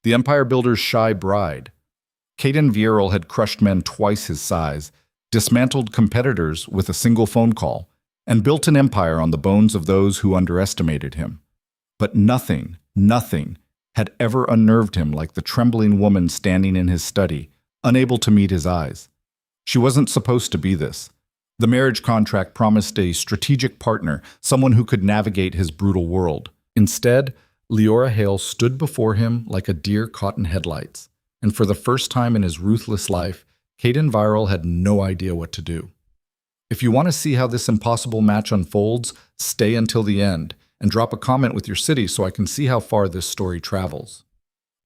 the empire builder's shy bride. Caden Vieral had crushed men twice his size, dismantled competitors with a single phone call, and built an empire on the bones of those who underestimated him. But nothing had ever unnerved him like the trembling woman standing in his study, unable to meet his eyes. She wasn't supposed to be this. The marriage contract promised a strategic partner, someone who could navigate his brutal world. Instead, Leora Hale stood before him like a deer caught in headlights, and for the first time in his ruthless life, Caden Vieral had no idea what to do. If you want to see how this impossible match unfolds, stay until the end, and drop a comment with your city so I can see how far this story travels.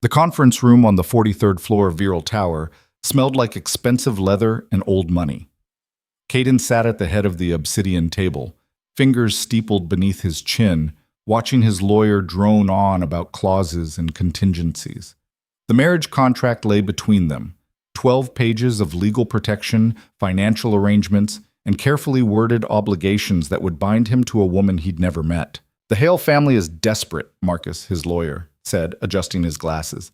The conference room on the 43rd floor of Vieral Tower smelled like expensive leather and old money. Caden sat at the head of the obsidian table, fingers steepled beneath his chin, watching his lawyer drone on about clauses and contingencies. The marriage contract lay between them, 12 pages of legal protection, financial arrangements, and carefully worded obligations that would bind him to a woman he'd never met. The Hale family is desperate, Marcus, his lawyer, said, adjusting his glasses.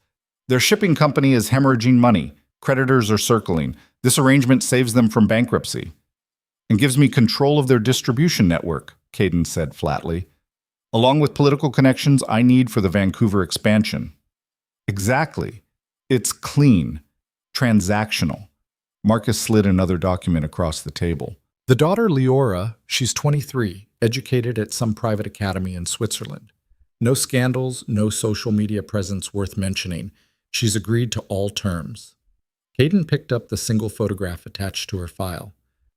Their shipping company is hemorrhaging money. Creditors are circling. This arrangement saves them from bankruptcy. And gives me control of their distribution network, Caden said flatly, along with political connections I need for the Vancouver expansion. Exactly. It's clean. Transactional. Marcus slid another document across the table. The daughter Leora, she's 23, educated at some private academy in Switzerland. No scandals, no social media presence worth mentioning. She's agreed to all terms. Caden picked up the single photograph attached to her file.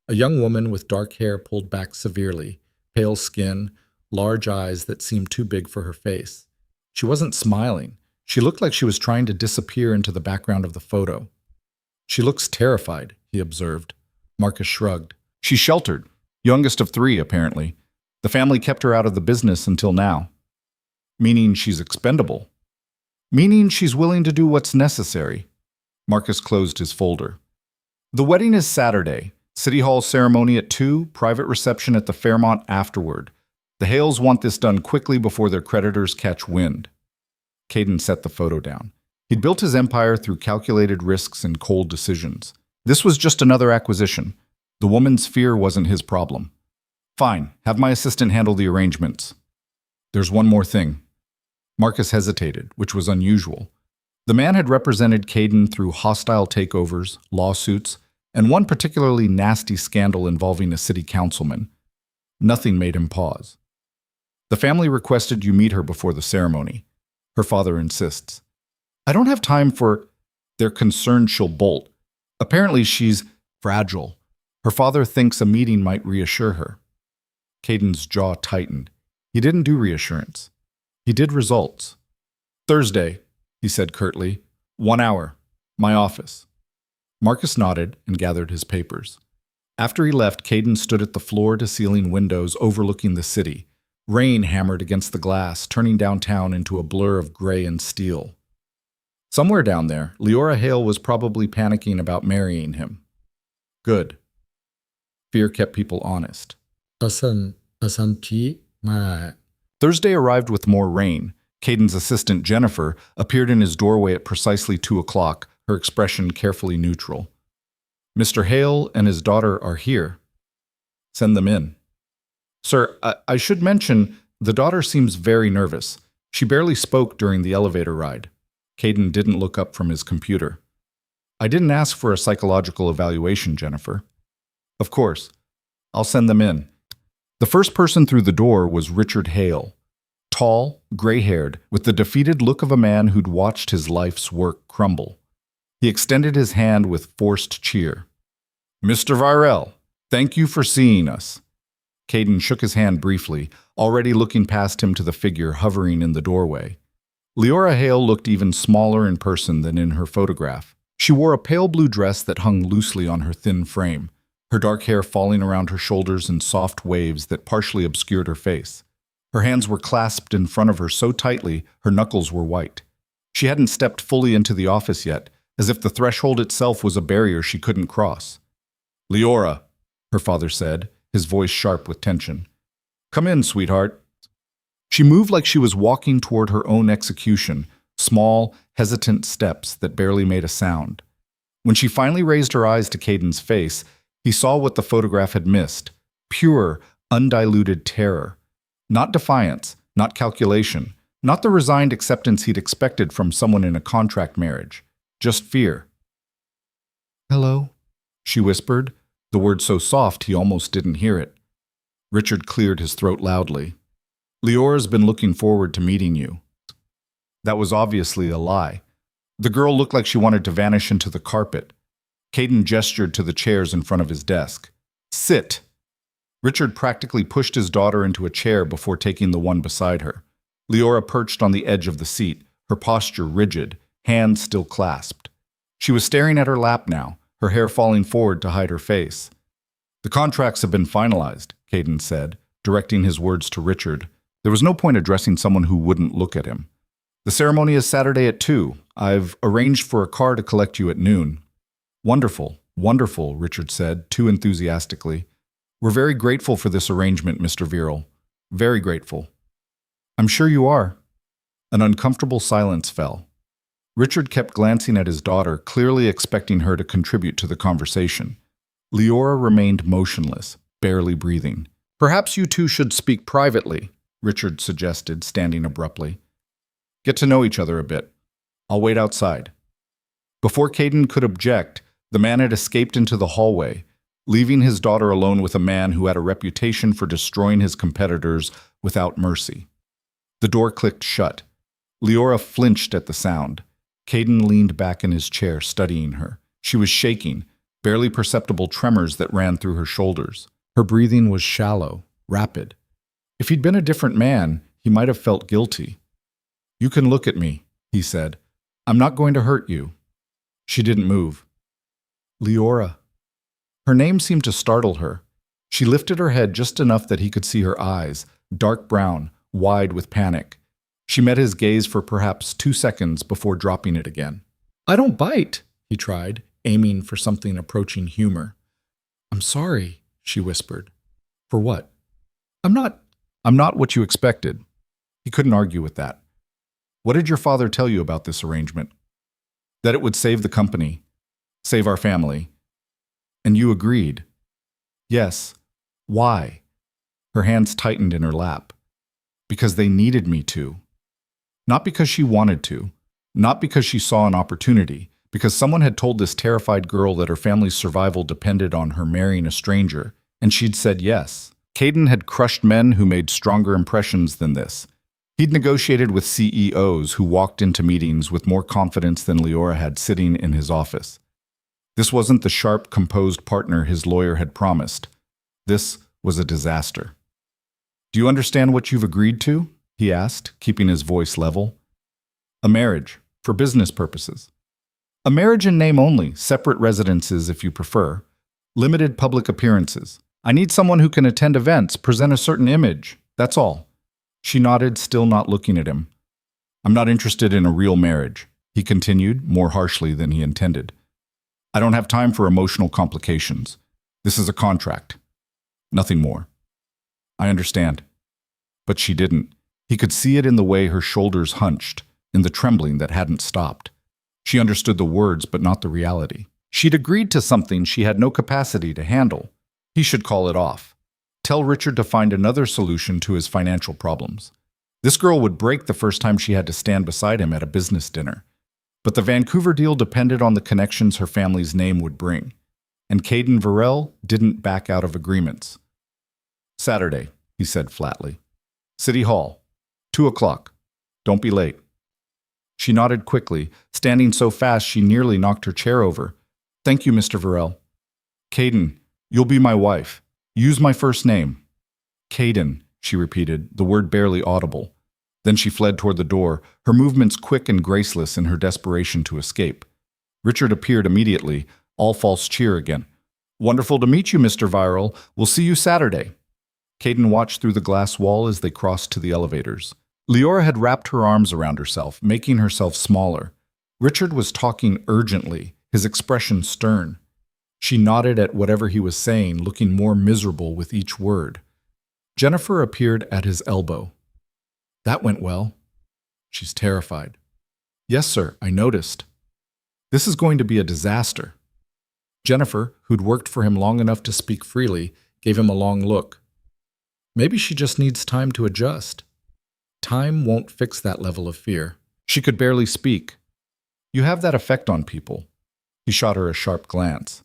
A young woman with dark hair pulled back severely, pale skin, large eyes that seemed too big for her face. She wasn't smiling. She looked like she was trying to disappear into the background of the photo. She looks terrified, he observed. Marcus shrugged. She's sheltered. Youngest of 3, apparently. The family kept her out of the business until now. Meaning she's expendable. Meaning she's willing to do what's necessary. Marcus closed his folder. The wedding is Saturday. City Hall ceremony at 2, private reception at the Fairmont afterward. The Hales want this done quickly before their creditors catch wind. Caden set the photo down. He'd built his empire through calculated risks and cold decisions. This was just another acquisition. The woman's fear wasn't his problem. Fine, have my assistant handle the arrangements. There's one more thing. Marcus hesitated, which was unusual. The man had represented Caden through hostile takeovers, lawsuits, and one particularly nasty scandal involving a city councilman. Nothing made him pause. The family requested you meet her before the ceremony. Her father insists. I don't have time for... They're concerned she'll bolt. Apparently she's fragile. Her father thinks a meeting might reassure her. Caden's jaw tightened. He didn't do reassurance. He did results. Thursday, he said curtly. 1 hour. My office. Marcus nodded and gathered his papers. After he left, Caden stood at the floor-to-ceiling windows overlooking the city. Rain hammered against the glass, turning downtown into a blur of gray and steel. Somewhere down there, Leora Hale was probably panicking about marrying him. Good. Fear kept people honest. Thursday arrived with more rain. Caden's assistant, Jennifer, appeared in his doorway at precisely 2 o'clock, her expression carefully neutral. Mr. Hale and his daughter are here. Send them in. Sir, I should mention, the daughter seems very nervous. She barely spoke during the elevator ride. Caden didn't look up from his computer. I didn't ask for a psychological evaluation, Jennifer. Of course. I'll send them in. The first person through the door was Richard Hale. Tall, gray-haired, with the defeated look of a man who'd watched his life's work crumble. He extended his hand with forced cheer. Mr. Vieral, thank you for seeing us. Caden shook his hand briefly, already looking past him to the figure hovering in the doorway. Leora Hale looked even smaller in person than in her photograph. She wore a pale blue dress that hung loosely on her thin frame, her dark hair falling around her shoulders in soft waves that partially obscured her face. Her hands were clasped in front of her so tightly her knuckles were white. She hadn't stepped fully into the office yet, as if the threshold itself was a barrier she couldn't cross. Leora, her father said, his voice sharp with tension. Come in, sweetheart. She moved like she was walking toward her own execution, small, hesitant steps that barely made a sound. When she finally raised her eyes to Caden's face, he saw what the photograph had missed: pure, undiluted terror. Not defiance, not calculation, not the resigned acceptance he'd expected from someone in a contract marriage. Just fear. "Hello," she whispered, the word so soft he almost didn't hear it. Richard cleared his throat loudly. "Leora's been looking forward to meeting you." That was obviously a lie. The girl looked like she wanted to vanish into the carpet. Caden gestured to the chairs in front of his desk. "Sit." Richard practically pushed his daughter into a chair before taking the one beside her. Leora perched on the edge of the seat, her posture rigid, hands still clasped. She was staring at her lap now, her hair falling forward to hide her face. "The contracts have been finalized," Caden said, directing his words to Richard. There was no point addressing someone who wouldn't look at him. "The ceremony is Saturday at 2. I've arranged for a car to collect you at noon." "Wonderful, wonderful," Richard said, too enthusiastically. "We're very grateful for this arrangement, Mr. Viral. Very grateful." "I'm sure you are." An uncomfortable silence fell. Richard kept glancing at his daughter, clearly expecting her to contribute to the conversation. Leora remained motionless, barely breathing. "Perhaps you two should speak privately," Richard suggested, standing abruptly. "Get to know each other a bit. I'll wait outside." Before Caden could object, the man had escaped into the hallway, leaving his daughter alone with a man who had a reputation for destroying his competitors without mercy. The door clicked shut. Leora flinched at the sound. Caden leaned back in his chair, studying her. She was shaking, barely perceptible tremors that ran through her shoulders. Her breathing was shallow, rapid. If he'd been a different man, he might have felt guilty. "You can look at me," he said. "I'm not going to hurt you." She didn't move. "Leora." Her name seemed to startle her. She lifted her head just enough that he could see her eyes, dark brown, wide with panic. She met his gaze for perhaps 2 seconds before dropping it again. "I don't bite," he tried, aiming for something approaching humor. "I'm sorry," she whispered. "For what?" I'm not what you expected." He couldn't argue with that. "What did your father tell you about this arrangement?" "That it would save the company, save our family." "And you agreed?" "Yes." "Why?" Her hands tightened in her lap. "Because they needed me to." Not because she wanted to, not because she saw an opportunity, because someone had told this terrified girl that her family's survival depended on her marrying a stranger, and she'd said yes. Caden had crushed men who made stronger impressions than this. He'd negotiated with CEOs who walked into meetings with more confidence than Leora had sitting in his office. This wasn't the sharp, composed partner his lawyer had promised. This was a disaster. "Do you understand what you've agreed to?" he asked, keeping his voice level. "A marriage, for business purposes. A marriage in name only, separate residences if you prefer. Limited public appearances. I need someone who can attend events, present a certain image. That's all." She nodded, still not looking at him. "I'm not interested in a real marriage," he continued, more harshly than he intended. "I don't have time for emotional complications. This is a contract. Nothing more." "I understand." But she didn't. He could see it in the way her shoulders hunched, in the trembling that hadn't stopped. She understood the words, but not the reality. She'd agreed to something she had no capacity to handle. He should call it off. Tell Richard to find another solution to his financial problems. This girl would break the first time she had to stand beside him at a business dinner. But the Vancouver deal depended on the connections her family's name would bring. And Caden Varel didn't back out of agreements. "Saturday," he said flatly. "City Hall. 2 o'clock. Don't be late." She nodded quickly, standing so fast she nearly knocked her chair over. "Thank you, Mr. Varel." "Caden, you'll be my wife. Use my first name." "Caden," she repeated, the word barely audible. Then she fled toward the door, her movements quick and graceless in her desperation to escape. Richard appeared immediately, all false cheer again. "Wonderful to meet you, Mr. Viral. We'll see you Saturday." Caden watched through the glass wall as they crossed to the elevators. Leora had wrapped her arms around herself, making herself smaller. Richard was talking urgently, his expression stern. She nodded at whatever he was saying, looking more miserable with each word. Jennifer appeared at his elbow. "That went well." "She's terrified." Yes, sir, I noticed. This is going to be a disaster. Jennifer, who'd worked for him long enough to speak freely, gave him a long look. Maybe she just needs time to adjust. Time won't fix that level of fear. She could barely speak. You have that effect on people. He shot her a sharp glance.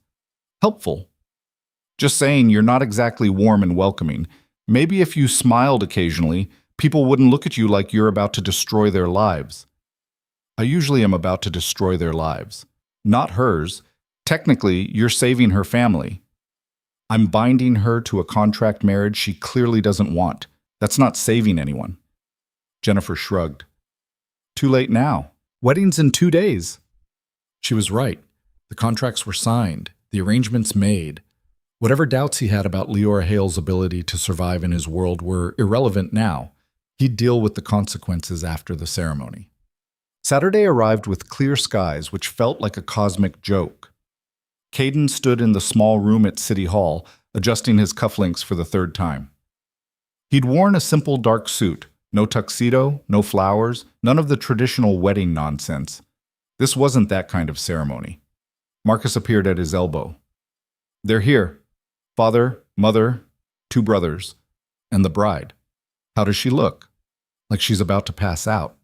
Helpful. Just saying you're not exactly warm and welcoming. Maybe if you smiled occasionally, people wouldn't look at you like you're about to destroy their lives. I usually am about to destroy their lives. Not hers. Technically, you're saving her family. I'm binding her to a contract marriage she clearly doesn't want. That's not saving anyone. Jennifer shrugged. Too late now. Wedding's in 2 days. She was right. The contracts were signed, the arrangements made. Whatever doubts he had about Leora Hale's ability to survive in his world were irrelevant now. He'd deal with the consequences after the ceremony. Saturday arrived with clear skies, which felt like a cosmic joke. Caden stood in the small room at City Hall, adjusting his cufflinks for the third time. He'd worn a simple dark suit, no tuxedo, no flowers, none of the traditional wedding nonsense. This wasn't that kind of ceremony. Marcus appeared at his elbow. They're here. Father, mother, 2 brothers, and the bride. How does she look? Like she's about to pass out.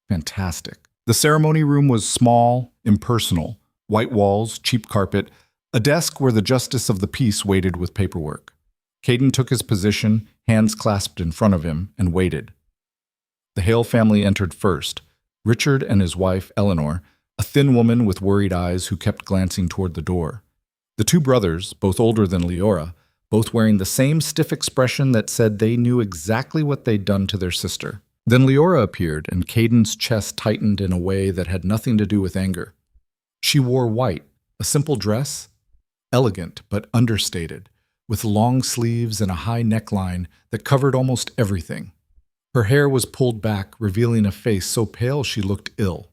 Fantastic. The ceremony room was small, impersonal. White walls, cheap carpet, a desk where the justice of the peace waited with paperwork. Caden took his position, hands clasped in front of him, and waited. The Hale family entered first. Richard and his wife, Eleanor, a thin woman with worried eyes who kept glancing toward the door. The 2 brothers, both older than Leora, both wearing the same stiff expression that said they knew exactly what they'd done to their sister. Then Leora appeared, and Caden's chest tightened in a way that had nothing to do with anger. She wore white, a simple dress, elegant but understated, with long sleeves and a high neckline that covered almost everything. Her hair was pulled back, revealing a face so pale she looked ill.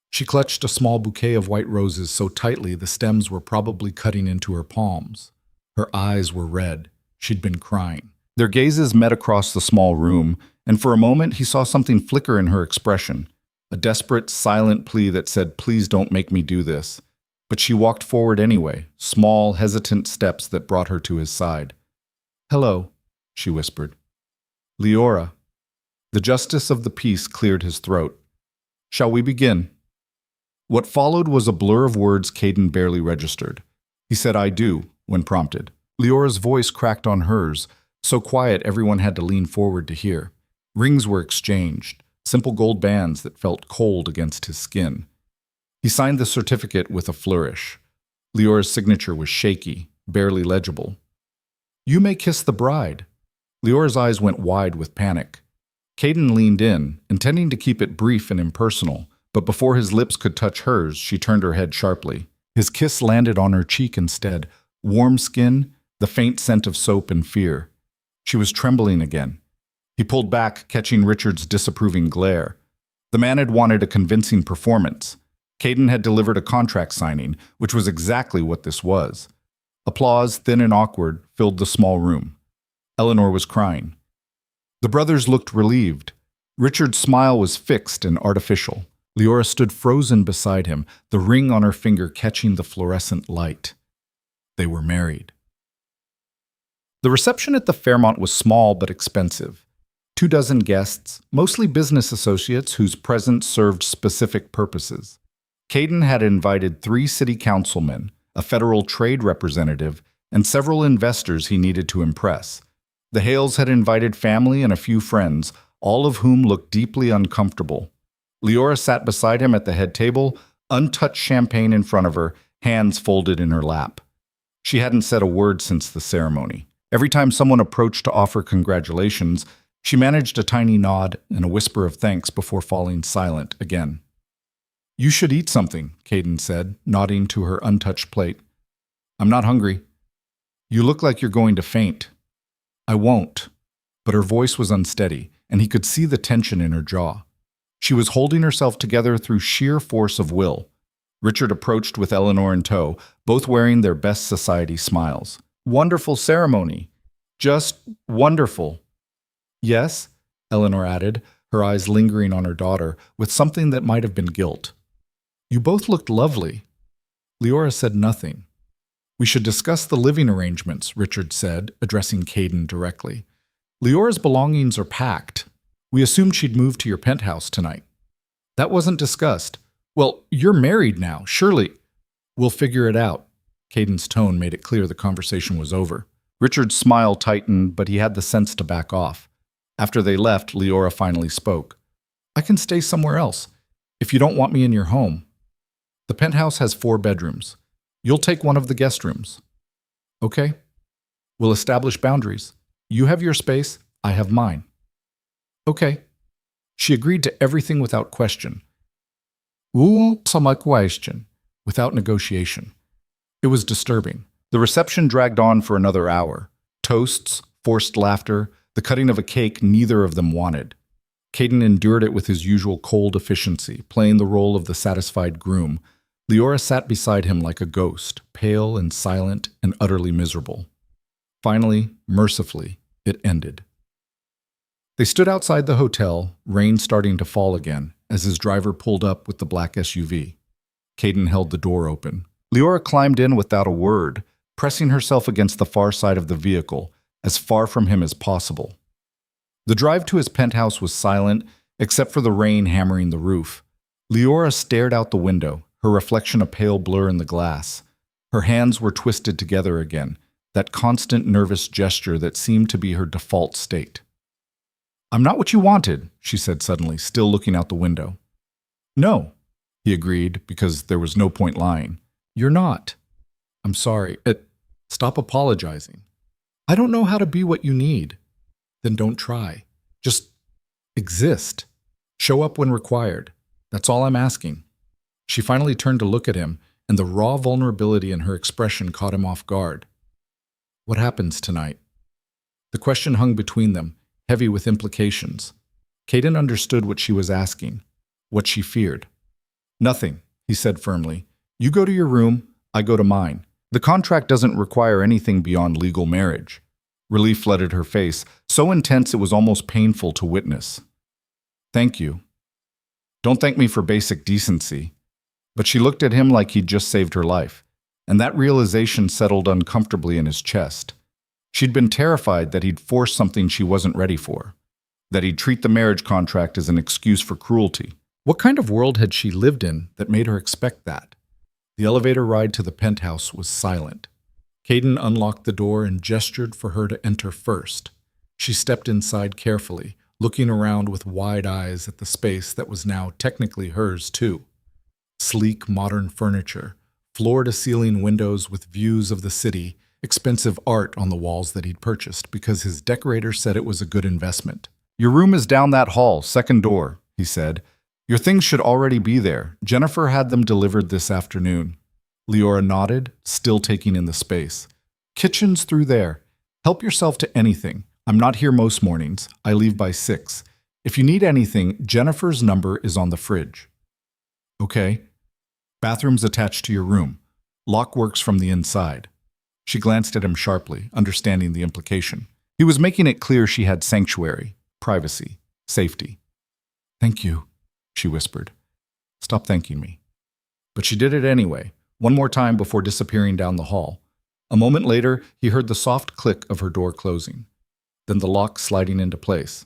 She clutched a small bouquet of white roses so tightly the stems were probably cutting into her palms. Her eyes were red. She'd been crying. Their gazes met across the small room, and for a moment he saw something flicker in her expression. A desperate, silent plea that said, please don't make me do this. But she walked forward anyway, small, hesitant steps that brought her to his side. Hello, she whispered. Leora. The justice of the peace cleared his throat. Shall we begin? What followed was a blur of words Caden barely registered. He said, I do, when prompted. Leora's voice cracked on hers, so quiet everyone had to lean forward to hear. Rings were exchanged. Simple gold bands that felt cold against his skin. He signed the certificate with a flourish. Leora's signature was shaky, barely legible. You may kiss the bride. Leora's eyes went wide with panic. Caden leaned in, intending to keep it brief and impersonal, but before his lips could touch hers, she turned her head sharply. His kiss landed on her cheek instead, warm skin, the faint scent of soap and fear. She was trembling again. He pulled back, catching Richard's disapproving glare. The man had wanted a convincing performance. Caden had delivered a contract signing, which was exactly what this was. Applause, thin and awkward, filled the small room. Eleanor was crying. The brothers looked relieved. Richard's smile was fixed and artificial. Leora stood frozen beside him, the ring on her finger catching the fluorescent light. They were married. The reception at the Fairmont was small but expensive. 24 guests, mostly business associates whose presence served specific purposes. Caden had invited 3 city councilmen, a federal trade representative, and several investors he needed to impress. The Hales had invited family and a few friends, all of whom looked deeply uncomfortable. Leora sat beside him at the head table, untouched champagne in front of her, hands folded in her lap. She hadn't said a word since the ceremony. Every time someone approached to offer congratulations, she managed a tiny nod and a whisper of thanks before falling silent again. You should eat something, Caden said, nodding to her untouched plate. I'm not hungry. You look like you're going to faint. I won't. But her voice was unsteady, and he could see the tension in her jaw. She was holding herself together through sheer force of will. Richard approached with Eleanor in tow, both wearing their best society smiles. Wonderful ceremony. Just wonderful. Yes, Eleanor added, her eyes lingering on her daughter with something that might have been guilt. "You both looked lovely." Leora said nothing. "We should discuss the living arrangements," Richard said, addressing Caden directly. "Leora's belongings are packed. We assumed she'd move to your penthouse tonight." "That wasn't discussed." "Well, you're married now, surely." "We'll figure it out." Caden's tone made it clear the conversation was over. Richard's smile tightened, but he had the sense to back off. After they left, Leora finally spoke. "I can stay somewhere else, if you don't want me in your home. The penthouse has 4 bedrooms. You'll take one of the guest rooms. Okay? We'll establish boundaries. You have your space, I have mine." "Okay." She agreed to everything without question. Without negotiation. It was disturbing. The reception dragged on for another hour. Toasts, forced laughter, the cutting of a cake neither of them wanted. Caden endured it with his usual cold efficiency, playing the role of the satisfied groom. Leora sat beside him like a ghost, pale and silent and utterly miserable. Finally, mercifully, it ended. They stood outside the hotel, rain starting to fall again, as his driver pulled up with the black SUV. Caden held the door open. Leora climbed in without a word, pressing herself against the far side of the vehicle, as far from him as possible. The drive to his penthouse was silent, except for the rain hammering the roof. Leora stared out the window, her reflection a pale blur in the glass. Her hands were twisted together again, that constant nervous gesture that seemed to be her default state. "I'm not what you wanted," she said suddenly, still looking out the window. "No," he agreed, because there was no point lying. "You're not. I'm sorry. Stop apologizing. I don't know how to be what you need." "Then don't try. Just exist. Show up when required. That's all I'm asking." She finally turned to look at him, and the raw vulnerability in her expression caught him off guard. "What happens tonight?" The question hung between them, heavy with implications. Caden understood what she was asking, what she feared. "Nothing," he said firmly. "You go to your room, I go to mine. The contract doesn't require anything beyond legal marriage." Relief flooded her face, so intense it was almost painful to witness. "Thank you. Don't thank me for basic decency." But she looked at him like he'd just saved her life, and that realization settled uncomfortably in his chest. She'd been terrified that he'd force something she wasn't ready for, that he'd treat the marriage contract as an excuse for cruelty. What kind of world had she lived in that made her expect that? The elevator ride to the penthouse was silent. Caden unlocked the door and gestured for her to enter first. She stepped inside carefully, looking around with wide eyes at the space that was now technically hers too. Sleek, modern furniture, floor-to-ceiling windows with views of the city, expensive art on the walls that he'd purchased because his decorator said it was a good investment. "Your room is down that hall, second door," he said. "Your things should already be there. Jennifer had them delivered this afternoon." Leora nodded, still taking in the space. "Kitchen's through there. Help yourself to anything. I'm not here most mornings. I leave by 6. If you need anything, Jennifer's number is on the fridge." "Okay." "Bathroom's attached to your room. Lock works from the inside." She glanced at him sharply, understanding the implication. He was making it clear she had sanctuary, privacy, safety. "Thank you," she whispered. "Stop thanking me." But she did it anyway, one more time before disappearing down the hall. A moment later, he heard the soft click of her door closing, then the lock sliding into place.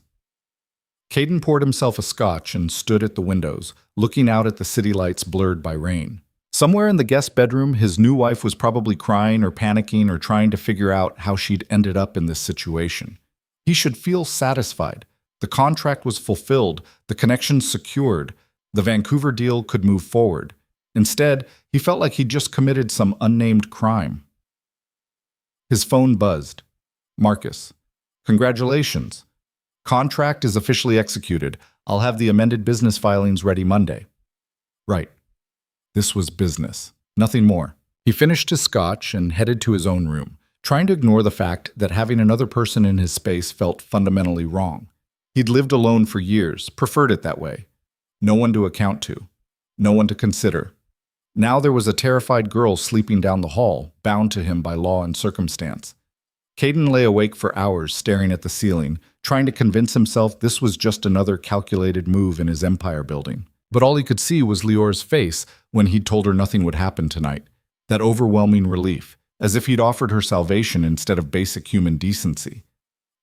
Caden poured himself a scotch and stood at the windows, looking out at the city lights blurred by rain. Somewhere in the guest bedroom, his new wife was probably crying or panicking or trying to figure out how she'd ended up in this situation. He should feel satisfied. The contract was fulfilled, the connection secured, the Vancouver deal could move forward. Instead, he felt like he'd just committed some unnamed crime. His phone buzzed. "Marcus. Congratulations. Contract is officially executed. I'll have the amended business filings ready Monday." Right. This was business. Nothing more. He finished his scotch and headed to his own room, trying to ignore the fact that having another person in his space felt fundamentally wrong. He'd lived alone for years, preferred it that way. No one to account to. No one to consider. Now there was a terrified girl sleeping down the hall, bound to him by law and circumstance. Caden lay awake for hours staring at the ceiling, trying to convince himself this was just another calculated move in his empire building. But all he could see was Lior's face when he'd told her nothing would happen tonight. That overwhelming relief, as if he'd offered her salvation instead of basic human decency.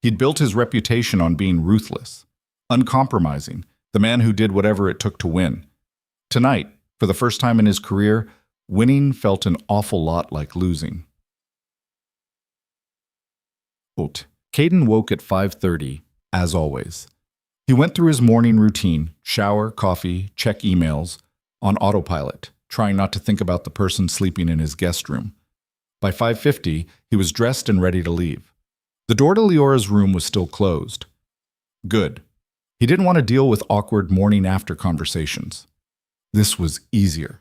He'd built his reputation on being ruthless, uncompromising, the man who did whatever it took to win. Tonight, for the first time in his career, winning felt an awful lot like losing. Caden woke at 5:30, as always. He went through his morning routine, shower, coffee, check emails, on autopilot, trying not to think about the person sleeping in his guest room. By 5:50, he was dressed and ready to leave. The door to Leora's room was still closed. Good. He didn't want to deal with awkward morning-after conversations. This was easier.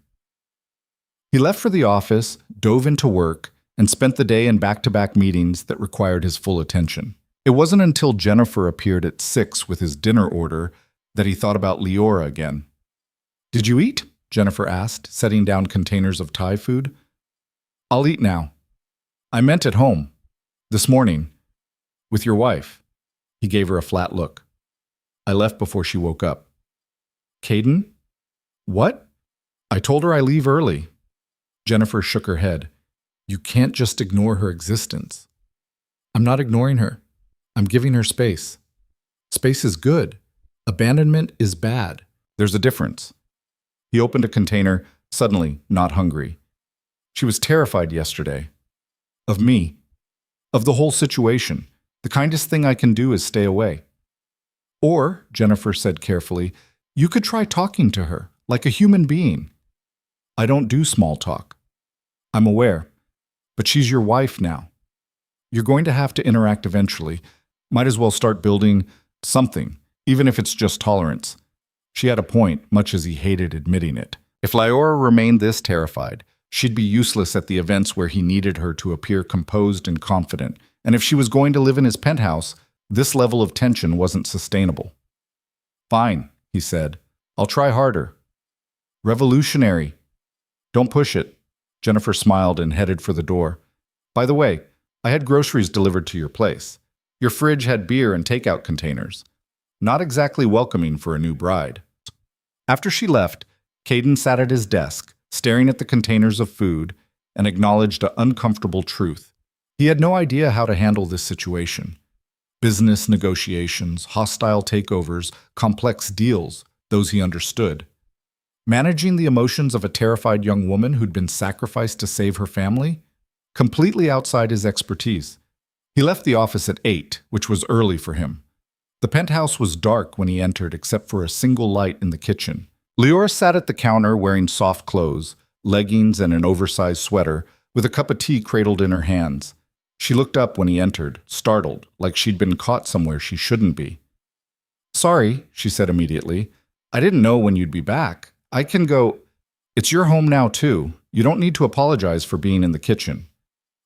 He left for the office, dove into work, and spent the day in back-to-back meetings that required his full attention. It wasn't until Jennifer appeared at 6 with his dinner order that he thought about Leora again. "Did you eat?" Jennifer asked, setting down containers of Thai food. "I'll eat now." "I meant at home. This morning. With your wife." He gave her a flat look. "I left before she woke up." "Caden? What?" "I told her I leave early." Jennifer shook her head. "You can't just ignore her existence." "I'm not ignoring her. I'm giving her space. Space is good. Abandonment is bad. There's a difference." He opened a container, suddenly not hungry. "She was terrified yesterday. Of me. Of the whole situation. The kindest thing I can do is stay away." "Or," Jennifer said carefully, "you could try talking to her, like a human being." "I don't do small talk." "I'm aware. But she's your wife now. You're going to have to interact eventually. Might as well start building something, even if it's just tolerance." She had a point, much as he hated admitting it. If Leora remained this terrified, she'd be useless at the events where he needed her to appear composed and confident. And if she was going to live in his penthouse, this level of tension wasn't sustainable. "Fine," he said. "I'll try harder." "Revolutionary." "Don't push it." Jennifer smiled and headed for the door. "By the way, I had groceries delivered to your place. Your fridge had beer and takeout containers. Not exactly welcoming for a new bride." After she left, Caden sat at his desk, staring at the containers of food, and acknowledged an uncomfortable truth. He had no idea how to handle this situation. Business negotiations, hostile takeovers, complex deals, those he understood. Managing the emotions of a terrified young woman who'd been sacrificed to save her family? Completely outside his expertise. He left the office at 8, which was early for him. The penthouse was dark when he entered except for a single light in the kitchen. Leora sat at the counter wearing soft clothes, leggings and an oversized sweater, with a cup of tea cradled in her hands. She looked up when he entered, startled, like she'd been caught somewhere she shouldn't be. "Sorry," she said immediately. "I didn't know when you'd be back. I can go." "It's your home now, too. You don't need to apologize for being in the kitchen."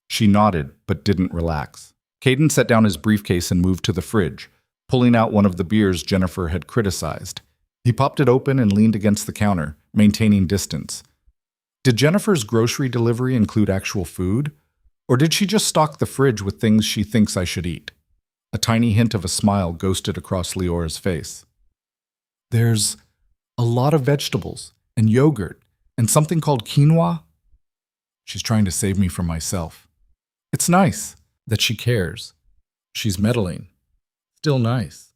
She nodded, but didn't relax. Caden set down his briefcase and moved to the fridge, pulling out one of the beers Jennifer had criticized. He popped it open and leaned against the counter, maintaining distance. Did Jennifer's grocery delivery include actual food? Or did she just stock the fridge with things she thinks I should eat? A tiny hint of a smile ghosted across Leora's face. "There's a lot of vegetables, and yogurt, and something called quinoa." She's trying to save me from myself. It's nice that she cares. She's meddling. Still nice.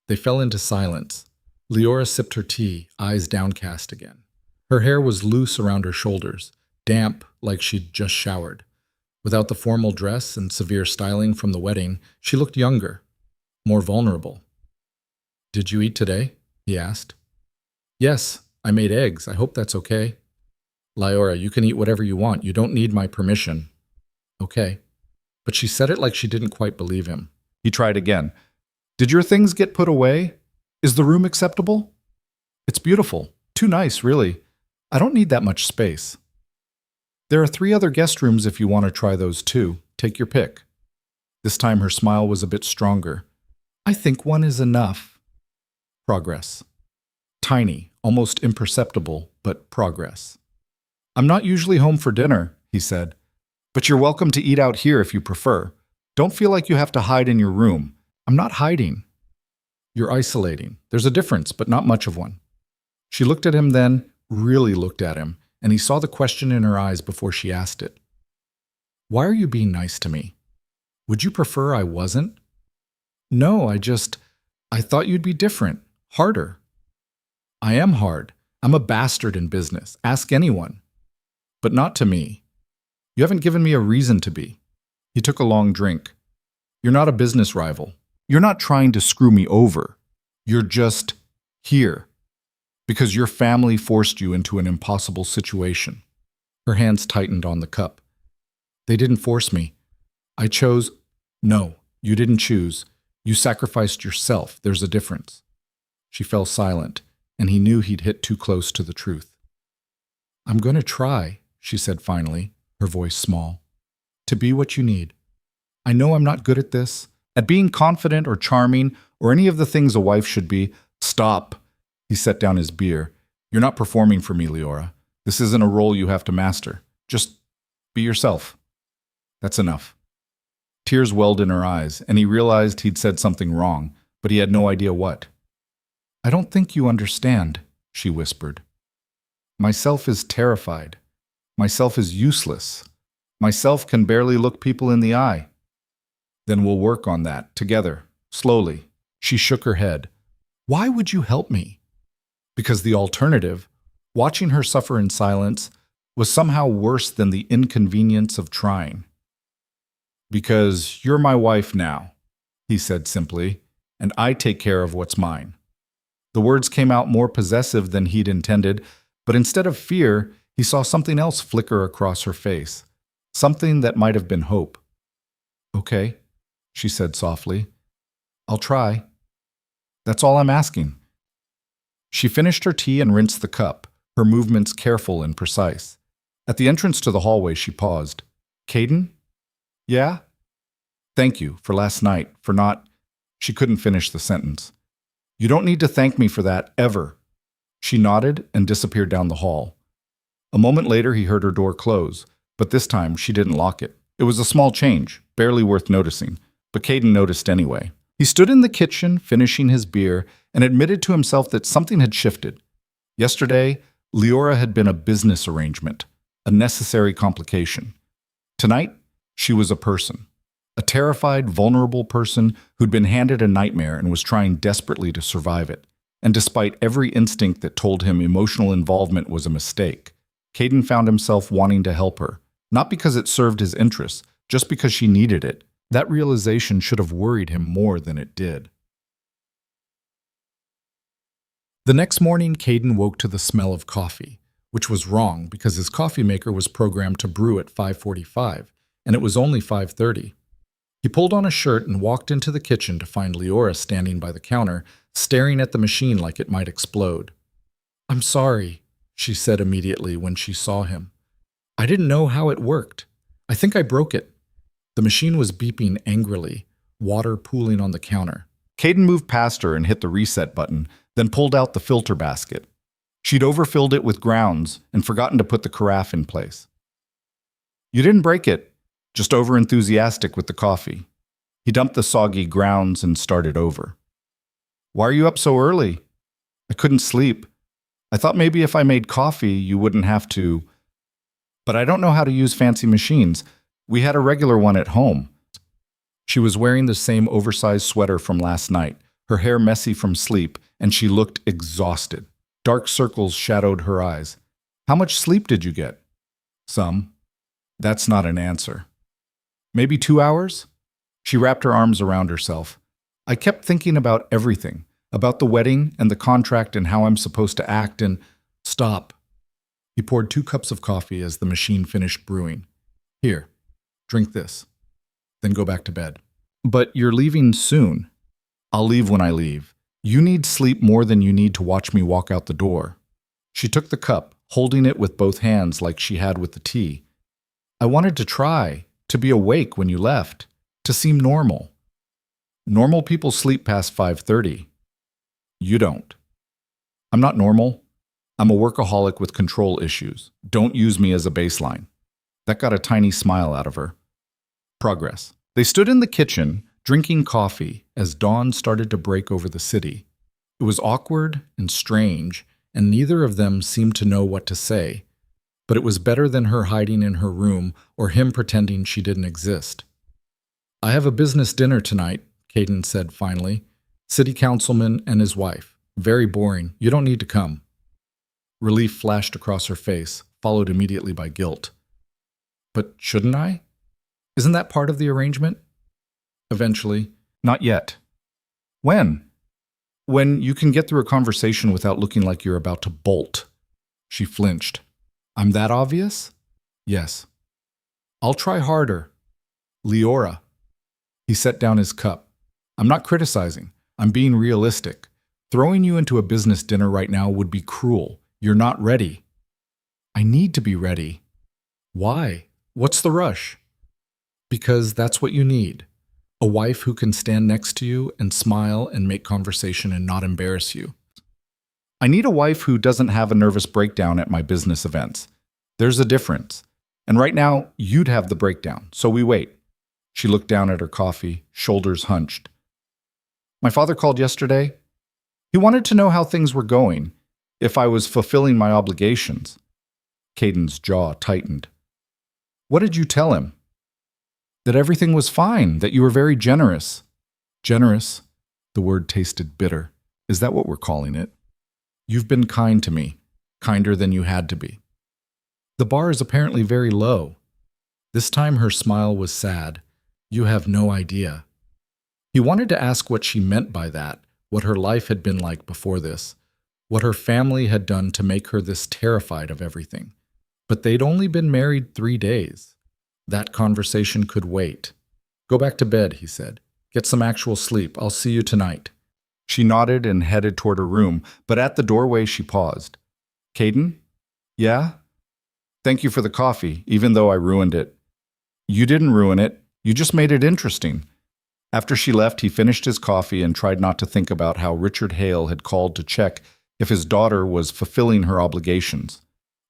They fell into silence. Leora sipped her tea, eyes downcast again. Her hair was loose around her shoulders, damp like she'd just showered. Without the formal dress and severe styling from the wedding, she looked younger, more vulnerable. "Did you eat today?" he asked. "Yes, I made eggs. I hope that's okay." "Leora, you can eat whatever you want. You don't need my permission." "Okay." But she said it like she didn't quite believe him. He tried again. "Did your things get put away? Is the room acceptable?" "It's beautiful. Too nice, really. I don't need that much space." "There are 3 other guest rooms if you want to try those too. Take your pick." This time her smile was a bit stronger. "I think 1 is enough." Progress. Tiny, almost imperceptible, but progress. "I'm not usually home for dinner," he said. "But you're welcome to eat out here if you prefer. Don't feel like you have to hide in your room. I'm not hiding. You're isolating. There's a difference, but not much of one. She looked at him then, really looked at him, and he saw the question in her eyes before she asked it. Why are you being nice to me? Would you prefer I wasn't? No, I thought you'd be different, harder. I am hard. I'm a bastard in business. Ask anyone. But not to me. You haven't given me a reason to be. He took a long drink. You're not a business rival. You're not trying to screw me over. You're just here. Because your family forced you into an impossible situation. Her hands tightened on the cup. They didn't force me. I chose. No, you didn't choose. You sacrificed yourself. There's a difference. She fell silent, and he knew he'd hit too close to the truth. I'm going to try, she said finally, her voice small, to be what you need. I know I'm not good at this, at being confident or charming or any of the things a wife should be. Stop. He set down his beer. You're not performing for me, Leora. This isn't a role you have to master. Just be yourself. That's enough. Tears welled in her eyes, and he realized he'd said something wrong, but he had no idea what. I don't think you understand, she whispered. Myself is terrified. Myself is useless. Myself can barely look people in the eye. Then we'll work on that, together, slowly. She shook her head. Why would you help me? Because the alternative, watching her suffer in silence, was somehow worse than the inconvenience of trying. Because you're my wife now, he said simply, and I take care of what's mine. The words came out more possessive than he'd intended, but instead of fear, he saw something else flicker across her face, something that might have been hope. Okay, she said softly. I'll try. That's all I'm asking. She finished her tea and rinsed the cup, her movements careful and precise. At the entrance to the hallway, she paused. Caden? Yeah? Thank you for last night, for not… She couldn't finish the sentence. You don't need to thank me for that, ever. She nodded and disappeared down the hall. A moment later, he heard her door close, but this time she didn't lock it. It was a small change, barely worth noticing, but Caden noticed anyway. He stood in the kitchen, finishing his beer, and admitted to himself that something had shifted. Yesterday, Leora had been a business arrangement, a necessary complication. Tonight, she was a person. A terrified, vulnerable person who'd been handed a nightmare and was trying desperately to survive it. And despite every instinct that told him emotional involvement was a mistake, Caden found himself wanting to help her, not because it served his interests, just because she needed it. That realization should have worried him more than it did. The next morning, Caden woke to the smell of coffee, which was wrong because his coffee maker was programmed to brew at 5:45, and it was only 5:30. He pulled on a shirt and walked into the kitchen to find Leora standing by the counter, staring at the machine like it might explode. I'm sorry, she said immediately when she saw him. I didn't know how it worked. I think I broke it. The machine was beeping angrily, water pooling on the counter. Caden moved past her and hit the reset button, then pulled out the filter basket. She'd overfilled it with grounds and forgotten to put the carafe in place. You didn't break it. Just over-enthusiastic with the coffee. He dumped the soggy grounds and started over. Why are you up so early? I couldn't sleep. I thought maybe if I made coffee, you wouldn't have to. But I don't know how to use fancy machines. We had a regular one at home. She was wearing the same oversized sweater from last night, her hair messy from sleep, and she looked exhausted. Dark circles shadowed her eyes. How much sleep did you get? Some. That's not an answer. Maybe 2 hours? She wrapped her arms around herself. I kept thinking about everything, about the wedding and the contract and how I'm supposed to act and… Stop. He poured 2 cups of coffee as the machine finished brewing. Here, drink this. Then go back to bed. But you're leaving soon. I'll leave when I leave. You need sleep more than you need to watch me walk out the door. She took the cup, holding it with both hands like she had with the tea. I wanted to try, to be awake when you left, to seem normal. Normal people sleep past 5:30. You don't. I'm not normal. I'm a workaholic with control issues. Don't use me as a baseline. That got a tiny smile out of her. Progress. They stood in the kitchen, drinking coffee, as dawn started to break over the city. It was awkward and strange, and neither of them seemed to know what to say. But it was better than her hiding in her room or him pretending she didn't exist. "I have a business dinner tonight," Caden said finally. "City councilman and his wife. Very boring. You don't need to come." Relief flashed across her face, followed immediately by guilt. "But shouldn't I? Isn't that part of the arrangement?" Eventually. "Not yet." "When?" "When you can get through a conversation without looking like you're about to bolt." She flinched. "I'm that obvious?" "Yes." "I'll try harder." "Leora." He set down his cup. "I'm not criticizing. I'm being realistic. Throwing you into a business dinner right now would be cruel. You're not ready." "I need to be ready." "Why? What's the rush?" "Because that's what you need. A wife who can stand next to you and smile and make conversation and not embarrass you." "I need a wife who doesn't have a nervous breakdown at my business events. There's a difference. And right now, you'd have the breakdown, so we wait." She looked down at her coffee, shoulders hunched. "My father called yesterday. He wanted to know how things were going, if I was fulfilling my obligations." Caden's jaw tightened. "What did you tell him?" "That everything was fine, that you were very generous." "Generous?" The word tasted bitter. "Is that what we're calling it?" "You've been kind to me, kinder than you had to be." "The bar is apparently very low." This time her smile was sad. "You have no idea." He wanted to ask what she meant by that, what her life had been like before this, what her family had done to make her this terrified of everything. But they'd only been married 3 days. That conversation could wait. "Go back to bed," he said. "Get some actual sleep. I'll see you tonight." She nodded and headed toward her room, but at the doorway she paused. "Caden? Yeah? Thank you for the coffee, even though I ruined it." "You didn't ruin it. You just made it interesting." After she left, he finished his coffee and tried not to think about how Richard Hale had called to check if his daughter was fulfilling her obligations.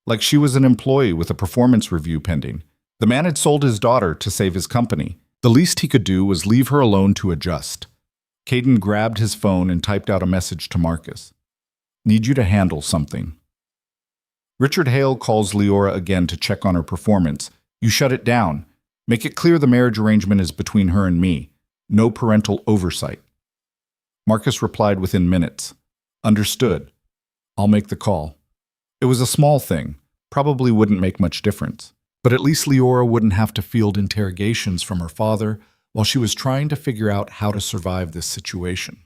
Like she was an employee with a performance review pending. The man had sold his daughter to save his company. The least he could do was leave her alone to adjust. Caden grabbed his phone and typed out a message to Marcus. "Need you to handle something." Richard Hale calls Leora again to check on her performance. "You shut it down. Make it clear the marriage arrangement is between her and me. No parental oversight." Marcus replied within minutes. "Understood. I'll make the call." It was a small thing, probably wouldn't make much difference. But at least Leora wouldn't have to field interrogations from her father while she was trying to figure out how to survive this situation.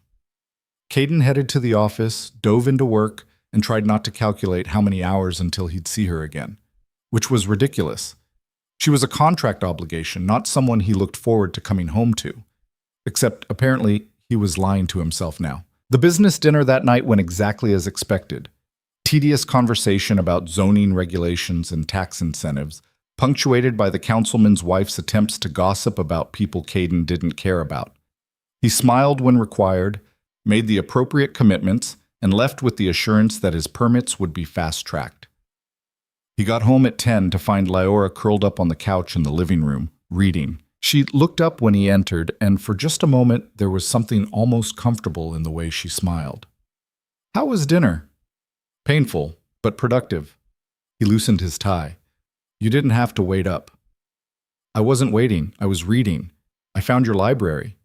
Caden headed to the office, dove into work, and tried not to calculate how many hours until he'd see her again, which was ridiculous. She was a contract obligation, not someone he looked forward to coming home to. Except, apparently, he was lying to himself now. The business dinner that night went exactly as expected. Tedious conversation about zoning regulations and tax incentives, punctuated by the councilman's wife's attempts to gossip about people Caden didn't care about. He smiled when required, made the appropriate commitments, and left with the assurance that his permits would be fast-tracked. He got home at 10 to find Leora curled up on the couch in the living room, reading. She looked up when he entered, and for just a moment there was something almost comfortable in the way she smiled. "How was dinner?" "Painful, but productive." He loosened his tie. "You didn't have to wait up." "I wasn't waiting. I was reading. I found your library."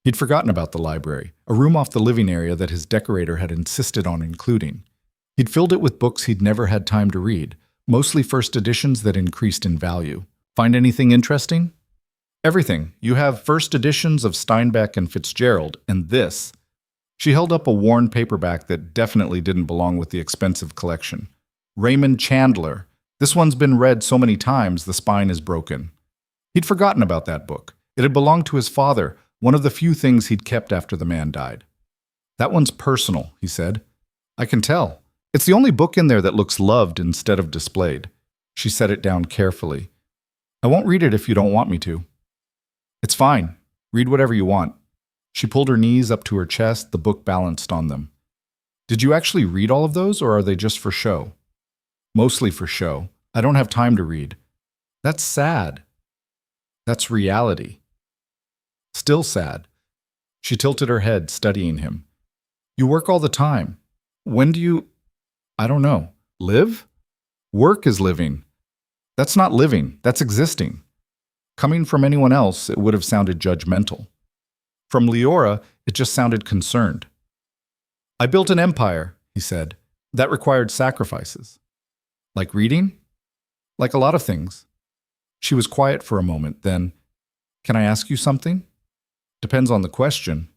He'd forgotten about the library, a room off the living area that his decorator had insisted on including. He'd filled it with books he'd never had time to read, mostly first editions that increased in value. "Find anything interesting?" "Everything. You have first editions of Steinbeck and Fitzgerald, and this." She held up a worn paperback that definitely didn't belong with the expensive collection. "Raymond Chandler. This one's been read so many times the spine is broken." He'd forgotten about that book. It had belonged to his father, one of the few things he'd kept after the man died. "That one's personal," he said. "I can tell. It's the only book in there that looks loved instead of displayed." She set it down carefully. "I won't read it if you don't want me to." "It's fine. Read whatever you want." She pulled her knees up to her chest, the book balanced on them. "Did you actually read all of those, or are they just for show?" "Mostly for show. I don't have time to read." "That's sad." "That's reality." "Still sad." She tilted her head, studying him. You work all the time. When do you, I don't know, live? Work is living. That's not living, that's existing. Coming from anyone else, it would have sounded judgmental. From Leora, it just sounded concerned. I built an empire, he said. That required sacrifices. Like reading? Like a lot of things. She was quiet for a moment, then, can I ask you something? Depends on the question.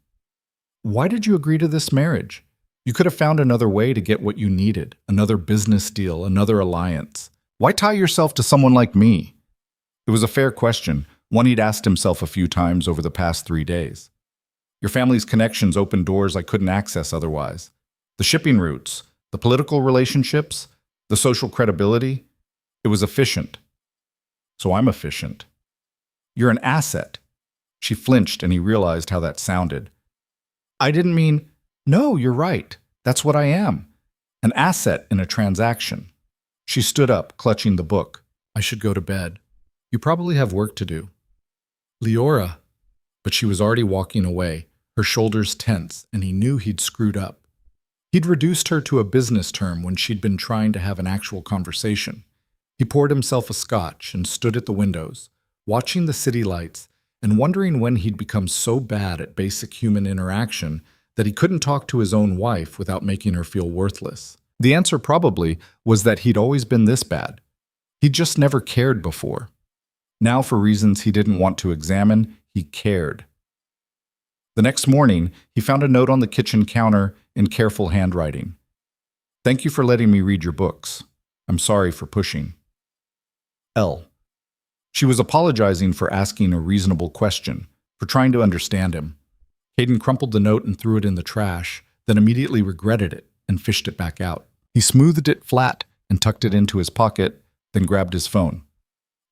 Why did you agree to this marriage? You could have found another way to get what you needed, another business deal, another alliance. Why tie yourself to someone like me? It was a fair question, one he'd asked himself a few times over the past 3 days. Your family's connections opened doors I couldn't access otherwise. The shipping routes, the political relationships, the social credibility. It was efficient. So I'm efficient. You're an asset. She flinched and he realized how that sounded. I didn't mean, no, you're right. That's what I am. An asset in a transaction. She stood up, clutching the book. I should go to bed. You probably have work to do. Leora. But she was already walking away, her shoulders tense, and he knew he'd screwed up. He'd reduced her to a business term when she'd been trying to have an actual conversation. He poured himself a scotch and stood at the windows, watching the city lights and wondering when he'd become so bad at basic human interaction that he couldn't talk to his own wife without making her feel worthless. The answer probably was that he'd always been this bad. He'd just never cared before. Now, for reasons he didn't want to examine, he cared. The next morning, he found a note on the kitchen counter in careful handwriting. Thank you for letting me read your books. I'm sorry for pushing. L. She was apologizing for asking a reasonable question, for trying to understand him. Caden crumpled the note and threw it in the trash, then immediately regretted it and fished it back out. He smoothed it flat and tucked it into his pocket, then grabbed his phone.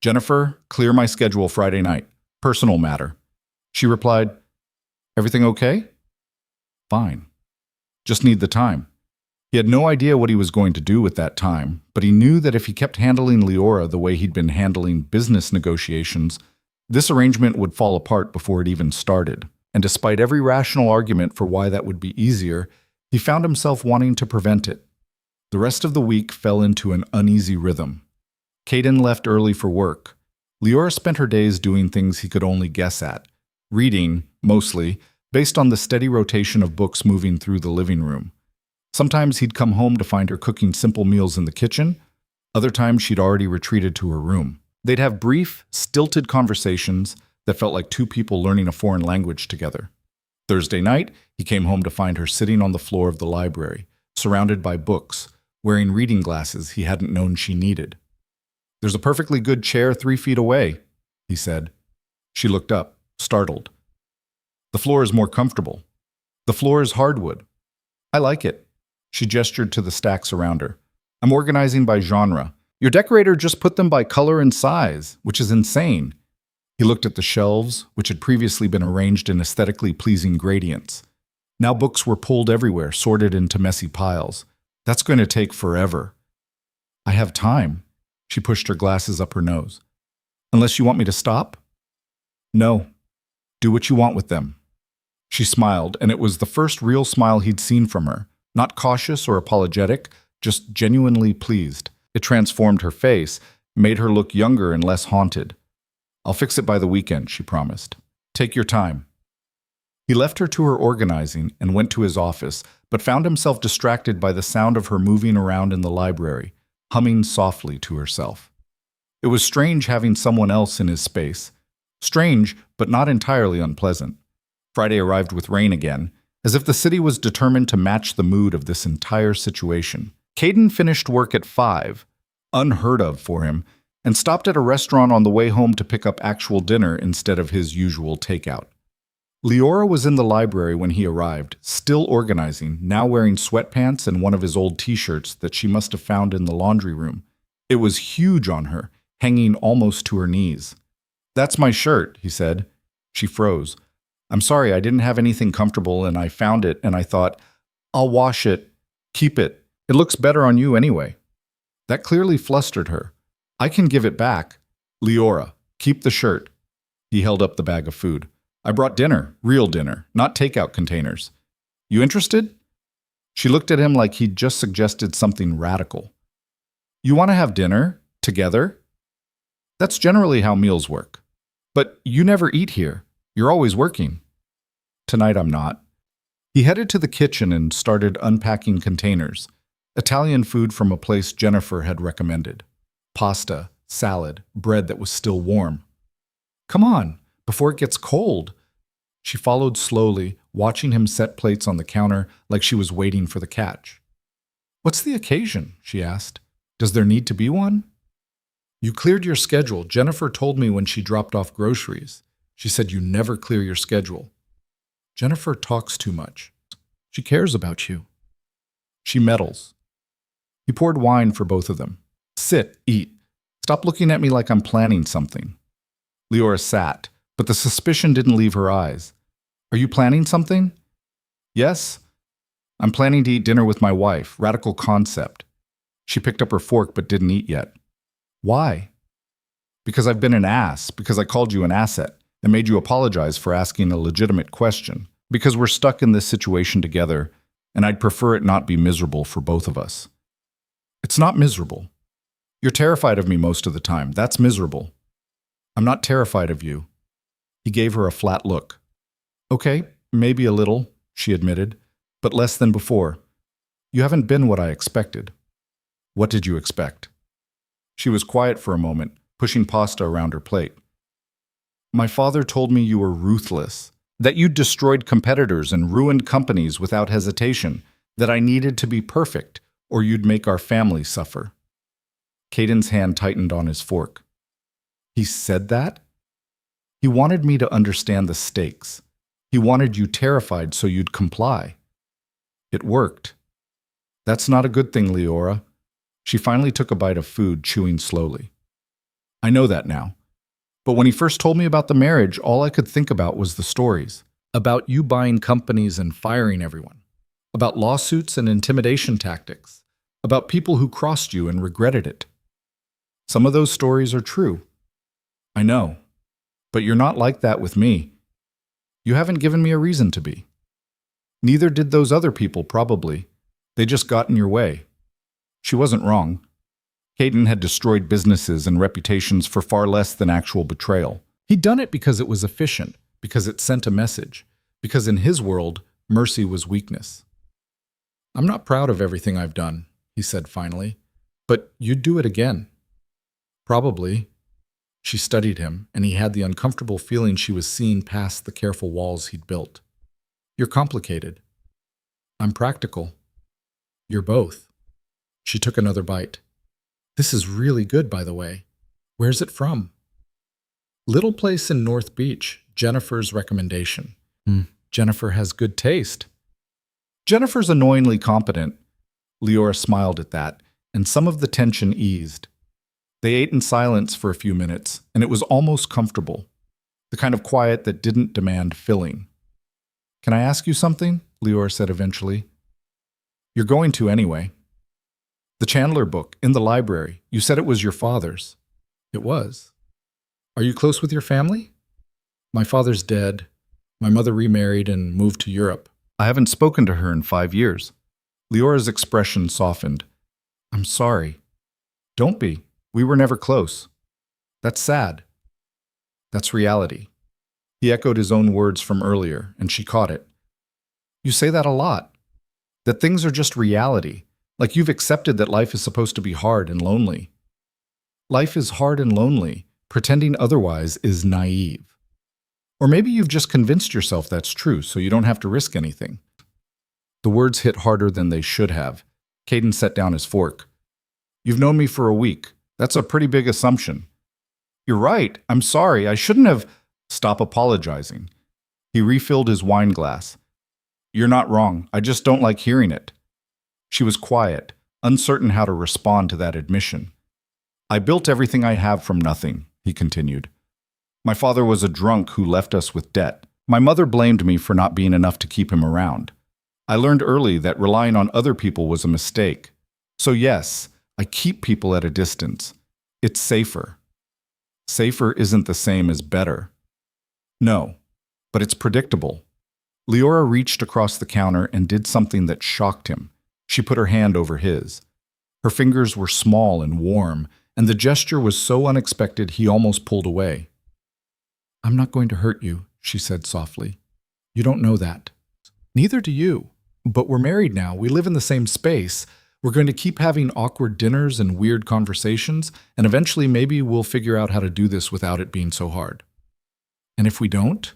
Jennifer, clear my schedule Friday night. Personal matter. She replied, Everything okay? Fine. Just need the time. He had no idea what he was going to do with that time, but he knew that if he kept handling Leora the way he'd been handling business negotiations, this arrangement would fall apart before it even started. And despite every rational argument for why that would be easier, he found himself wanting to prevent it. The rest of the week fell into an uneasy rhythm. Caden left early for work. Leora spent her days doing things he could only guess at. Reading, mostly, based on the steady rotation of books moving through the living room. Sometimes he'd come home to find her cooking simple meals in the kitchen. Other times she'd already retreated to her room. They'd have brief, stilted conversations that felt like two people learning a foreign language together. Thursday night, he came home to find her sitting on the floor of the library, surrounded by books, wearing reading glasses he hadn't known she needed. There's a perfectly good chair 3 feet away, he said. She looked up, startled. The floor is more comfortable. The floor is hardwood. I like it. She gestured to the stacks around her. I'm organizing by genre. Your decorator just put them by color and size, which is insane. He looked at the shelves, which had previously been arranged in aesthetically pleasing gradients. Now books were pulled everywhere, sorted into messy piles. That's going to take forever. I have time. She pushed her glasses up her nose. Unless you want me to stop? No. Do what you want with them. She smiled, and it was the first real smile he'd seen from her. Not cautious or apologetic, just genuinely pleased. It transformed her face, made her look younger and less haunted. I'll fix it by the weekend, she promised. Take your time. He left her to her organizing and went to his office, but found himself distracted by the sound of her moving around in the library, humming softly to herself. It was strange having someone else in his space. Strange, but not entirely unpleasant. Friday arrived with rain again, as if the city was determined to match the mood of this entire situation. Caden finished work at 5, unheard of for him, and stopped at a restaurant on the way home to pick up actual dinner instead of his usual takeout. Leora was in the library when he arrived, still organizing, now wearing sweatpants and one of his old t-shirts that she must have found in the laundry room. It was huge on her, hanging almost to her knees. That's my shirt, he said. She froze. I'm sorry, I didn't have anything comfortable and I found it and I thought, I'll wash it, keep it. It looks better on you anyway. That clearly flustered her. I can give it back. Leora, keep the shirt. He held up the bag of food. I brought dinner, real dinner, not takeout containers. You interested? She looked at him like he'd just suggested something radical. You want to have dinner? Together? That's generally how meals work. But you never eat here. You're always working. Tonight I'm not. He headed to the kitchen and started unpacking containers. Italian food from a place Jennifer had recommended. Pasta, salad, bread that was still warm. Come on, before it gets cold. She followed slowly, watching him set plates on the counter like she was waiting for the catch. What's the occasion? She asked. Does there need to be one? You cleared your schedule. Jennifer told me when she dropped off groceries. She said you never clear your schedule. Jennifer talks too much. She cares about you. She meddles. He poured wine for both of them. Sit, eat. Stop looking at me like I'm planning something. Leora sat, but the suspicion didn't leave her eyes. Are you planning something? Yes. I'm planning to eat dinner with my wife. Radical concept. She picked up her fork but didn't eat yet. Why? Because I've been an ass. Because I called you an asset and made you apologize for asking a legitimate question. Because we're stuck in this situation together, and I'd prefer it not be miserable for both of us. It's not miserable. You're terrified of me most of the time. That's miserable. I'm not terrified of you. He gave her a flat look. Okay, maybe a little, she admitted, but less than before. You haven't been what I expected. What did you expect? She was quiet for a moment, pushing pasta around her plate. My father told me you were ruthless, that you destroyed competitors and ruined companies without hesitation, that I needed to be perfect, or you'd make our family suffer. Caden's hand tightened on his fork. He said that? He wanted me to understand the stakes. He wanted you terrified so you'd comply. It worked. That's not a good thing, Leora. She finally took a bite of food, chewing slowly. I know that now. But when he first told me about the marriage, all I could think about was the stories. About you buying companies and firing everyone. About lawsuits and intimidation tactics. About people who crossed you and regretted it. Some of those stories are true. I know. But you're not like that with me. You haven't given me a reason to be. Neither did those other people, probably. They just got in your way. She wasn't wrong. Caden had destroyed businesses and reputations for far less than actual betrayal. He'd done it because it was efficient, because it sent a message, because in his world, mercy was weakness. I'm not proud of everything I've done, he said finally, but you'd do it again. Probably. She studied him, and he had the uncomfortable feeling she was seeing past the careful walls he'd built. You're complicated. I'm practical. You're both. She took another bite. This is really good, by the way. Where's it from? Little place in North Beach, Jennifer's recommendation. Jennifer has good taste. Jennifer's annoyingly competent. Leora smiled at that, and some of the tension eased. They ate in silence for a few minutes, and it was almost comfortable. The kind of quiet that didn't demand filling. Can I ask you something? Leora said eventually. You're going to anyway. The Chandler book, in the library. You said it was your father's. It was. Are you close with your family? My father's dead. My mother remarried and moved to Europe. I haven't spoken to her in 5 years. Leora's expression softened. I'm sorry. Don't be. We were never close. That's sad. That's reality. He echoed his own words from earlier, and she caught it. You say that a lot. That things are just reality. Like you've accepted that life is supposed to be hard and lonely. Life is hard and lonely. Pretending otherwise is naive. Or maybe you've just convinced yourself that's true, so you don't have to risk anything. The words hit harder than they should have. Caden set down his fork. You've known me for a week. That's a pretty big assumption. You're right. I'm sorry. I shouldn't have... Stop apologizing. He refilled his wine glass. You're not wrong. I just don't like hearing it. She was quiet, uncertain how to respond to that admission. I built everything I have from nothing, he continued. My father was a drunk who left us with debt. My mother blamed me for not being enough to keep him around. I learned early that relying on other people was a mistake. So yes, I keep people at a distance. It's safer. Safer isn't the same as better. No, but it's predictable. Leora reached across the counter and did something that shocked him. She put her hand over his. Her fingers were small and warm, and the gesture was so unexpected he almost pulled away. "I'm not going to hurt you," she said softly. "You don't know that. Neither do you. But we're married now. We live in the same space. We're going to keep having awkward dinners and weird conversations, and eventually maybe we'll figure out how to do this without it being so hard. And if we don't,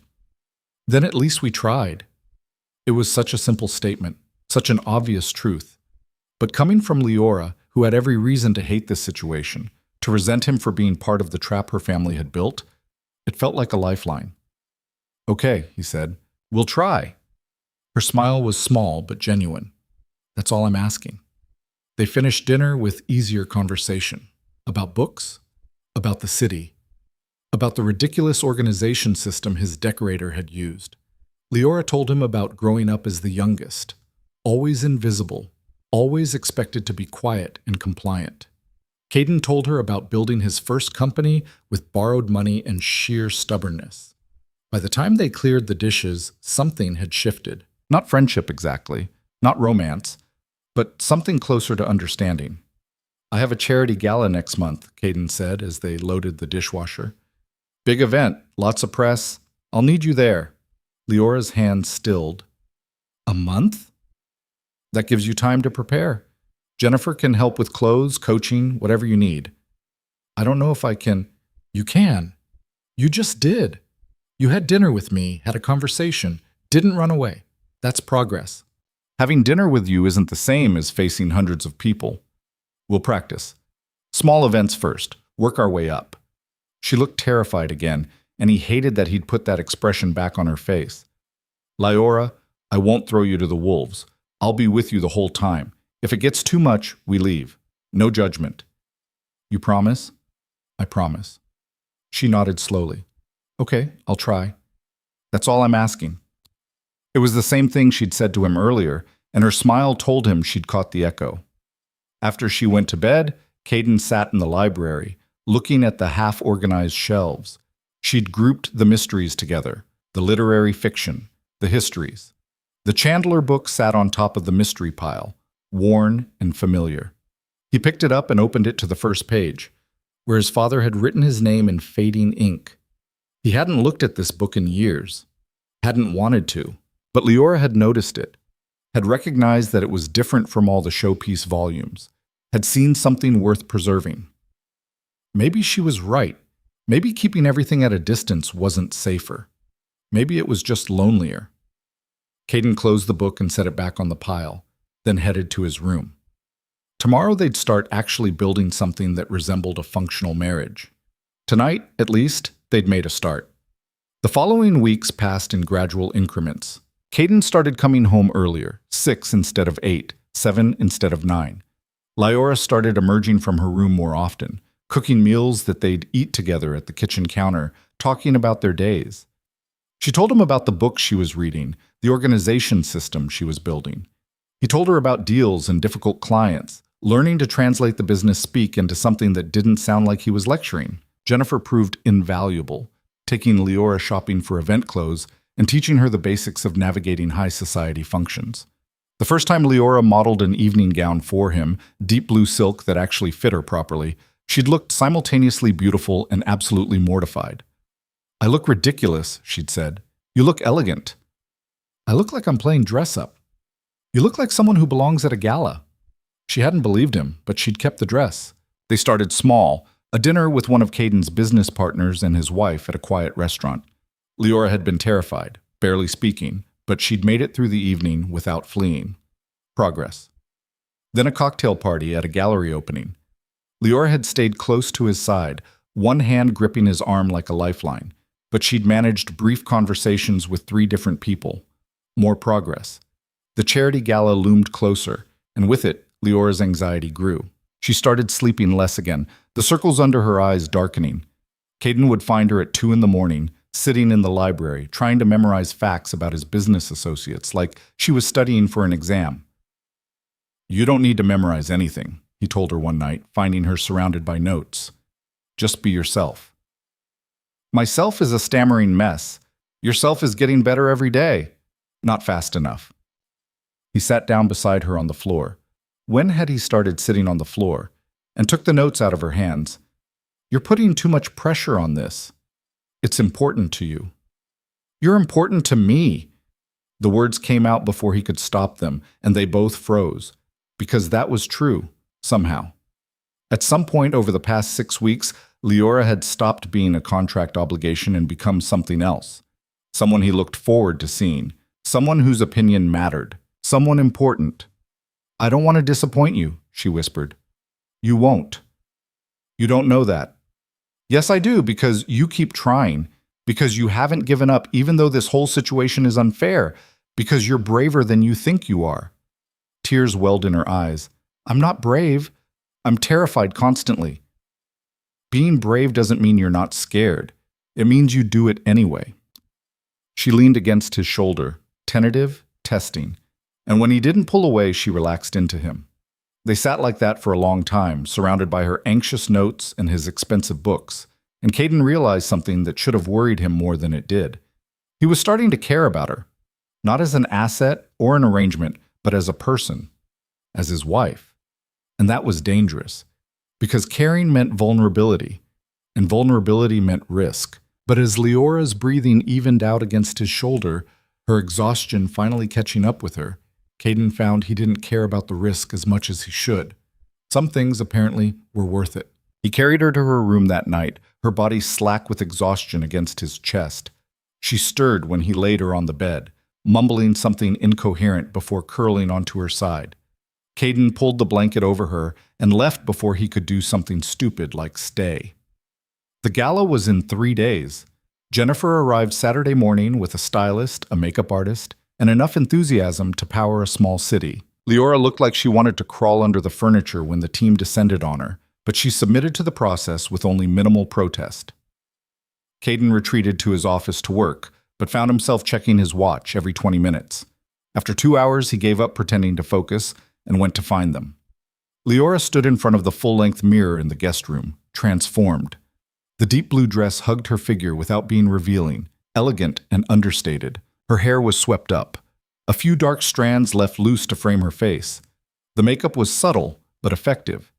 then at least we tried." It was such a simple statement, such an obvious truth. But coming from Leora, who had every reason to hate this situation, to resent him for being part of the trap her family had built, it felt like a lifeline. "Okay," he said, "we'll try." Her smile was small but genuine. "That's all I'm asking." They finished dinner with easier conversation. About books, about the city, about the ridiculous organization system his decorator had used. Leora told him about growing up as the youngest, always invisible, always expected to be quiet and compliant. Caden told her about building his first company with borrowed money and sheer stubbornness. By the time they cleared the dishes, something had shifted. Not friendship exactly, not romance, but something closer to understanding. "I have a charity gala next month," Caden said as they loaded the dishwasher. "Big event, lots of press. I'll need you there." Leora's hand stilled. "A month? That gives you time to prepare. Jennifer can help with clothes, coaching, whatever you need." "I don't know if I can." "You can. You just did. You had dinner with me, had a conversation, didn't run away. That's progress." "Having dinner with you isn't the same as facing hundreds of people. We'll practice. Small events first, work our way up." She looked terrified again, and he hated that he'd put that expression back on her face. "Leora, I won't throw you to the wolves. I'll be with you the whole time. If it gets too much, we leave. No judgment." "You promise?" "I promise." She nodded slowly. "Okay, I'll try. That's all I'm asking." It was the same thing she'd said to him earlier, and her smile told him she'd caught the echo. After she went to bed, Caden sat in the library, looking at the half-organized shelves. She'd grouped the mysteries together, the literary fiction, the histories. The Chandler book sat on top of the mystery pile, worn and familiar. He picked it up and opened it to the first page, where his father had written his name in fading ink. He hadn't looked at this book in years, hadn't wanted to, but Leora had noticed it, had recognized that it was different from all the showpiece volumes, had seen something worth preserving. Maybe she was right. Maybe keeping everything at a distance wasn't safer. Maybe it was just lonelier. Caden closed the book and set it back on the pile, then headed to his room. Tomorrow they'd start actually building something that resembled a functional marriage. Tonight, at least, they'd made a start. The following weeks passed in gradual increments. Caden started coming home earlier, 6 instead of 8, 7 instead of 9. Leora started emerging from her room more often, cooking meals that they'd eat together at the kitchen counter, talking about their days. She told him about the book she was reading, the organization system she was building. He told her about deals and difficult clients, learning to translate the business speak into something that didn't sound like he was lecturing. Jennifer proved invaluable, taking Leora shopping for event clothes and teaching her the basics of navigating high society functions. The first time Leora modeled an evening gown for him, deep blue silk that actually fit her properly, she'd looked simultaneously beautiful and absolutely mortified. "I look ridiculous," she'd said. "You look elegant." "I look like I'm playing dress-up." "You look like someone who belongs at a gala." She hadn't believed him, but she'd kept the dress. They started small, a dinner with one of Caden's business partners and his wife at a quiet restaurant. Leora had been terrified, barely speaking, but she'd made it through the evening without fleeing. Progress. Then a cocktail party at a gallery opening. Leora had stayed close to his side, one hand gripping his arm like a lifeline, but she'd managed brief conversations with 3 different people. More progress. The charity gala loomed closer, and with it, Leora's anxiety grew. She started sleeping less again, the circles under her eyes darkening. Caden would find her at 2 in the morning, sitting in the library, trying to memorize facts about his business associates, like she was studying for an exam. "You don't need to memorize anything," he told her one night, finding her surrounded by notes. "Just be yourself." "Myself is a stammering mess. Yourself is getting better every day. Not fast enough. He sat down beside her on the floor. When had he started sitting on the floor? And took the notes out of her hands. You're putting too much pressure on this. It's important to you. You're important to me. The words came out before he could stop them, and they both froze. Because that was true, somehow. At some point over the past 6 weeks, Leora had stopped being a contract obligation and become something else. Someone he looked forward to seeing. Someone whose opinion mattered. Someone important. I don't want to disappoint you, she whispered. You won't. You don't know that. Yes, I do, because you keep trying. Because you haven't given up even though this whole situation is unfair. Because you're braver than you think you are. Tears welled in her eyes. I'm not brave. I'm terrified constantly. Being brave doesn't mean you're not scared. It means you do it anyway. She leaned against his shoulder, tentative, testing. And when he didn't pull away, she relaxed into him. They sat like that for a long time, surrounded by her anxious notes and his expensive books. And Caden realized something that should have worried him more than it did. He was starting to care about her. Not as an asset or an arrangement, but as a person. As his wife. And that was dangerous. Because caring meant vulnerability. And vulnerability meant risk. But as Leora's breathing evened out against his shoulder, her exhaustion finally catching up with her, Caden found he didn't care about the risk as much as he should. Some things, apparently, were worth it. He carried her to her room that night, her body slack with exhaustion against his chest. She stirred when he laid her on the bed, mumbling something incoherent before curling onto her side. Caden pulled the blanket over her and left before he could do something stupid like stay. The gala was in 3 days. Jennifer arrived Saturday morning with a stylist, a makeup artist, and enough enthusiasm to power a small city. Leora looked like she wanted to crawl under the furniture when the team descended on her, but she submitted to the process with only minimal protest. Caden retreated to his office to work, but found himself checking his watch every 20 minutes. After 2 hours, he gave up pretending to focus and went to find them. Leora stood in front of the full-length mirror in the guest room, transformed. The deep blue dress hugged her figure without being revealing, elegant and understated. Her hair was swept up. A few dark strands left loose to frame her face. The makeup was subtle, but effective.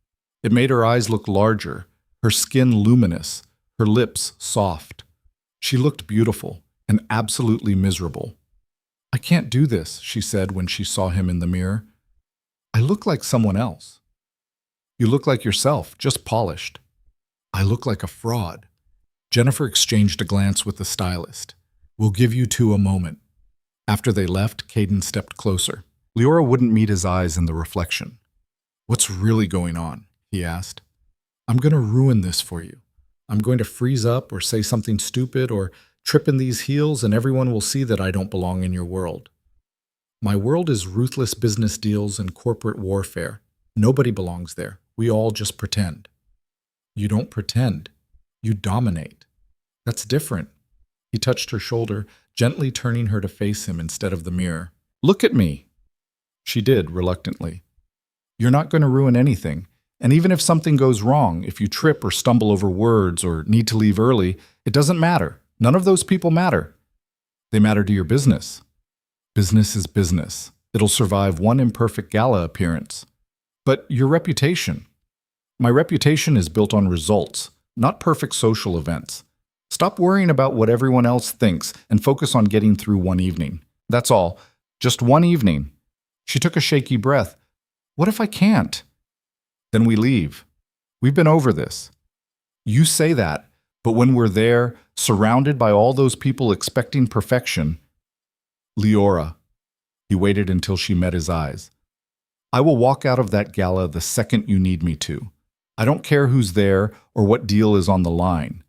It made her eyes look larger, her skin luminous, her lips soft. She looked beautiful and absolutely miserable. I can't do this, she said when she saw him in the mirror. I look like someone else. You look like yourself, just polished. I look like a fraud. Jennifer exchanged a glance with the stylist. We'll give you two a moment. After they left, Caden stepped closer. Leora wouldn't meet his eyes in the reflection. What's really going on? He asked. I'm going to ruin this for you. I'm going to freeze up or say something stupid or trip in these heels and everyone will see that I don't belong in your world. My world is ruthless business deals and corporate warfare. Nobody belongs there. We all just pretend. You don't pretend. You dominate. That's different. He touched her shoulder, gently turning her to face him instead of the mirror. Look at me. She did, reluctantly. You're not going to ruin anything. And even if something goes wrong, if you trip or stumble over words or need to leave early, it doesn't matter. None of those people matter. They matter to your business. Business is business. It'll survive one imperfect gala appearance. But your reputation. My reputation is built on results, not perfect social events. Stop worrying about what everyone else thinks and focus on getting through one evening. That's all. Just one evening. She took a shaky breath. What if I can't? Then we leave. We've been over this. You say that, but when we're there, surrounded by all those people expecting perfection, Leora. He waited until she met his eyes. I will walk out of that gala the second you need me to. I don't care who's there or what deal is on the line.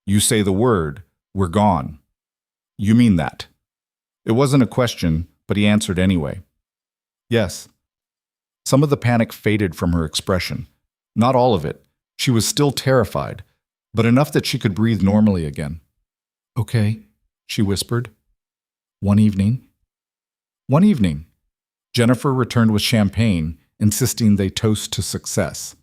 You say the word, we're gone. You mean that. It wasn't a question, but he answered anyway. Yes. Some of the panic faded from her expression. Not all of it. She was still terrified, but enough that she could breathe normally again. Okay, she whispered. One evening. One evening. Jennifer returned with champagne, insisting they toast to success.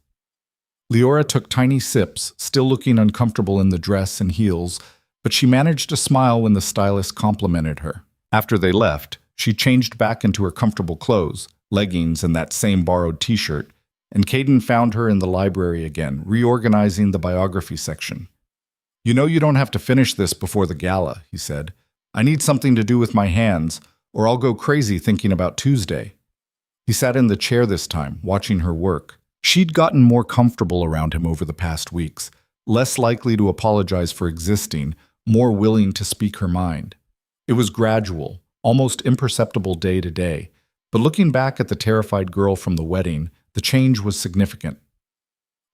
Leora took tiny sips, still looking uncomfortable in the dress and heels, but she managed to smile when the stylist complimented her. After they left, she changed back into her comfortable clothes, leggings and that same borrowed t-shirt, and Caden found her in the library again, reorganizing the biography section. "You know you don't have to finish this before the gala," he said. "I need something to do with my hands, or I'll go crazy thinking about Tuesday." He sat in the chair this time, watching her work. She'd gotten more comfortable around him over the past weeks, less likely to apologize for existing, more willing to speak her mind. It was gradual, almost imperceptible day to day, but looking back at the terrified girl from the wedding, the change was significant.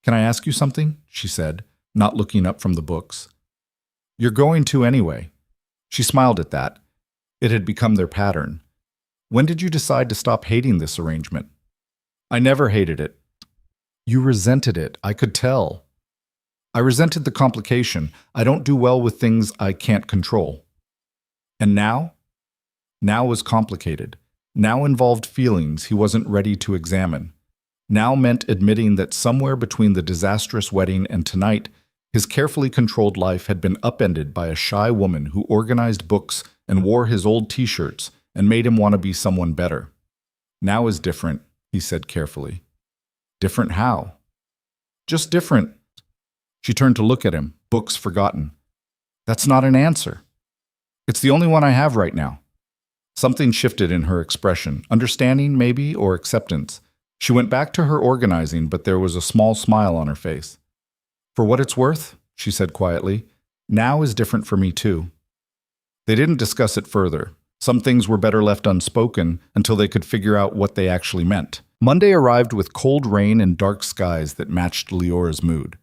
"Can I ask you something?" she said, not looking up from the books. "You're going to anyway." She smiled at that. It had become their pattern. "When did you decide to stop hating this arrangement?" "I never hated it." "You resented it, I could tell." "I resented the complication. I don't do well with things I can't control." "And now?" Now was complicated. Now involved feelings he wasn't ready to examine. Now meant admitting that somewhere between the disastrous wedding and tonight, his carefully controlled life had been upended by a shy woman who organized books and wore his old t-shirts and made him want to be someone better. "Now is different," he said carefully. "Different how?" "Just different." She turned to look at him, books forgotten. "That's not an answer." "It's the only one I have right now." Something shifted in her expression, understanding maybe, or acceptance. She went back to her organizing, but there was a small smile on her face. "For what it's worth," she said quietly, "now is different for me too." They didn't discuss it further. Some things were better left unspoken until they could figure out what they actually meant. Monday arrived with cold rain and dark skies that matched Leora's mood.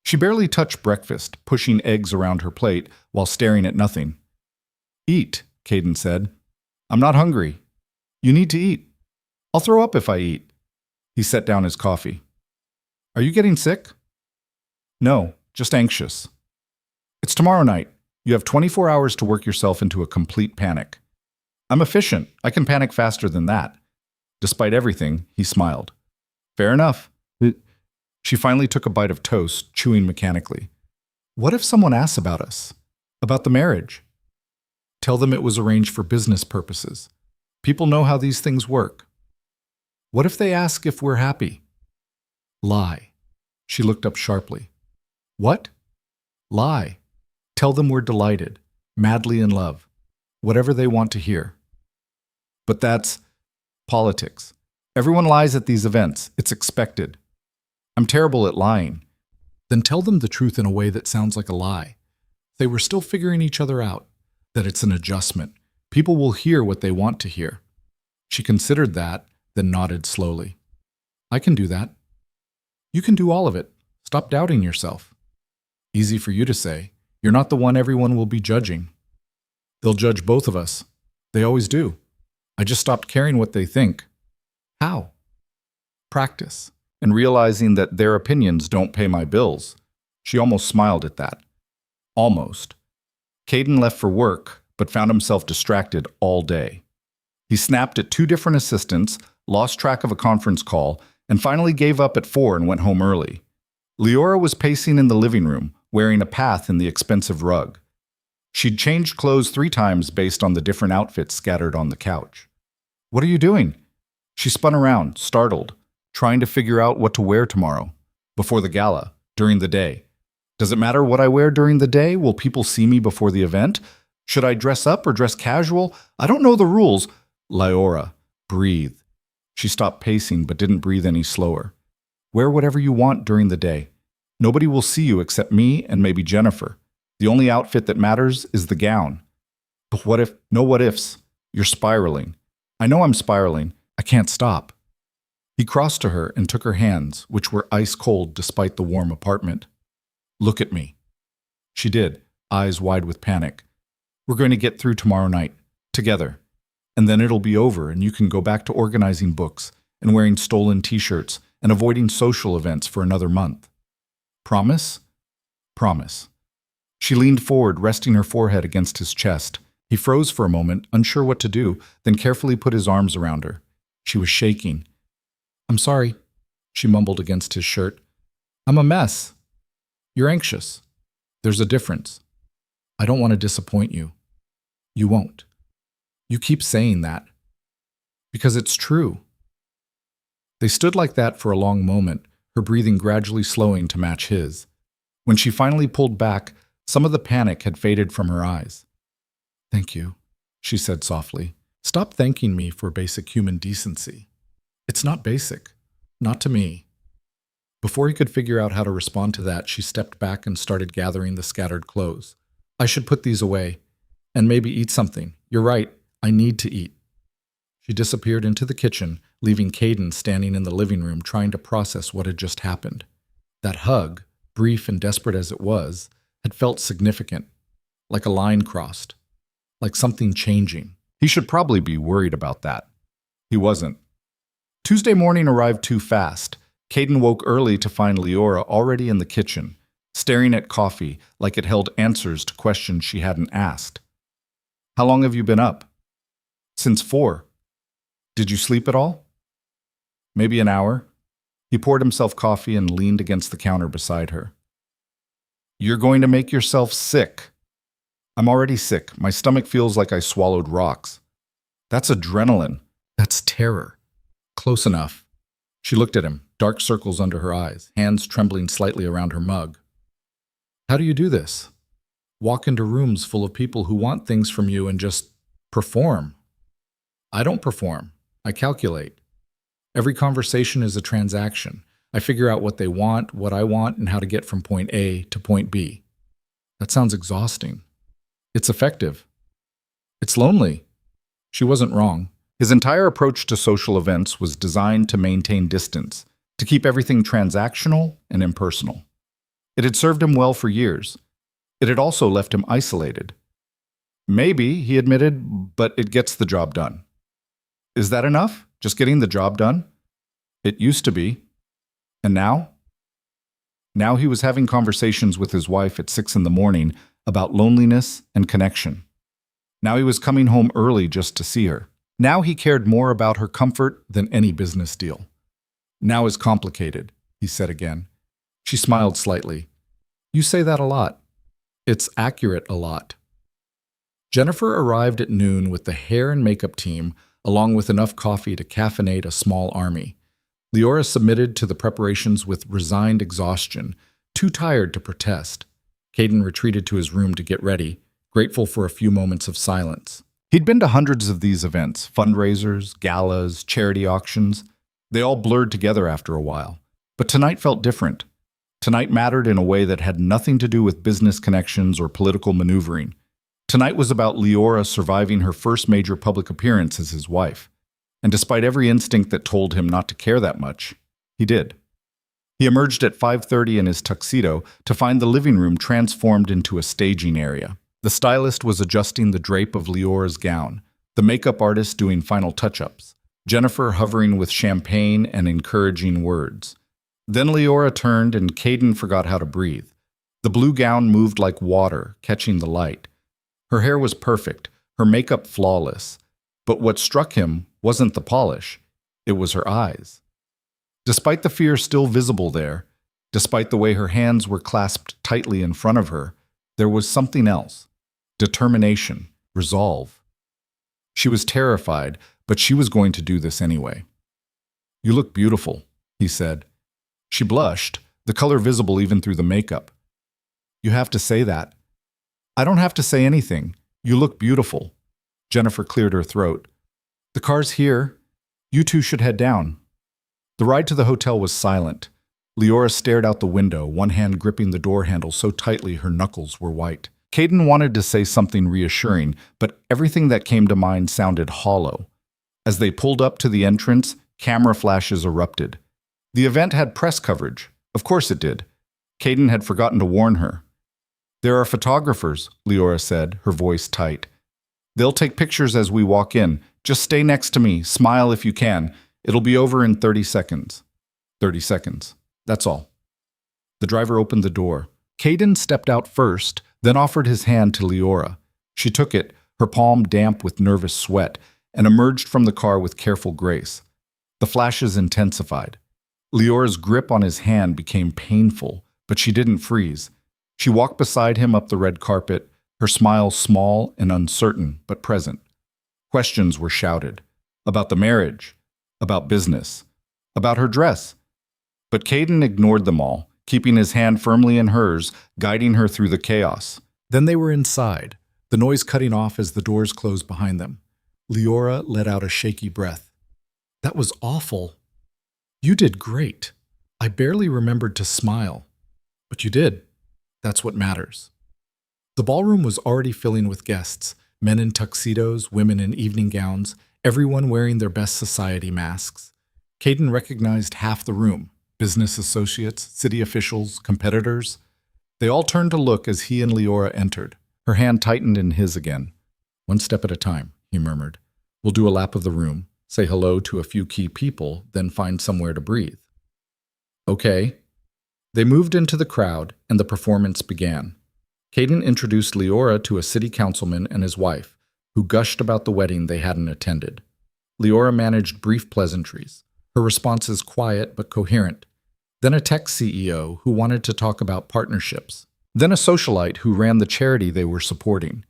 She barely touched breakfast, pushing eggs around her plate while staring at nothing. "Eat," Caden said. "I'm not hungry." "You need to eat." "I'll throw up if I eat." He set down his coffee. "Are you getting sick?" "No, just anxious." "It's tomorrow night. You have 24 hours to work yourself into a complete panic." "I'm efficient. I can panic faster than that." Despite everything, he smiled. "Fair enough." She finally took a bite of toast, chewing mechanically. "What if someone asks about us? About the marriage?" "Tell them it was arranged for business purposes. People know how these things work." "What if they ask if we're happy?" "Lie." She looked up sharply. "What?" "Lie. Tell them we're delighted, madly in love, whatever they want to hear." "But that's politics. Everyone lies at these events. It's expected." "I'm terrible at lying." "Then tell them the truth in a way that sounds like a lie. They were still figuring each other out, that it's an adjustment. People will hear what they want to hear." She considered that, then nodded slowly. "I can do that." "You can do all of it. Stop doubting yourself." "Easy for you to say. You're not the one everyone will be judging." "They'll judge both of us. They always do. I just stopped caring what they think." "How?" "Practice, and realizing that their opinions don't pay my bills." She almost smiled at that. Almost. Caden left for work, but found himself distracted all day. He snapped at 2 different assistants, lost track of a conference call, and finally gave up at 4 and went home early. Leora was pacing in the living room, wearing a path in the expensive rug. She'd changed clothes 3 times based on the different outfits scattered on the couch. "What are you doing?" She spun around, startled, trying to figure out what to wear tomorrow, before the gala, during the day. "Does it matter what I wear during the day? Will people see me before the event? Should I dress up or dress casual? I don't know the rules." "Leora, breathe." She stopped pacing but didn't breathe any slower. "Wear whatever you want during the day. Nobody will see you except me and maybe Jennifer. The only outfit that matters is the gown." "But what if—" "No what ifs. You're spiraling." "I know I'm spiraling. I can't stop." He crossed to her and took her hands, which were ice cold despite the warm apartment. "Look at me." She did, eyes wide with panic. "We're going to get through tomorrow night, together. And then it'll be over and you can go back to organizing books and wearing stolen t-shirts and avoiding social events for another month. Promise?" "Promise." She leaned forward, resting her forehead against his chest. He froze for a moment, unsure what to do, then carefully put his arms around her. She was shaking. "I'm sorry," she mumbled against his shirt. "I'm a mess." "You're anxious." "There's a difference." I don't want to disappoint you. You won't. You keep saying that. Because it's true. They stood like that for a long moment, her breathing gradually slowing to match his. When she finally pulled back, some of the panic had faded from her eyes. Thank you, she said softly. Stop thanking me for basic human decency. It's not basic. Not to me. Before he could figure out how to respond to that, she stepped back and started gathering the scattered clothes. I should put these away. And maybe eat something. You're right. I need to eat. She disappeared into the kitchen, leaving Caden standing in the living room trying to process what had just happened. That hug, brief and desperate as it was, had felt significant, like a line crossed, like something changing. He should probably be worried about that. He wasn't. Tuesday morning arrived too fast. Caden woke early to find Leora already in the kitchen, staring at coffee like it held answers to questions she hadn't asked. How long have you been up? Since 4. Did you sleep at all? Maybe an hour. He poured himself coffee and leaned against the counter beside her. You're going to make yourself sick. I'm already sick. My stomach feels like I swallowed rocks. That's adrenaline. That's terror. Close enough. She looked at him, dark circles under her eyes, hands trembling slightly around her mug. How do you do this? Walk into rooms full of people who want things from you and just perform. I don't perform. I calculate. Every conversation is a transaction. I figure out what they want, what I want, and how to get from point A to point B. That sounds exhausting. It's effective. It's lonely. She wasn't wrong. His entire approach to social events was designed to maintain distance, to keep everything transactional and impersonal. It had served him well for years. It had also left him isolated. Maybe, he admitted, but it gets the job done. Is that enough? Just getting the job done? It used to be. And now? Now he was having conversations with his wife at 6 in the morning about loneliness and connection. Now he was coming home early just to see her. Now he cared more about her comfort than any business deal. Now is complicated, he said again. She smiled slightly. You say that a lot. It's accurate a lot. Jennifer arrived at noon with the hair and makeup team, along with enough coffee to caffeinate a small army. Leora submitted to the preparations with resigned exhaustion, too tired to protest. Caden retreated to his room to get ready, grateful for a few moments of silence. He'd been to hundreds of these events, fundraisers, galas, charity auctions. They all blurred together after a while. But tonight felt different. Tonight mattered in a way that had nothing to do with business connections or political maneuvering. Tonight was about Leora surviving her first major public appearance as his wife. And despite every instinct that told him not to care that much, he did. He emerged at 5:30 in his tuxedo to find the living room transformed into a staging area. The stylist was adjusting the drape of Leora's gown, the makeup artist doing final touch-ups, Jennifer hovering with champagne and encouraging words. Then Leora turned and Caden forgot how to breathe. The blue gown moved like water, catching the light. Her hair was perfect, her makeup flawless. But what struck him wasn't the polish, it was her eyes. Despite the fear still visible there, despite the way her hands were clasped tightly in front of her, there was something else. Determination, resolve. She was terrified, but she was going to do this anyway. You look beautiful, he said. She blushed, the color visible even through the makeup. You have to say that. I don't have to say anything. You look beautiful. Jennifer cleared her throat. The car's here. You two should head down. The ride to the hotel was silent. Leora stared out the window, one hand gripping the door handle so tightly her knuckles were white. Caden wanted to say something reassuring, but everything that came to mind sounded hollow. As they pulled up to the entrance, camera flashes erupted. The event had press coverage. Of course it did. Caden had forgotten to warn her. There are photographers, Leora said, her voice tight. They'll take pictures as we walk in. Just stay next to me. Smile if you can. It'll be over in 30 seconds. 30 seconds. That's all. The driver opened the door. Caden stepped out first, then offered his hand to Leora. She took it, her palm damp with nervous sweat, and emerged from the car with careful grace. The flashes intensified. Leora's grip on his hand became painful, but she didn't freeze. She walked beside him up the red carpet, her smile small and uncertain, but present. Questions were shouted. About the marriage, about business, about her dress. But Caden ignored them all, keeping his hand firmly in hers, guiding her through the chaos. Then they were inside, the noise cutting off as the doors closed behind them. Leora let out a shaky breath. That was awful. You did great. I barely remembered to smile. But you did. That's what matters. The ballroom was already filling with guests, men in tuxedos, women in evening gowns, everyone wearing their best society masks. Caden recognized half the room, business associates, city officials, competitors. They all turned to look as he and Leora entered. Her hand tightened in his again. One step at a time, he murmured. We'll do a lap of the room, say hello to a few key people, then find somewhere to breathe. Okay. They moved into the crowd, and the performance began. Caden introduced Leora to a city councilman and his wife, who gushed about the wedding they hadn't attended. Leora managed brief pleasantries, her responses quiet but coherent. Then a tech CEO who wanted to talk about partnerships. Then a socialite who ran the charity they were supporting.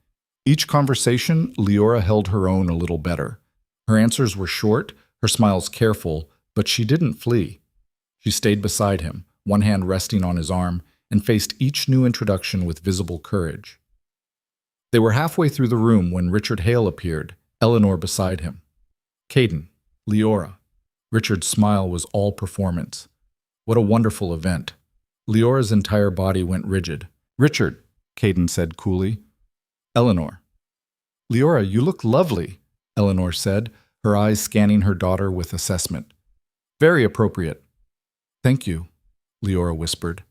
Each conversation, Leora held her own a little better. Her answers were short, her smiles careful, but she didn't flee. She stayed beside him, one hand resting on his arm, and faced each new introduction with visible courage. They were halfway through the room when Richard Hale appeared, Eleanor beside him. Caden, Leora. Richard's smile was all performance. What a wonderful event. Leora's entire body went rigid. Richard, Caden said coolly. Eleanor. Leora, you look lovely, Eleanor said, her eyes scanning her daughter with assessment. Very appropriate. Thank you, Leora whispered.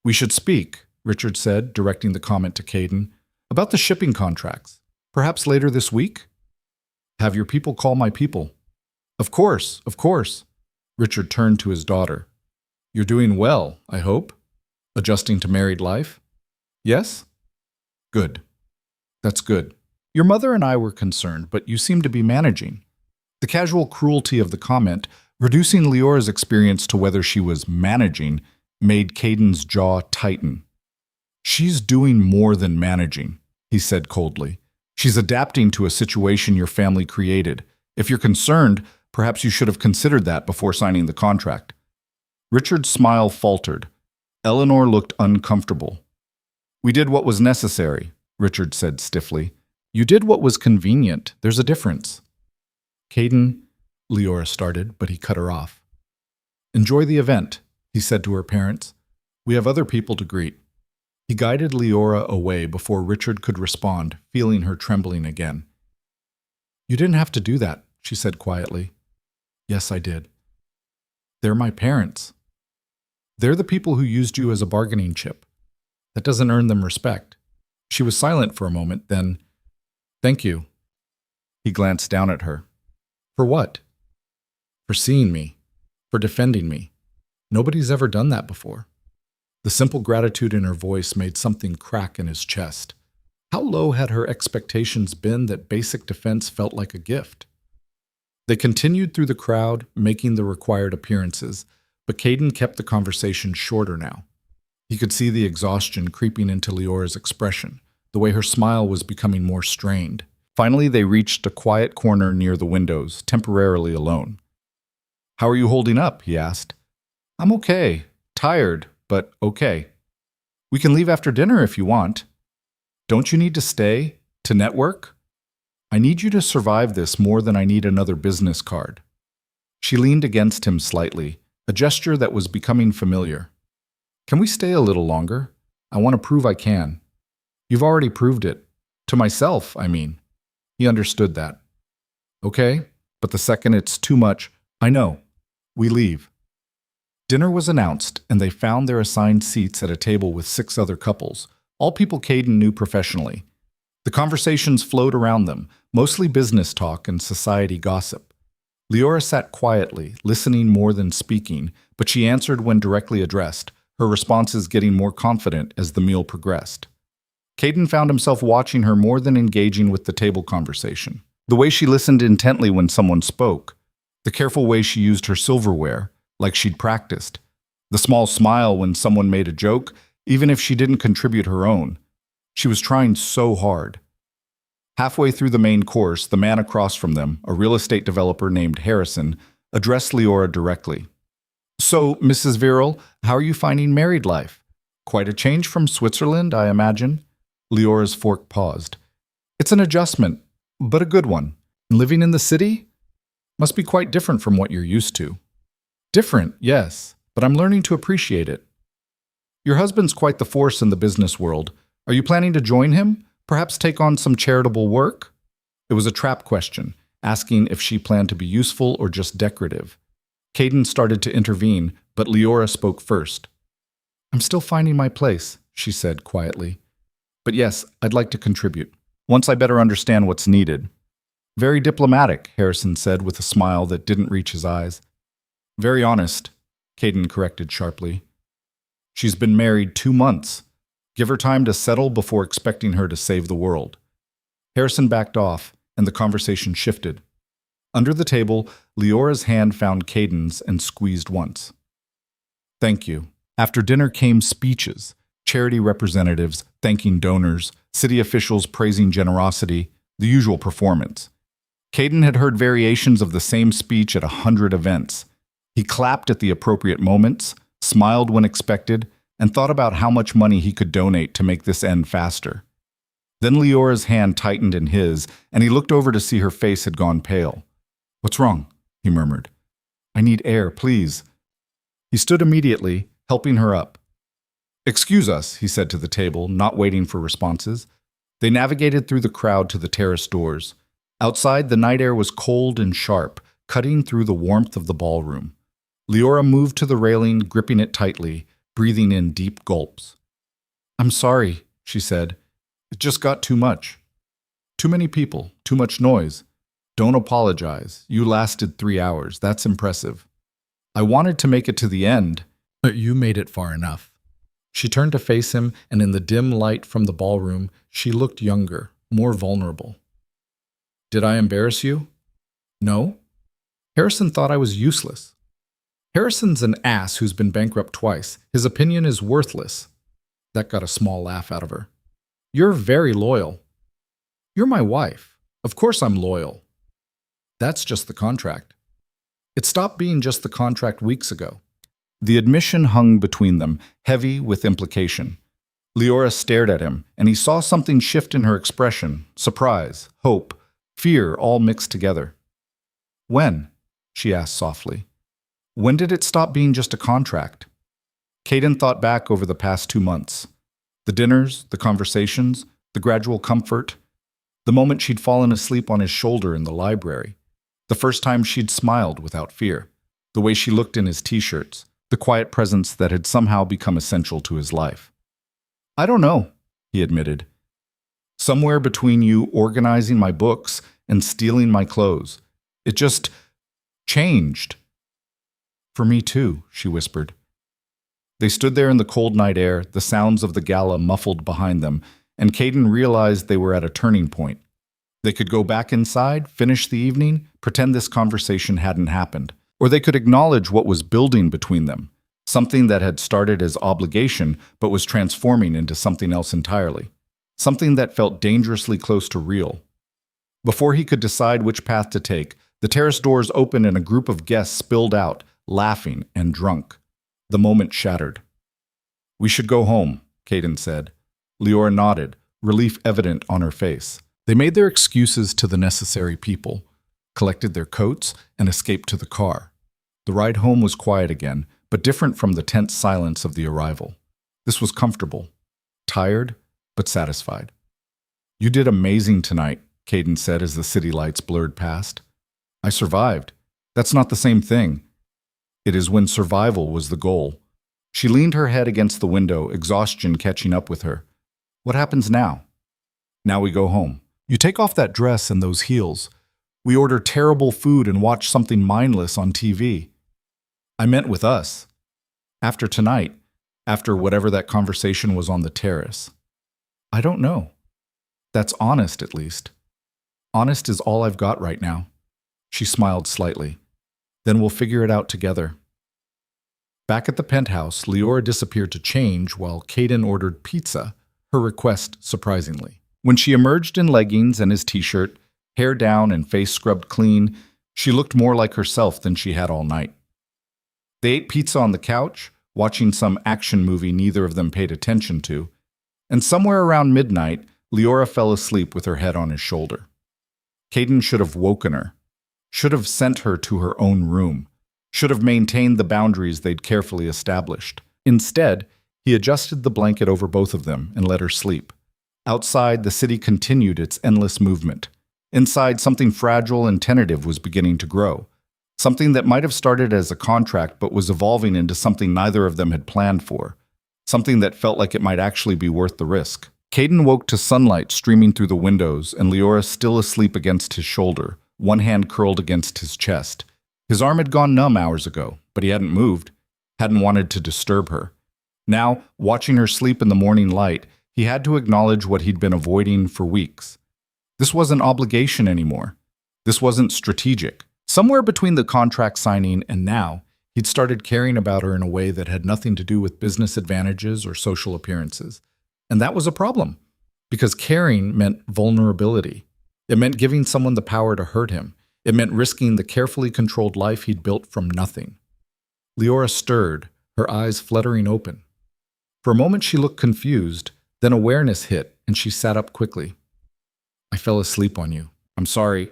We should speak, Richard said, directing the comment to Caden, about the shipping contracts. Perhaps later this week? Have your people call my people. Of course, of course. Richard turned to his daughter. You're doing well, I hope? Adjusting to married life? Yes? Good. That's good. Your mother and I were concerned, but you seem to be managing. The casual cruelty of the comment, reducing Leora's experience to whether she was managing, made Caden's jaw tighten. She's doing more than managing, he said coldly. She's adapting to a situation your family created. If you're concerned, perhaps you should have considered that before signing the contract. Richard's smile faltered. Eleanor looked uncomfortable. We did what was necessary, Richard said stiffly. You did what was convenient. There's a difference. Caden, Leora started, but he cut her off. Enjoy the event, he said to her parents. We have other people to greet. He guided Leora away before Richard could respond, feeling her trembling again. You didn't have to do that, she said quietly. Yes, I did. They're my parents. They're the people who used you as a bargaining chip. That doesn't earn them respect. She was silent for a moment, then, Thank you. He glanced down at her. For what? For seeing me. For defending me. Nobody's ever done that before. The simple gratitude in her voice made something crack in his chest. How low had her expectations been that basic defense felt like a gift? They continued through the crowd, making the required appearances, but Caden kept the conversation shorter now. He could see the exhaustion creeping into Leora's expression, the way her smile was becoming more strained. Finally, they reached a quiet corner near the windows, temporarily alone. How are you holding up? He asked. I'm okay. Tired, but okay. We can leave after dinner if you want. Don't you need to stay? To network? I need you to survive this more than I need another business card. She leaned against him slightly, a gesture that was becoming familiar. Can we stay a little longer? I want to prove I can. You've already proved it. To myself, I mean. He understood that. Okay, but the second it's too much, I know. We leave. Dinner was announced, and they found their assigned seats at a table with 6 other couples, all people Caden knew professionally. The conversations flowed around them, mostly business talk and society gossip. Leora sat quietly, listening more than speaking, but she answered when directly addressed, her responses getting more confident as the meal progressed. Caden found himself watching her more than engaging with the table conversation. The way she listened intently when someone spoke, the careful way she used her silverware, like she'd practiced, the small smile when someone made a joke, even if she didn't contribute her own. She was trying so hard. Halfway through the main course, the man across from them, a real estate developer named Harrison, addressed Leora directly. "So, Mrs. Viral, how are you finding married life? Quite a change from Switzerland, I imagine." Leora's fork paused. "It's an adjustment, but a good one. Living in the city? Must be quite different from what you're used to." "Different, yes, but I'm learning to appreciate it." "Your husband's quite the force in the business world. Are you planning to join him? Perhaps take on some charitable work?" It was a trap question, asking if she planned to be useful or just decorative. Caden started to intervene, but Leora spoke first. "I'm still finding my place," she said quietly. "But yes, I'd like to contribute, once I better understand what's needed." "Very diplomatic," Harrison said with a smile that didn't reach his eyes. "Very honest," Caden corrected sharply. "She's been married 2 months. Give her time to settle before expecting her to save the world." Harrison backed off, and the conversation shifted. Under the table, Leora's hand found Caden's and squeezed once. "Thank you." After dinner came speeches, charity representatives thanking donors, city officials praising generosity, the usual performance. Caden had heard variations of the same speech at 100 events. He clapped at the appropriate moments, smiled when expected, and thought about how much money he could donate to make this end faster. Then Leora's hand tightened in his, and he looked over to see her face had gone pale. "What's wrong?" he murmured. "I need air, please." He stood immediately, helping her up. "Excuse us," he said to the table, not waiting for responses. They navigated through the crowd to the terrace doors. Outside, the night air was cold and sharp, cutting through the warmth of the ballroom. Leora moved to the railing, gripping it tightly, breathing in deep gulps. "I'm sorry," she said. "It just got too much. Too many people, too much noise. Don't apologize. You lasted 3 hours. That's impressive. I wanted to make it to the end, but you made it far enough." She turned to face him, and in the dim light from the ballroom, she looked younger, more vulnerable. "Did I embarrass you?" "No." Harrison thought I was useless. "Harrison's an ass who's been bankrupt twice. His opinion is worthless." That got a small laugh out of her. "You're very loyal." "You're my wife. Of course I'm loyal." "That's just the contract." It stopped being just the contract weeks ago. The admission hung between them, heavy with implication. Leora stared at him, and he saw something shift in her expression, surprise, hope, fear all mixed together. "When?" she asked softly. "When did it stop being just a contract?" Caden thought back over the past 2 months. The dinners, the conversations, the gradual comfort, the moment she'd fallen asleep on his shoulder in the library, the first time she'd smiled without fear, the way she looked in his t-shirts, the quiet presence that had somehow become essential to his life. "I don't know," he admitted. "Somewhere between you organizing my books and stealing my clothes. It just changed." "For me too," she whispered. They stood there in the cold night air, the sounds of the gala muffled behind them, and Caden realized they were at a turning point. They could go back inside, finish the evening, pretend this conversation hadn't happened. Or they could acknowledge what was building between them, something that had started as obligation but was transforming into something else entirely, something that felt dangerously close to real. Before he could decide which path to take, the terrace doors opened and a group of guests spilled out, laughing and drunk. The moment shattered. "We should go home," Caden said. Leora nodded, relief evident on her face. They made their excuses to the necessary people, collected their coats, and escaped to the car. The ride home was quiet again, but different from the tense silence of the arrival. This was comfortable, tired, but satisfied. "You did amazing tonight," Caden said as the city lights blurred past. "I survived. That's not the same thing. It is when survival was the goal." She leaned her head against the window, exhaustion catching up with her. "What happens now?" "Now we go home. You take off that dress and those heels. We order terrible food and watch something mindless on TV. I meant with us. After tonight, after whatever that conversation was on the terrace. I don't know. That's honest, at least. Honest is all I've got right now." She smiled slightly. "Then we'll figure it out together." Back at the penthouse, Leora disappeared to change while Caden ordered pizza. her request surprisingly. When she emerged in leggings and his t-shirt, hair down and face scrubbed clean, she looked more like herself than she had all night. They ate pizza on the couch, watching some action movie neither of them paid attention to, and somewhere around midnight, Leora fell asleep with her head on his shoulder. Caden should have woken her, should have sent her to her own room, should have maintained the boundaries they'd carefully established. Instead, he adjusted the blanket over both of them and let her sleep. Outside, the city continued its endless movement. Inside, something fragile and tentative was beginning to grow. Something that might have started as a contract but was evolving into something neither of them had planned for. Something that felt like it might actually be worth the risk. Caden woke to sunlight streaming through the windows and Leora still asleep against his shoulder, one hand curled against his chest. His arm had gone numb hours ago, but he hadn't moved, hadn't wanted to disturb her. Now, watching her sleep in the morning light, he had to acknowledge what he'd been avoiding for weeks. This wasn't obligation anymore. This wasn't strategic. Somewhere between the contract signing and now, he'd started caring about her in a way that had nothing to do with business advantages or social appearances. And that was a problem, because caring meant vulnerability. It meant giving someone the power to hurt him. It meant risking the carefully controlled life he'd built from nothing. Leora stirred, her eyes fluttering open. For a moment she looked confused, then awareness hit, and she sat up quickly. "I fell asleep on you. I'm sorry."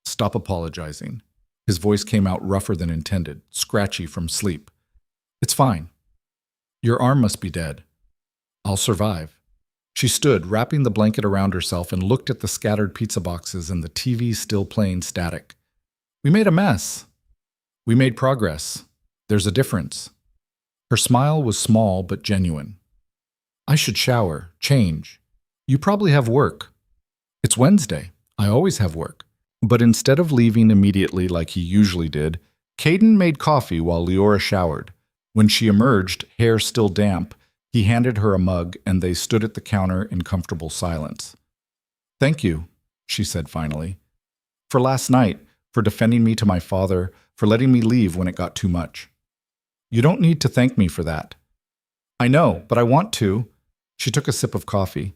"Stop apologizing." His voice came out rougher than intended, scratchy from sleep. "It's fine. Your arm must be dead. I'll survive." She stood, wrapping the blanket around herself, and looked at the scattered pizza boxes and the TV still playing static. "We made a mess. We made progress. There's a difference." Her smile was small but genuine. "I should shower, change. You probably have work." "It's Wednesday. I always have work." But instead of leaving immediately like he usually did, Caden made coffee while Leora showered. When she emerged, hair still damp, he handed her a mug and they stood at the counter in comfortable silence. "Thank you," she said finally. "For last night, for defending me to my father, for letting me leave when it got too much." "You don't need to thank me for that." "I know, but I want to." She took a sip of coffee.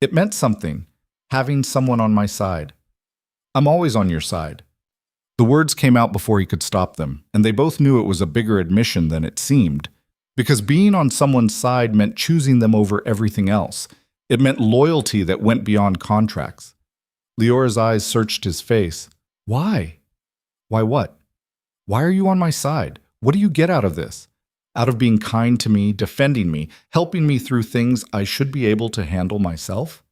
"It meant something, having someone on my side." "I'm always on your side." The words came out before he could stop them, and they both knew it was a bigger admission than it seemed. Because being on someone's side meant choosing them over everything else. It meant loyalty that went beyond contracts. Leora's eyes searched his face. "Why?" "Why what? Why are you on my side? What do you get out of this? Out of being kind to me, defending me, helping me through things I should be able to handle myself?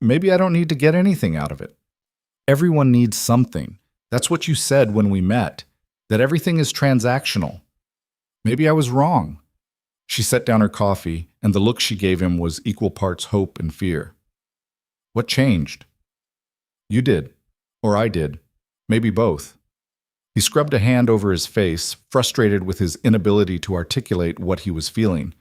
Maybe I don't need to get anything out of it. Everyone needs something. That's what you said when we met, that everything is transactional. Maybe I was wrong." She set down her coffee, and the look she gave him was equal parts hope and fear. "What changed?" "You did. Or I did. Maybe both." He scrubbed a hand over his face, frustrated with his inability to articulate what he was feeling.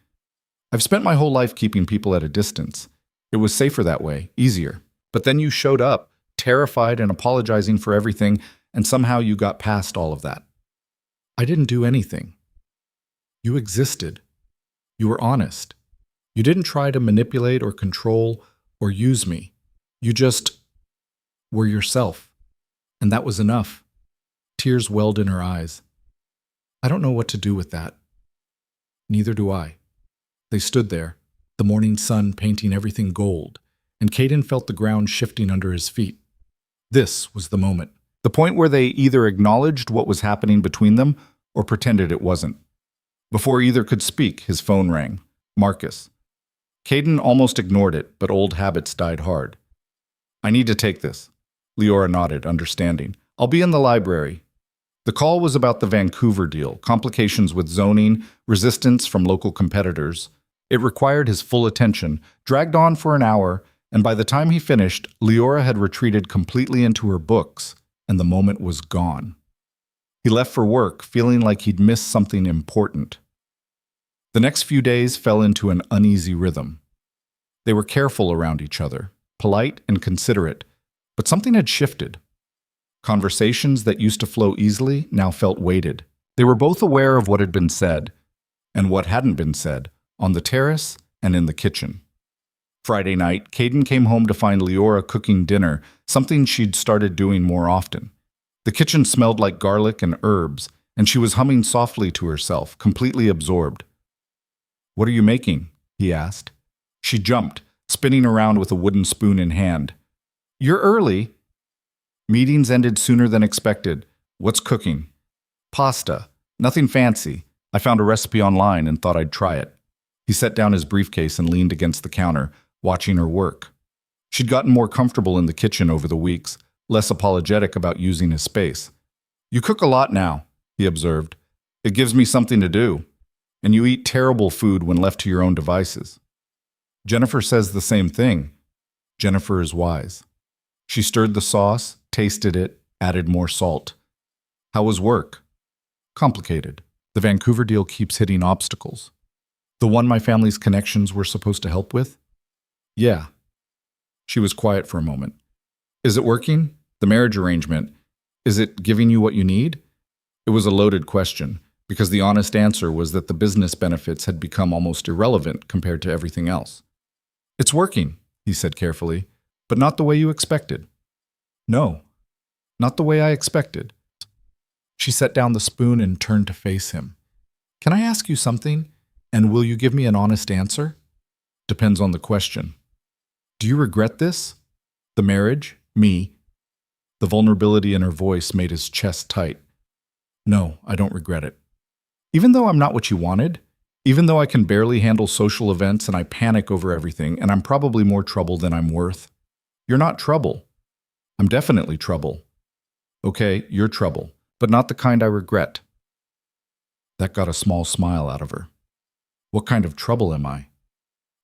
"I've spent my whole life keeping people at a distance. It was safer that way, easier. But then you showed up, terrified and apologizing for everything, and somehow you got past all of that." "I didn't do anything. You existed. You were honest. You didn't try to manipulate or control or use me. You just were yourself. And that was enough." Tears welled in her eyes. "I don't know what to do with that." "Neither do I." They stood there, the morning sun painting everything gold, and Caden felt the ground shifting under his feet. This was the moment. The point where they either acknowledged what was happening between them or pretended it wasn't. Before either could speak, his phone rang. Marcus. Caden almost ignored it, but old habits died hard. "I need to take this." Leora nodded, understanding. "I'll be in the library." The call was about the Vancouver deal, complications with zoning, resistance from local competitors. It required his full attention, dragged on for an hour, and by the time he finished, Leora had retreated completely into her books, and the moment was gone. He left for work, feeling like he'd missed something important. The next few days fell into an uneasy rhythm. They were careful around each other, polite and considerate, but something had shifted. Conversations that used to flow easily now felt weighted. They were both aware of what had been said, and what hadn't been said, on the terrace and in the kitchen. Friday night, Caden came home to find Leora cooking dinner, something she'd started doing more often. The kitchen smelled like garlic and herbs, and she was humming softly to herself, completely absorbed. "What are you making?" he asked. She jumped, spinning around with a wooden spoon in hand. "You're early." Meetings ended sooner than expected. "What's cooking?" "Pasta. Nothing fancy. I found a recipe online and thought I'd try it." He set down his briefcase and leaned against the counter, watching her work. She'd gotten more comfortable in the kitchen over the weeks, less apologetic about using his space. "You cook a lot now," he observed. "It gives me something to do. And you eat terrible food when left to your own devices." Jennifer says the same thing. Jennifer is wise. She stirred the sauce, tasted it, added more salt. "How was work?" "Complicated. The Vancouver deal keeps hitting obstacles." "The one my family's connections were supposed to help with?" "Yeah." She was quiet for a moment. "Is it working? The marriage arrangement. Is it giving you what you need?" It was a loaded question, because the honest answer was that the business benefits had become almost irrelevant compared to everything else. "It's working," he said carefully, "but not the way you expected." "No, not the way I expected." She set down the spoon and turned to face him. "Can I ask you something, and will you give me an honest answer?" "Depends on the question." "Do you regret this? The marriage? Me?" The vulnerability in her voice made his chest tight. "No, I don't regret it. Even though I'm not what you wanted, even though I can barely handle social events and I panic over everything, and I'm probably more trouble than I'm worth." "You're not trouble." "I'm definitely trouble." "Okay, you're trouble, but not the kind I regret." That got a small smile out of her. "What kind of trouble am I?"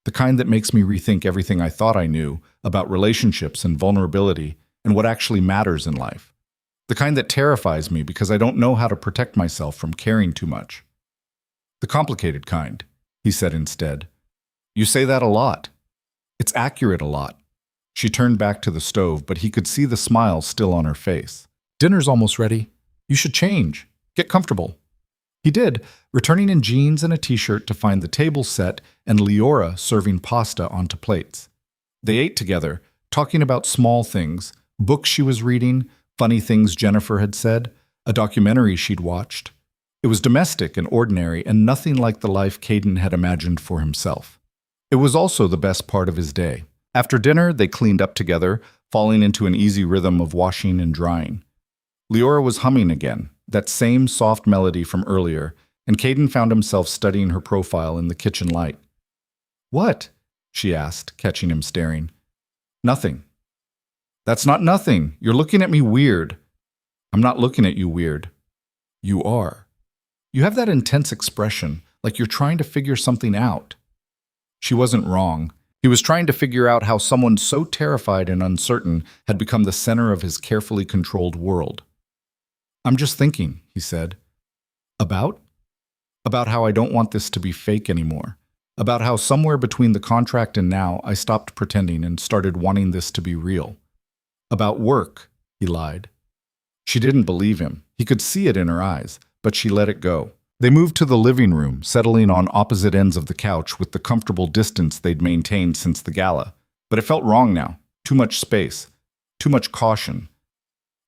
"The kind that makes me rethink everything I thought I knew about relationships and vulnerability and what actually matters in life. The kind that terrifies me because I don't know how to protect myself from caring too much." "The complicated kind," he said instead. "You say that a lot." "It's accurate a lot." She turned back to the stove, but he could see the smile still on her face. "Dinner's almost ready. You should change. Get comfortable." He did, returning in jeans and a t-shirt to find the table set and Leora serving pasta onto plates. They ate together, talking about small things, books she was reading, funny things Jennifer had said, a documentary she'd watched. It was domestic and ordinary and nothing like the life Caden had imagined for himself. It was also the best part of his day. After dinner, they cleaned up together, falling into an easy rhythm of washing and drying. Leora was humming again, that same soft melody from earlier, and Caden found himself studying her profile in the kitchen light. "What?" she asked, catching him staring. "Nothing." "That's not nothing. You're looking at me weird." "I'm not looking at you weird." "You are. You have that intense expression, like you're trying to figure something out." She wasn't wrong. He was trying to figure out how someone so terrified and uncertain had become the center of his carefully controlled world. "I'm just thinking," he said. "About?" "About how I don't want this to be fake anymore. About how somewhere between the contract and now I stopped pretending and started wanting this to be real." "About work," he lied. She didn't believe him. He could see it in her eyes, but she let it go. They moved to the living room, settling on opposite ends of the couch with the comfortable distance they'd maintained since the gala. But it felt wrong now. Too much space. Too much caution.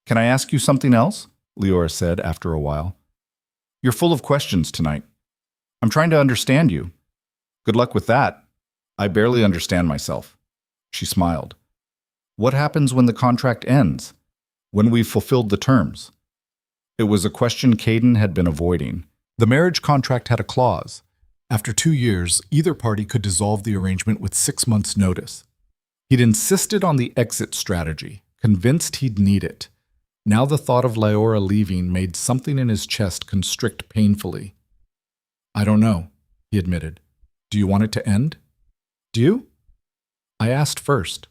"Can I ask you something else?" Leora said after a while. "You're full of questions tonight. I'm trying to understand you." "Good luck with that. I barely understand myself." She smiled. "What happens when the contract ends? When we've fulfilled the terms?" It was a question Caden had been avoiding. The marriage contract had a clause. After 2 years, either party could dissolve the arrangement with 6 months' notice. He'd insisted on the exit strategy, convinced he'd need it. Now the thought of Leora leaving made something in his chest constrict painfully. "I don't know," he admitted. "Do you want it to end?" "Do you?" "I asked first."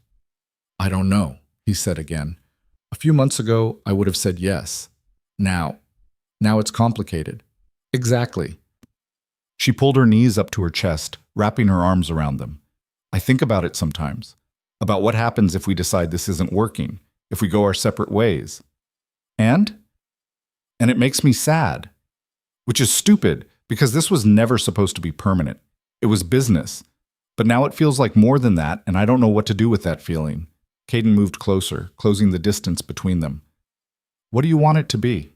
"I don't know," he said again. "A few months ago, I would have said yes. Now it's complicated." "Exactly." She pulled her knees up to her chest, wrapping her arms around them. "I think about it sometimes. About what happens if we decide this isn't working, if we go our separate ways. And it makes me sad. Which is stupid, because this was never supposed to be permanent. It was business. But now it feels like more than that, and I don't know what to do with that feeling. Caden moved closer, closing the distance between them. What do you want it to be?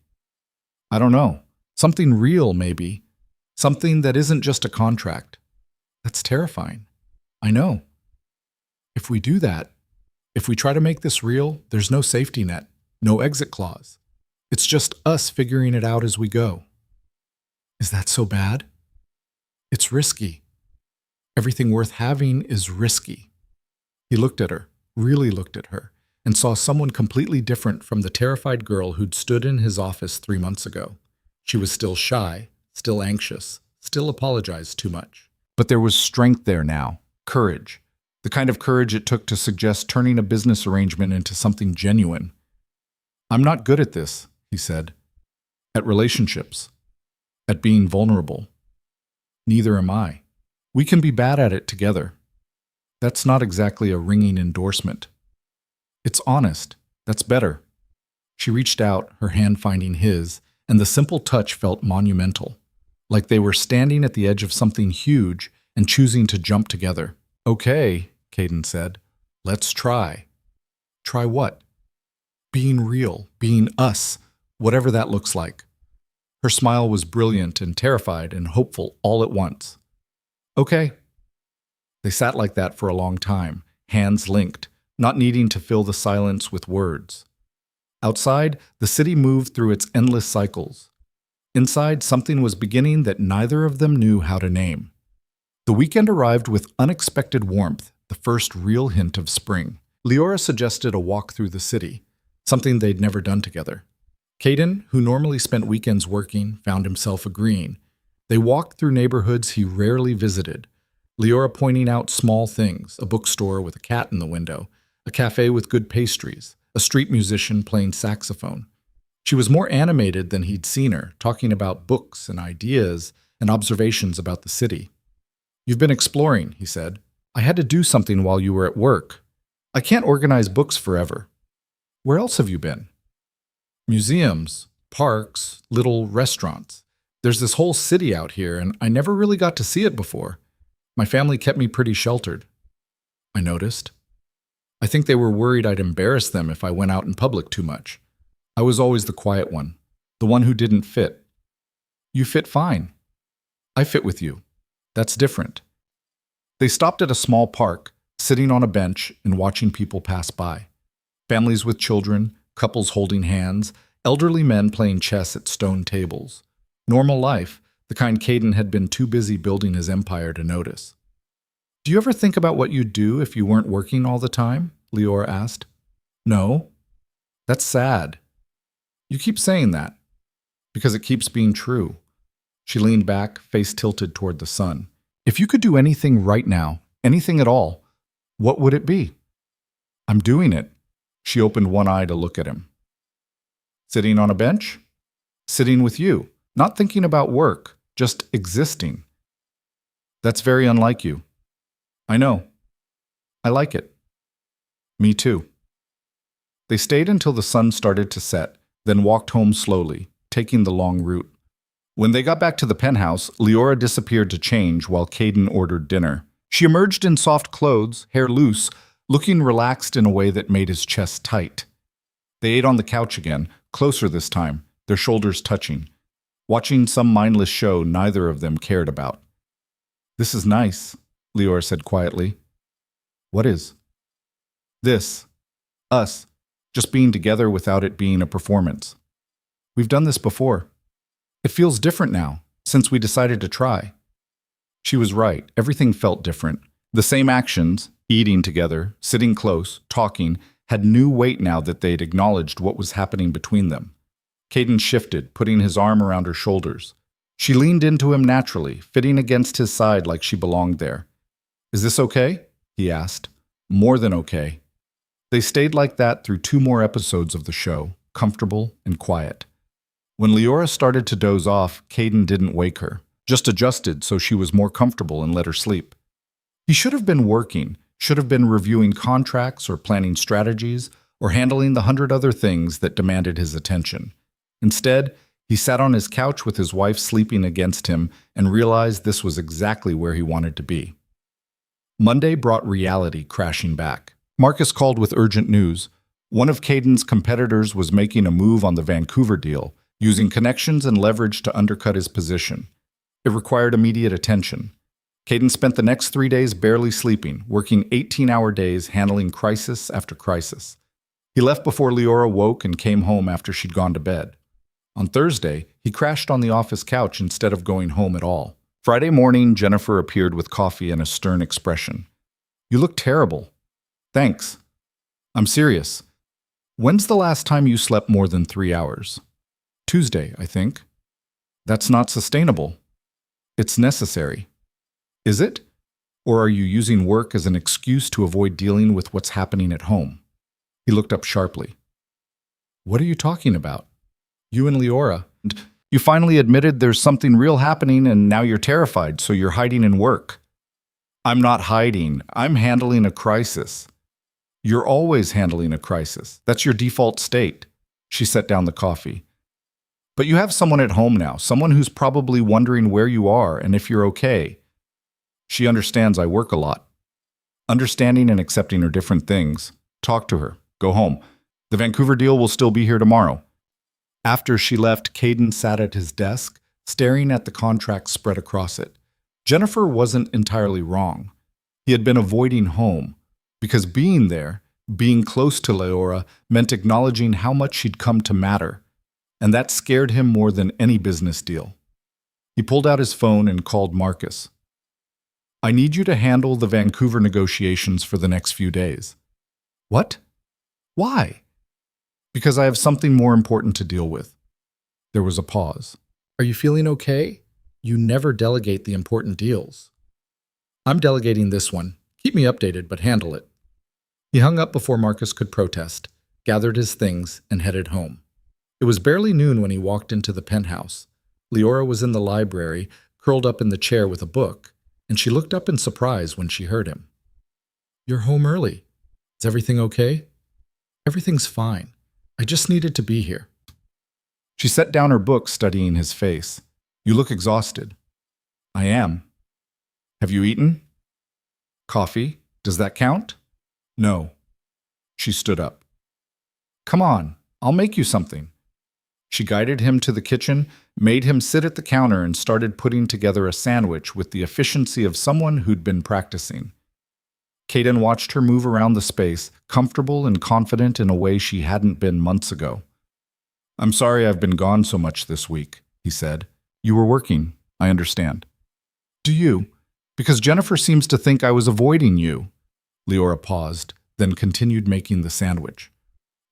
I don't know. Something real, maybe. Something that isn't just a contract. That's terrifying. I know. If we do that, if we try to make this real, there's no safety net, no exit clause. It's just us figuring it out as we go. Is that so bad? It's risky. Everything worth having is risky. He looked at her, really looked at her, and saw someone completely different from the terrified girl who'd stood in his office 3 months ago. She was still shy, still anxious, still apologized too much. But there was strength there now, courage. The kind of courage it took to suggest turning a business arrangement into something genuine. I'm not good at this, he said. At relationships. At being vulnerable. Neither am I. We can be bad at it together. That's not exactly a ringing endorsement. It's honest. That's better. She reached out, her hand finding his, and the simple touch felt monumental, like they were standing at the edge of something huge and choosing to jump together. Okay, Caden said. Let's try. Try what? Being real, being us, whatever that looks like. Her smile was brilliant and terrified and hopeful all at once. Okay. They sat like that for a long time, hands linked, not needing to fill the silence with words. Outside, the city moved through its endless cycles. Inside, something was beginning that neither of them knew how to name. The weekend arrived with unexpected warmth, the first real hint of spring. Leora suggested a walk through the city, something they'd never done together. Caden, who normally spent weekends working, found himself agreeing. They walked through neighborhoods he rarely visited, Leora pointing out small things, a bookstore with a cat in the window, a cafe with good pastries, a street musician playing saxophone. She was more animated than he'd seen her, talking about books and ideas and observations about the city. You've been exploring, he said. I had to do something while you were at work. I can't organize books forever. Where else have you been? Museums, parks, little restaurants. There's this whole city out here, and I never really got to see it before. My family kept me pretty sheltered. I noticed. I think they were worried I'd embarrass them if I went out in public too much. I was always the quiet one, the one who didn't fit. You fit fine. I fit with you. That's different. They stopped at a small park, sitting on a bench and watching people pass by. Families with children, couples holding hands, elderly men playing chess at stone tables. Normal life, the kind Caden had been too busy building his empire to notice. Do you ever think about what you'd do if you weren't working all the time? Leora asked. No. That's sad. You keep saying that. Because it keeps being true. She leaned back, face tilted toward the sun. If you could do anything right now, anything at all, what would it be? I'm doing it. She opened one eye to look at him. Sitting on a bench? Sitting with you, not thinking about work, just existing. That's very unlike you. I know. I like it. Me too. They stayed until the sun started to set, then walked home slowly, taking the long route. When they got back to the penthouse, Leora disappeared to change while Caden ordered dinner. She emerged in soft clothes, hair loose, looking relaxed in a way that made his chest tight. They ate on the couch again, closer this time, their shoulders touching, watching some mindless show neither of them cared about. This is nice, Leora said quietly. What is? This. Us. Just being together without it being a performance. We've done this before. It feels different now, since we decided to try. She was right. Everything felt different. The same actions, eating together, sitting close, talking, had new weight now that they'd acknowledged what was happening between them. Caden shifted, putting his arm around her shoulders. She leaned into him naturally, fitting against his side like she belonged there. Is this okay? He asked. More than okay. They stayed like that through 2 more episodes of the show, comfortable and quiet. When Leora started to doze off, Caden didn't wake her, just adjusted so she was more comfortable and let her sleep. He should have been working, should have been reviewing contracts or planning strategies or handling the 100 other things that demanded his attention. Instead, he sat on his couch with his wife sleeping against him and realized this was exactly where he wanted to be. Monday brought reality crashing back. Marcus called with urgent news. One of Caden's competitors was making a move on the Vancouver deal, using connections and leverage to undercut his position. It required immediate attention. Caden spent the next 3 days barely sleeping, working 18-hour days handling crisis after crisis. He left before Leora woke and came home after she'd gone to bed. On Thursday, he crashed on the office couch instead of going home at all. Friday morning, Jennifer appeared with coffee and a stern expression. "You look terrible." "Thanks. I'm serious. When's the last time you slept more than 3 hours?" "Tuesday, I think." "That's not sustainable." "It's necessary." "Is it? Or are you using work as an excuse to avoid dealing with what's happening at home?" He looked up sharply. "What are you talking about?" "You and Leora. You finally admitted there's something real happening and now you're terrified, so you're hiding in work." "I'm not hiding. I'm handling a crisis." "You're always handling a crisis. That's your default state." She set down the coffee. "But you have someone at home now, someone who's probably wondering where you are and if you're okay." "She understands I work a lot." Understanding and accepting are different things. Talk to her. Go home. The Vancouver deal will still be here tomorrow. After she left, Caden sat at his desk, staring at the contract spread across it. Jennifer wasn't entirely wrong. He had been avoiding home, because being there, being close to Leora, meant acknowledging how much she'd come to matter, and that scared him more than any business deal. He pulled out his phone and called Marcus. "I need you to handle the Vancouver negotiations for the next few days." "What? Why?" "Because I have something more important to deal with." There was a pause. "Are you feeling okay? You never delegate the important deals." "I'm delegating this one. Keep me updated, but handle it." He hung up before Marcus could protest, gathered his things, and headed home. It was barely noon when he walked into the penthouse. Leora was in the library, curled up in the chair with a book, and she looked up in surprise when she heard him. "You're home early. Is everything okay?" "Everything's fine. I just needed to be here." She set down her book, studying his face. "You look exhausted." "I am." "Have you eaten?" "Coffee. Does that count?" "No." She stood up. "Come on, I'll make you something." She guided him to the kitchen, made him sit at the counter, and started putting together a sandwich with the efficiency of someone who'd been practicing. Caden watched her move around the space, comfortable and confident in a way she hadn't been months ago. "I'm sorry I've been gone so much this week," he said. "You were working, I understand." "Do you? Because Jennifer seems to think I was avoiding you." Leora paused, then continued making the sandwich.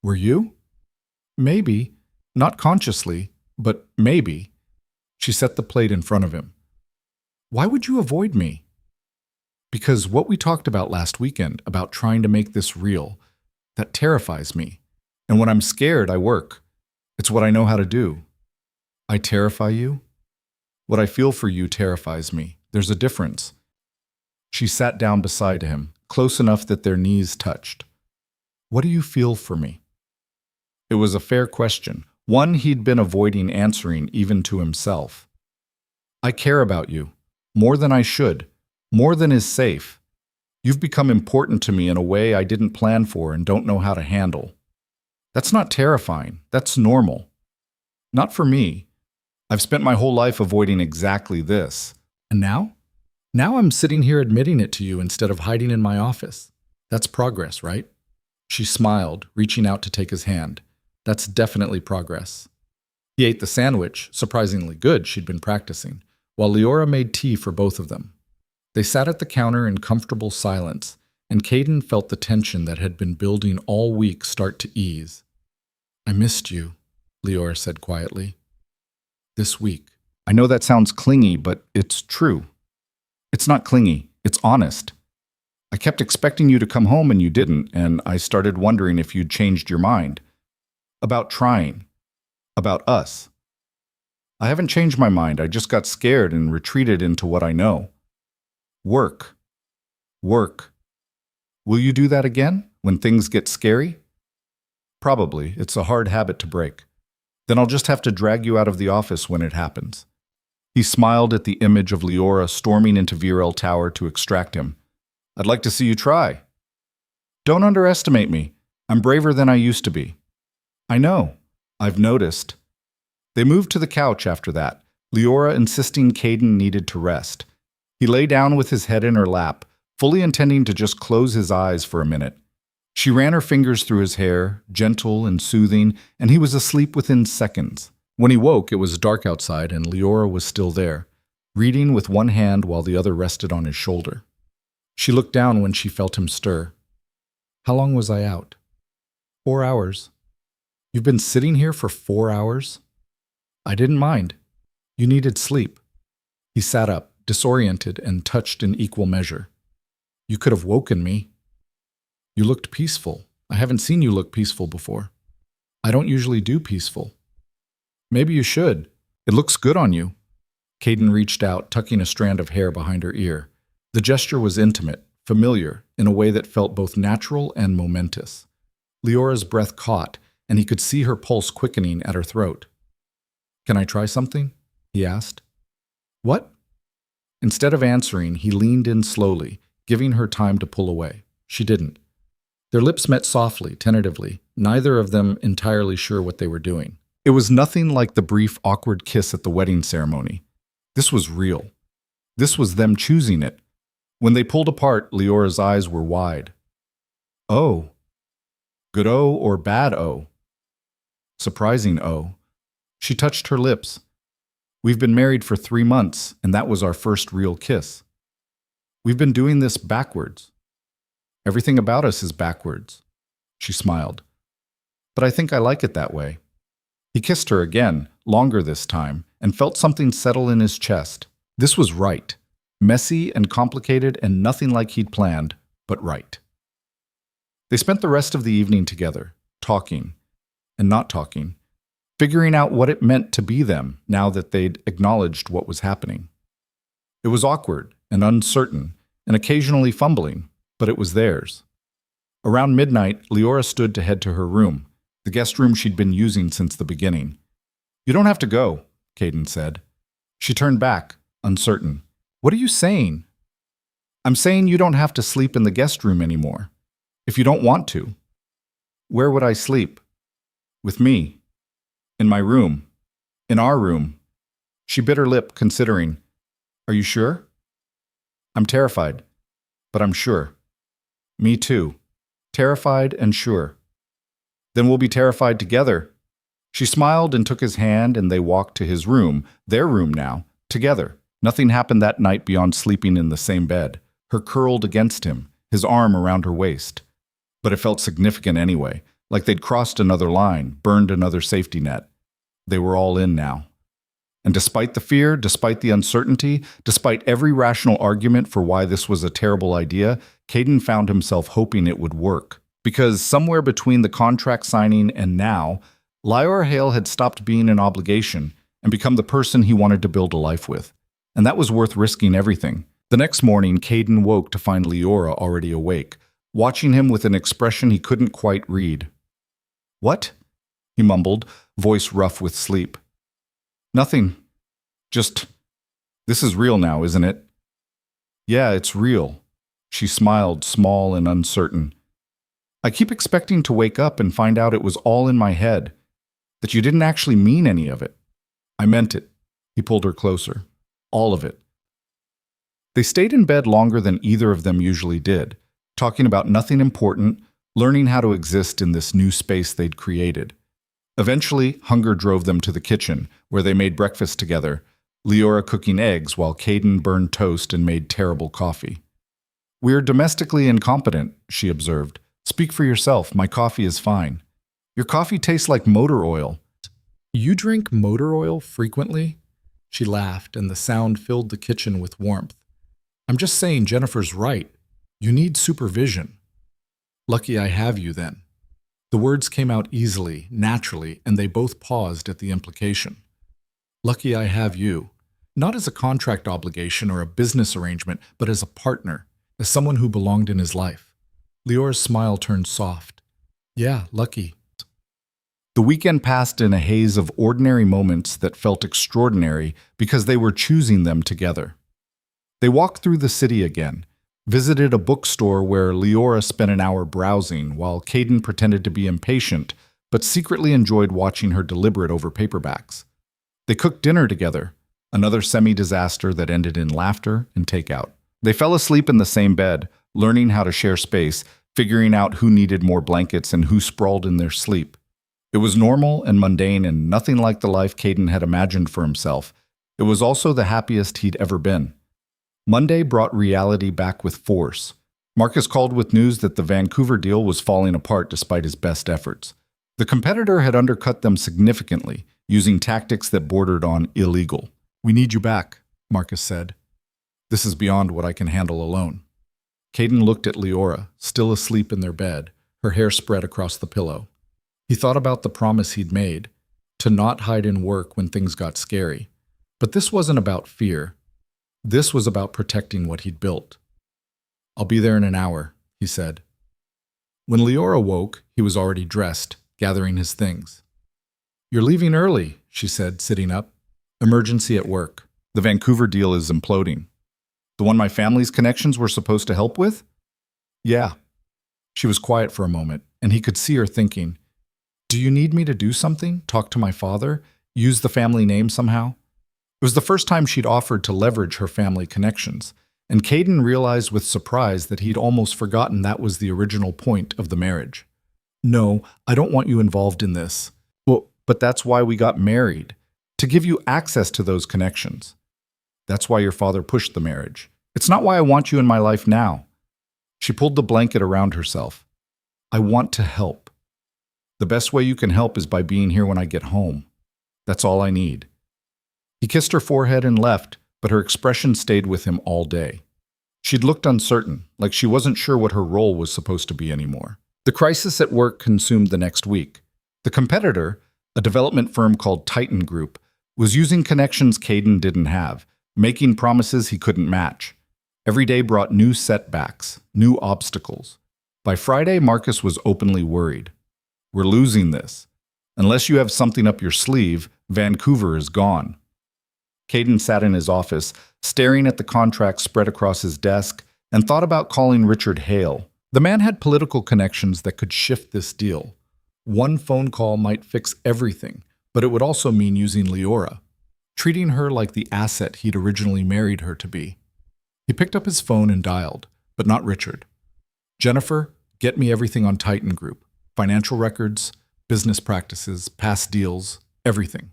"Were you?" "Maybe. Not consciously, but maybe." She set the plate in front of him. "Why would you avoid me?" "Because what we talked about last weekend, about trying to make this real, that terrifies me. And when I'm scared, I work. It's what I know how to do." "I terrify you?" "What I feel for you terrifies me. There's a difference." She sat down beside him, close enough that their knees touched. "What do you feel for me?" It was a fair question, one he'd been avoiding answering even to himself. "I care about you, more than I should. More than is safe. You've become important to me in a way I didn't plan for and don't know how to handle." "That's not terrifying. That's normal." "Not for me. I've spent my whole life avoiding exactly this. And now? Now I'm sitting here admitting it to you instead of hiding in my office. That's progress, right?" She smiled, reaching out to take his hand. "That's definitely progress." He ate the sandwich, surprisingly good, she'd been practicing, while Leora made tea for both of them. They sat at the counter in comfortable silence, and Caden felt the tension that had been building all week start to ease. "I missed you," Leora said quietly. "This week." "I know that sounds clingy, but it's true." "It's not clingy. It's honest. I kept expecting you to come home and you didn't, and I started wondering if you'd changed your mind. About trying. About us." "I haven't changed my mind. I just got scared and retreated into what I know." "Work. Work. Will you do that again, when things get scary?" "Probably. It's a hard habit to break. Then I'll just have to drag you out of the office when it happens." He smiled at the image of Leora storming into Virel Tower to extract him. I'd like to see you try. Don't underestimate me. I'm braver than I used to be. I know. I've noticed. They moved to the couch after that, Leora insisting Caden needed to rest. He lay down with his head in her lap, fully intending to just close his eyes for a minute. She ran her fingers through his hair, gentle and soothing, and he was asleep within seconds. When he woke, it was dark outside and Leora was still there, reading with one hand while the other rested on his shoulder. She looked down when she felt him stir. How long was I out? 4 hours. You've been sitting here for 4 hours? I didn't mind. You needed sleep. He sat up, disoriented and touched in equal measure. You could have woken me. You looked peaceful. I haven't seen you look peaceful before. I don't usually do peaceful. Maybe you should. It looks good on you. Caden reached out, tucking a strand of hair behind her ear. The gesture was intimate, familiar, in a way that felt both natural and momentous. Leora's breath caught, and he could see her pulse quickening at her throat. Can I try something? He asked. What? Instead of answering, he leaned in slowly, giving her time to pull away. She didn't. Their lips met softly, tentatively, neither of them entirely sure what they were doing. It was nothing like the brief, awkward kiss at the wedding ceremony. This was real. This was them choosing it. When they pulled apart, Leora's eyes were wide. Oh. Good O or bad O? Surprising O. She touched her lips. We've been married for 3 months, and that was our first real kiss. We've been doing this backwards. Everything about us is backwards. She smiled. But I think I like it that way. He kissed her again, longer this time, and felt something settle in his chest. This was right. Messy and complicated and nothing like he'd planned, but right. They spent the rest of the evening together, talking and not talking, figuring out what it meant to be them now that they'd acknowledged what was happening. It was awkward and uncertain and occasionally fumbling, but it was theirs. Around midnight, Leora stood to head to her room, the guest room she'd been using since the beginning. You don't have to go, Caden said. She turned back, uncertain. What are you saying? I'm saying you don't have to sleep in the guest room anymore. If you don't want to. Where would I sleep? With me. In my room. In our room. She bit her lip, considering. Are you sure? I'm terrified, but I'm sure. Me too. Terrified and sure. Then we'll be terrified together. She smiled and took his hand, and they walked to his room, their room now, together. Nothing happened that night beyond sleeping in the same bed, her curled against him, his arm around her waist. But it felt significant anyway, like they'd crossed another line, burned another safety net. They were all in now. And despite the fear, despite the uncertainty, despite every rational argument for why this was a terrible idea, Caden found himself hoping it would work. Because somewhere between the contract signing and now, Leora Hale had stopped being an obligation and become the person he wanted to build a life with. And that was worth risking everything. The next morning, Caden woke to find Leora already awake, watching him with an expression he couldn't quite read. What? He mumbled, voice rough with sleep. Nothing. Just, this is real now, isn't it? Yeah, it's real. She smiled, small and uncertain. I keep expecting to wake up and find out it was all in my head, that you didn't actually mean any of it. I meant it. He pulled her closer. All of it. They stayed in bed longer than either of them usually did, talking about nothing important, learning how to exist in this new space they'd created. Eventually, hunger drove them to the kitchen, where they made breakfast together, Leora cooking eggs while Caden burned toast and made terrible coffee. We're domestically incompetent, she observed. Speak for yourself, my coffee is fine. Your coffee tastes like motor oil. You drink motor oil frequently? She laughed, and the sound filled the kitchen with warmth. I'm just saying Jennifer's right. You need supervision. Lucky I have you then. The words came out easily, naturally, and they both paused at the implication. Lucky I have you. Not as a contract obligation or a business arrangement, but as a partner, as someone who belonged in his life. Leora's smile turned soft. Yeah, lucky. The weekend passed in a haze of ordinary moments that felt extraordinary because they were choosing them together. They walked through the city again, visited a bookstore where Leora spent an hour browsing while Caden pretended to be impatient but secretly enjoyed watching her deliberate over paperbacks. They cooked dinner together, another semi-disaster that ended in laughter and takeout. They fell asleep in the same bed, learning how to share space, figuring out who needed more blankets and who sprawled in their sleep. It was normal and mundane and nothing like the life Caden had imagined for himself. It was also the happiest he'd ever been. Monday brought reality back with force. Marcus called with news that the Vancouver deal was falling apart despite his best efforts. The competitor had undercut them significantly, using tactics that bordered on illegal. "We need you back," Marcus said. "This is beyond what I can handle alone." Caden looked at Leora, still asleep in their bed, her hair spread across the pillow. He thought about the promise he'd made, to not hide in work when things got scary. But this wasn't about fear. This was about protecting what he'd built. "I'll be there in an hour," he said. When Leora woke, he was already dressed, gathering his things. "You're leaving early," she said, sitting up. "Emergency at work. The Vancouver deal is imploding." "The one my family's connections were supposed to help with?" "Yeah." She was quiet for a moment, and he could see her thinking, "Do you need me to do something? Talk to my father? Use the family name somehow?" It was the first time she'd offered to leverage her family connections, and Caden realized with surprise that he'd almost forgotten that was the original point of the marriage. "No, I don't want you involved in this." "Well, but that's why we got married, to give you access to those connections. That's why your father pushed the marriage. It's not why I want you in my life now." She pulled the blanket around herself. "I want to help. The best way you can help is by being here when I get home. That's all I need." He kissed her forehead and left, but her expression stayed with him all day. She'd looked uncertain, like she wasn't sure what her role was supposed to be anymore. The crisis at work consumed the next week. The competitor, a development firm called Titan Group, was using connections Caden didn't have, making promises he couldn't match. Every day brought new setbacks, new obstacles. By Friday, Marcus was openly worried. "We're losing this. Unless you have something up your sleeve, Vancouver is gone." Caden sat in his office, staring at the contract spread across his desk, and thought about calling Richard Hale. The man had political connections that could shift this deal. One phone call might fix everything, but it would also mean using Leora, treating her like the asset he'd originally married her to be. He picked up his phone and dialed, but not Richard. "Jennifer, get me everything on Titan Group. Financial records, business practices, past deals, everything."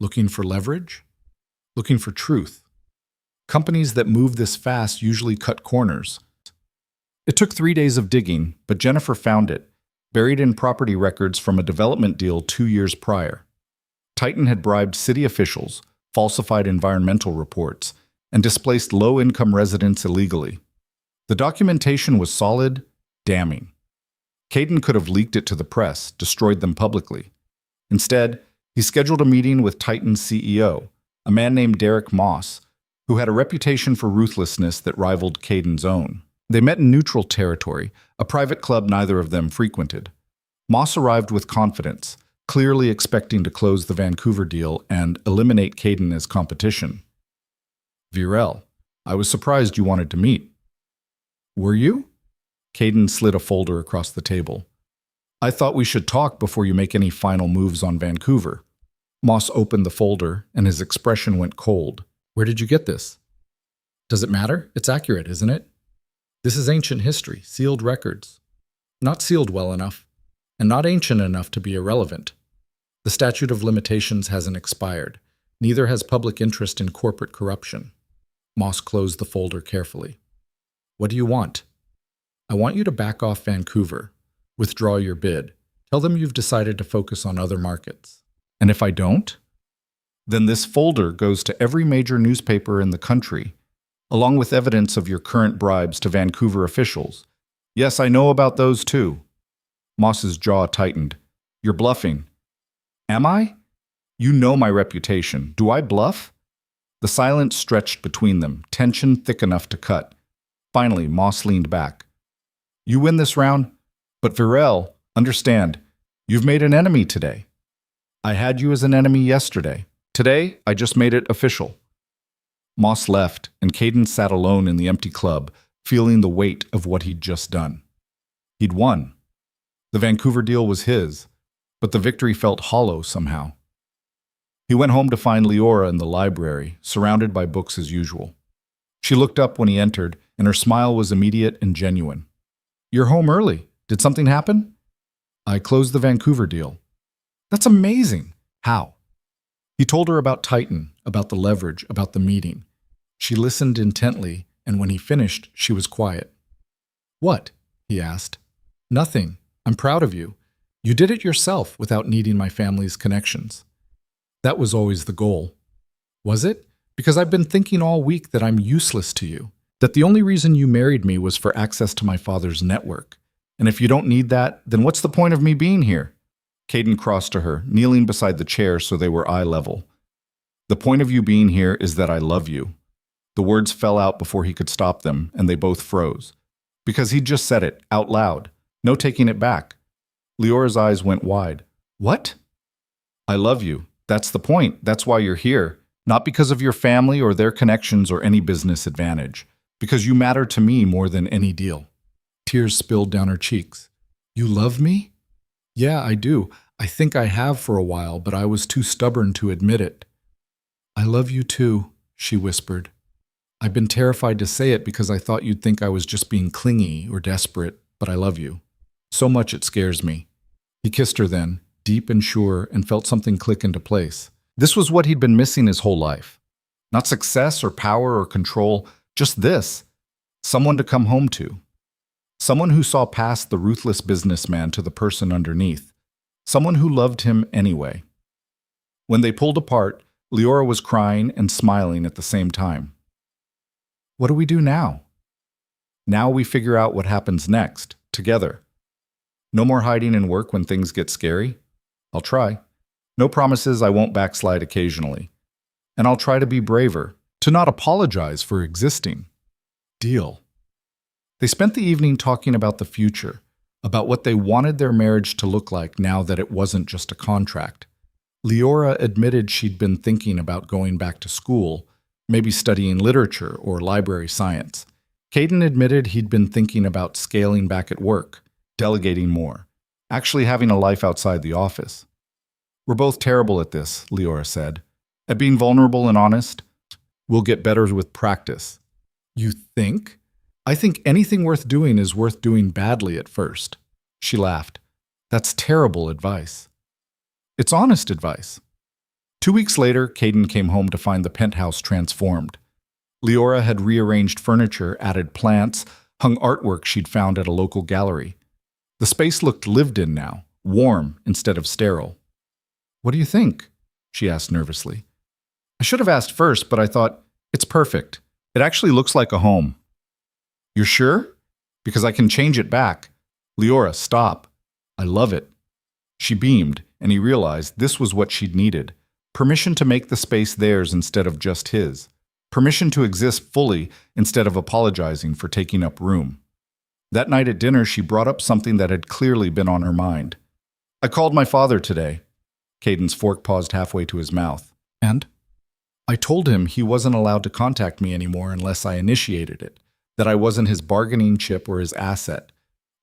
Looking for leverage? Looking for truth. Companies that move this fast usually cut corners. It took 3 days of digging, but Jennifer found it, buried in property records from a development deal 2 years prior. Titan had bribed city officials, falsified environmental reports, and displaced low-income residents illegally. The documentation was solid, damning. Caden could have leaked it to the press, destroyed them publicly. Instead, he scheduled a meeting with Titan's CEO, a man named Derek Moss, who had a reputation for ruthlessness that rivaled Caden's own. They met in neutral territory, a private club neither of them frequented. Moss arrived with confidence, clearly expecting to close the Vancouver deal and eliminate Caden as competition. "Virel, I was surprised you wanted to meet." "Were you?" Caden slid a folder across the table. "I thought we should talk before you make any final moves on Vancouver." Moss opened the folder, and his expression went cold. "Where did you get this?" "Does it matter? It's accurate, isn't it? This is ancient history, sealed records. Not sealed well enough, and not ancient enough to be irrelevant. The statute of limitations hasn't expired. Neither has public interest in corporate corruption." Moss closed the folder carefully. "What do you want?" "I want you to back off Vancouver. Withdraw your bid. Tell them you've decided to focus on other markets." "And if I don't?" "Then this folder goes to every major newspaper in the country, along with evidence of your current bribes to Vancouver officials. Yes, I know about those too." Moss's jaw tightened. "You're bluffing." "Am I? You know my reputation. Do I bluff?" The silence stretched between them, tension thick enough to cut. Finally, Moss leaned back. "You win this round, but Virel, understand, you've made an enemy today. I had you as an enemy yesterday. Today, I just made it official." Moss left, and Caden sat alone in the empty club, feeling the weight of what he'd just done. He'd won. The Vancouver deal was his, but the victory felt hollow somehow. He went home to find Leora in the library, surrounded by books as usual. She looked up when he entered, and her smile was immediate and genuine. "You're home early. Did something happen?" "I closed the Vancouver deal." "That's amazing. How?" He told her about Titan, about the leverage, about the meeting. She listened intently, and when he finished, she was quiet. "What?" he asked. "Nothing. I'm proud of you. You did it yourself without needing my family's connections." That was always the goal. Was it? Because I've been thinking all week that I'm useless to you, that the only reason you married me was for access to my father's network. And if you don't need that, then what's the point of me being here? Caden crossed to her, kneeling beside the chair so they were eye level. "The point of you being here is that I love you." The words fell out before he could stop them, and they both froze. Because he'd just said it, out loud. No taking it back. Leora's eyes went wide. "What?" "I love you. That's the point. That's why you're here. Not because of your family or their connections or any business advantage. Because you matter to me more than any deal." Tears spilled down her cheeks. "You love me?" "Yeah, I do. I think I have for a while, but I was too stubborn to admit it." "I love you too," she whispered. "I've been terrified to say it because I thought you'd think I was just being clingy or desperate, but I love you. So much it scares me." He kissed her then, deep and sure, and felt something click into place. This was what he'd been missing his whole life. Not success or power or control, just this. Someone to come home to. Someone who saw past the ruthless businessman to the person underneath. Someone who loved him anyway. When they pulled apart, Leora was crying and smiling at the same time. "What do we do now?" "Now we figure out what happens next, together. No more hiding in work when things get scary. I'll try. No promises I won't backslide occasionally. And I'll try to be braver, to not apologize for existing. Deal." They spent the evening talking about the future, about what they wanted their marriage to look like now that it wasn't just a contract. Leora admitted she'd been thinking about going back to school, maybe studying literature or library science. Caden admitted he'd been thinking about scaling back at work, delegating more, actually having a life outside the office. "We're both terrible at this," Leora said. "At being vulnerable and honest. We'll get better with practice." "You think?" "I think anything worth doing is worth doing badly at first." She laughed. "That's terrible advice." "It's honest advice." 2 weeks later, Caden came home to find the penthouse transformed. Leora had rearranged furniture, added plants, hung artwork she'd found at a local gallery. The space looked lived in now, warm instead of sterile. "What do you think?" she asked nervously. "I should have asked first, but I thought, it's perfect. It actually looks like a home." "You're sure? Because I can change it back." "Leora, stop. I love it." She beamed, and he realized this was what she'd needed. Permission to make the space theirs instead of just his. Permission to exist fully instead of apologizing for taking up room. That night at dinner, she brought up something that had clearly been on her mind. "I called my father today." Caden's fork paused halfway to his mouth. "And?" "I told him he wasn't allowed to contact me anymore unless I initiated it, that I wasn't his bargaining chip or his asset,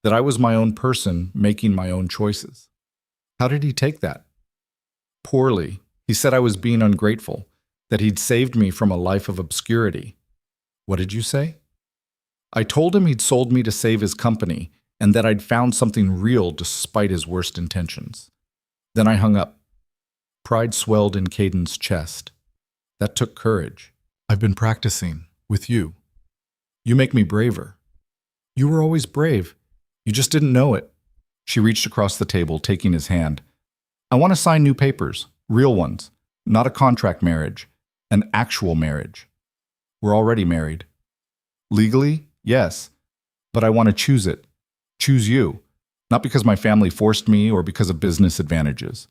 that I was my own person making my own choices." "How did he take that?" "Poorly. He said I was being ungrateful, that he'd saved me from a life of obscurity." "What did you say?" "I told him he'd sold me to save his company, and that I'd found something real despite his worst intentions." Then I hung up. Pride swelled in Caden's chest. That took courage. "I've been practicing, with you. You make me braver." "You were always brave. You just didn't know it." She reached across the table, taking his hand. "I want to sign new papers, real ones, not a contract marriage, an actual marriage. We're already married." "Legally, yes, but I want to choose it. Choose you. Not because my family forced me or because of business advantages.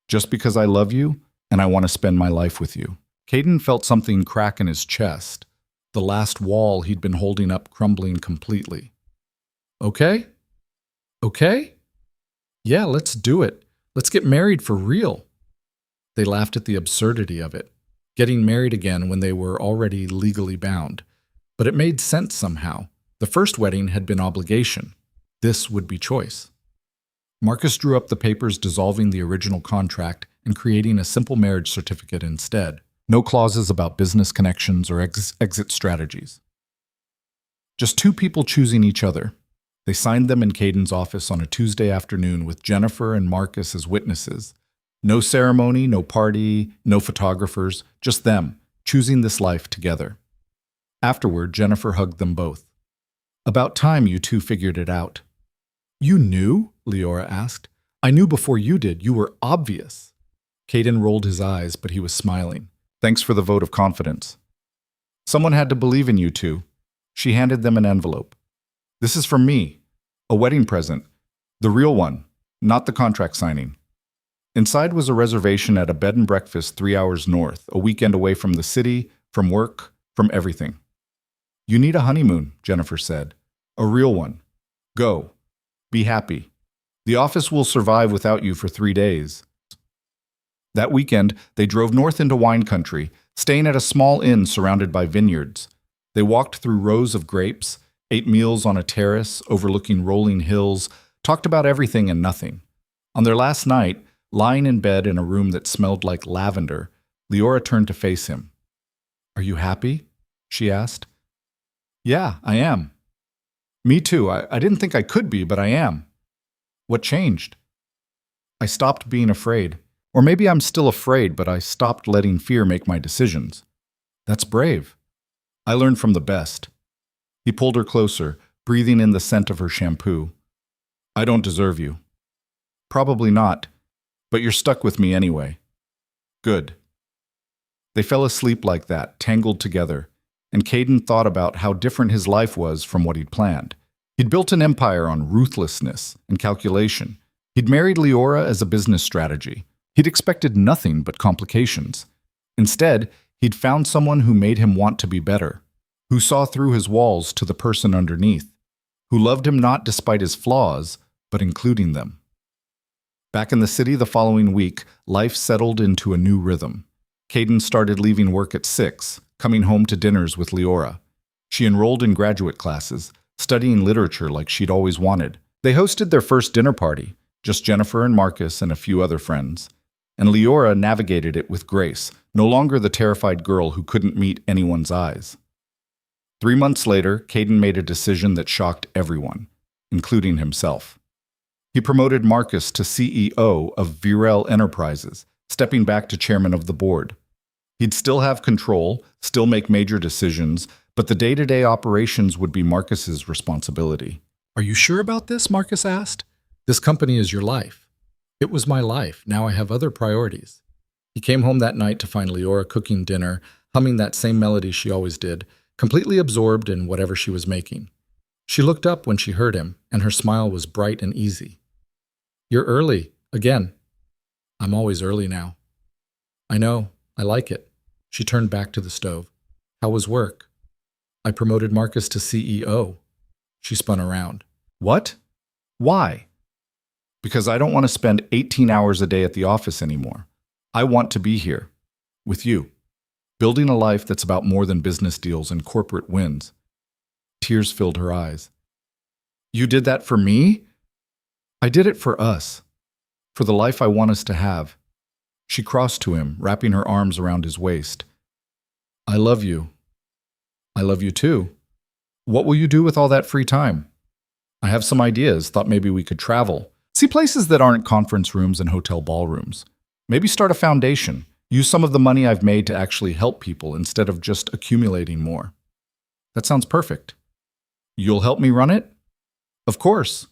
Just because I love you and I want to spend my life with you." Caden felt something crack in his chest, the last wall he'd been holding up crumbling completely. "Okay? Okay? Yeah, let's do it. Let's get married for real." They laughed at the absurdity of it, getting married again when they were already legally bound. But it made sense somehow. The first wedding had been obligation. This would be choice. Marcus drew up the papers dissolving the original contract and creating a simple marriage certificate instead. No clauses about business connections or exit strategies. Just two people choosing each other. They signed them in Caden's office on a Tuesday afternoon with Jennifer and Marcus as witnesses. No ceremony, no party, no photographers, just them, choosing this life together. Afterward, Jennifer hugged them both. "About time you two figured it out." "You knew?" Leora asked. "I knew before you did. You were obvious." Caden rolled his eyes, but he was smiling. "Thanks for the vote of confidence. Someone had to believe in you two." She handed them an envelope. "This is from me. A wedding present. The real one, not the contract signing." Inside was a reservation at a bed and breakfast 3 hours north, a weekend away from the city, from work, from everything. "You need a honeymoon," Jennifer said. "A real one. Go. Be happy. The office will survive without you for 3 days." That weekend, they drove north into wine country, staying at a small inn surrounded by vineyards. They walked through rows of grapes, ate meals on a terrace overlooking rolling hills, talked about everything and nothing. On their last night, lying in bed in a room that smelled like lavender, Leora turned to face him. "Are you happy?" she asked. "Yeah, I am." "Me too. I didn't think I could be, but I am." "What changed?" "I stopped being afraid. Or maybe I'm still afraid, but I stopped letting fear make my decisions." "That's brave." "I learned from the best." He pulled her closer, breathing in the scent of her shampoo. "I don't deserve you." "Probably not, but you're stuck with me anyway." "Good." They fell asleep like that, tangled together, and Caden thought about how different his life was from what he'd planned. He'd built an empire on ruthlessness and calculation. He'd married Leora as a business strategy. He'd expected nothing but complications. Instead, he'd found someone who made him want to be better, who saw through his walls to the person underneath, who loved him not despite his flaws, but including them. Back in the city the following week, life settled into a new rhythm. Caden started leaving work at 6, coming home to dinners with Leora. She enrolled in graduate classes, studying literature like she'd always wanted. They hosted their first dinner party, just Jennifer and Marcus and a few other friends. And Leora navigated it with grace, no longer the terrified girl who couldn't meet anyone's eyes. 3 months later, Caden made a decision that shocked everyone, including himself. He promoted Marcus to CEO of Virel Enterprises, stepping back to chairman of the board. He'd still have control, still make major decisions, but the day-to-day operations would be Marcus's responsibility. "Are you sure about this?" Marcus asked. "This company is your life." "It was my life. Now I have other priorities." He came home that night to find Leora cooking dinner, humming that same melody she always did, completely absorbed in whatever she was making. She looked up when she heard him, and her smile was bright and easy. "You're early, again." "I'm always early now." "I know. I like it." She turned back to the stove. "How was work?" "I promoted Marcus to CEO." She spun around. "What? Why?" "Because I don't want to spend 18 hours a day at the office anymore. I want to be here, with you, building a life that's about more than business deals and corporate wins." Tears filled her eyes. "You did that for me?" "I did it for us, for the life I want us to have." She crossed to him, wrapping her arms around his waist. "I love you." "I love you too. What will you do with all that free time?" "I have some ideas, thought maybe we could travel. See places that aren't conference rooms and hotel ballrooms. Maybe start a foundation. Use some of the money I've made to actually help people instead of just accumulating more." "That sounds perfect." "You'll help me run it?" "Of course."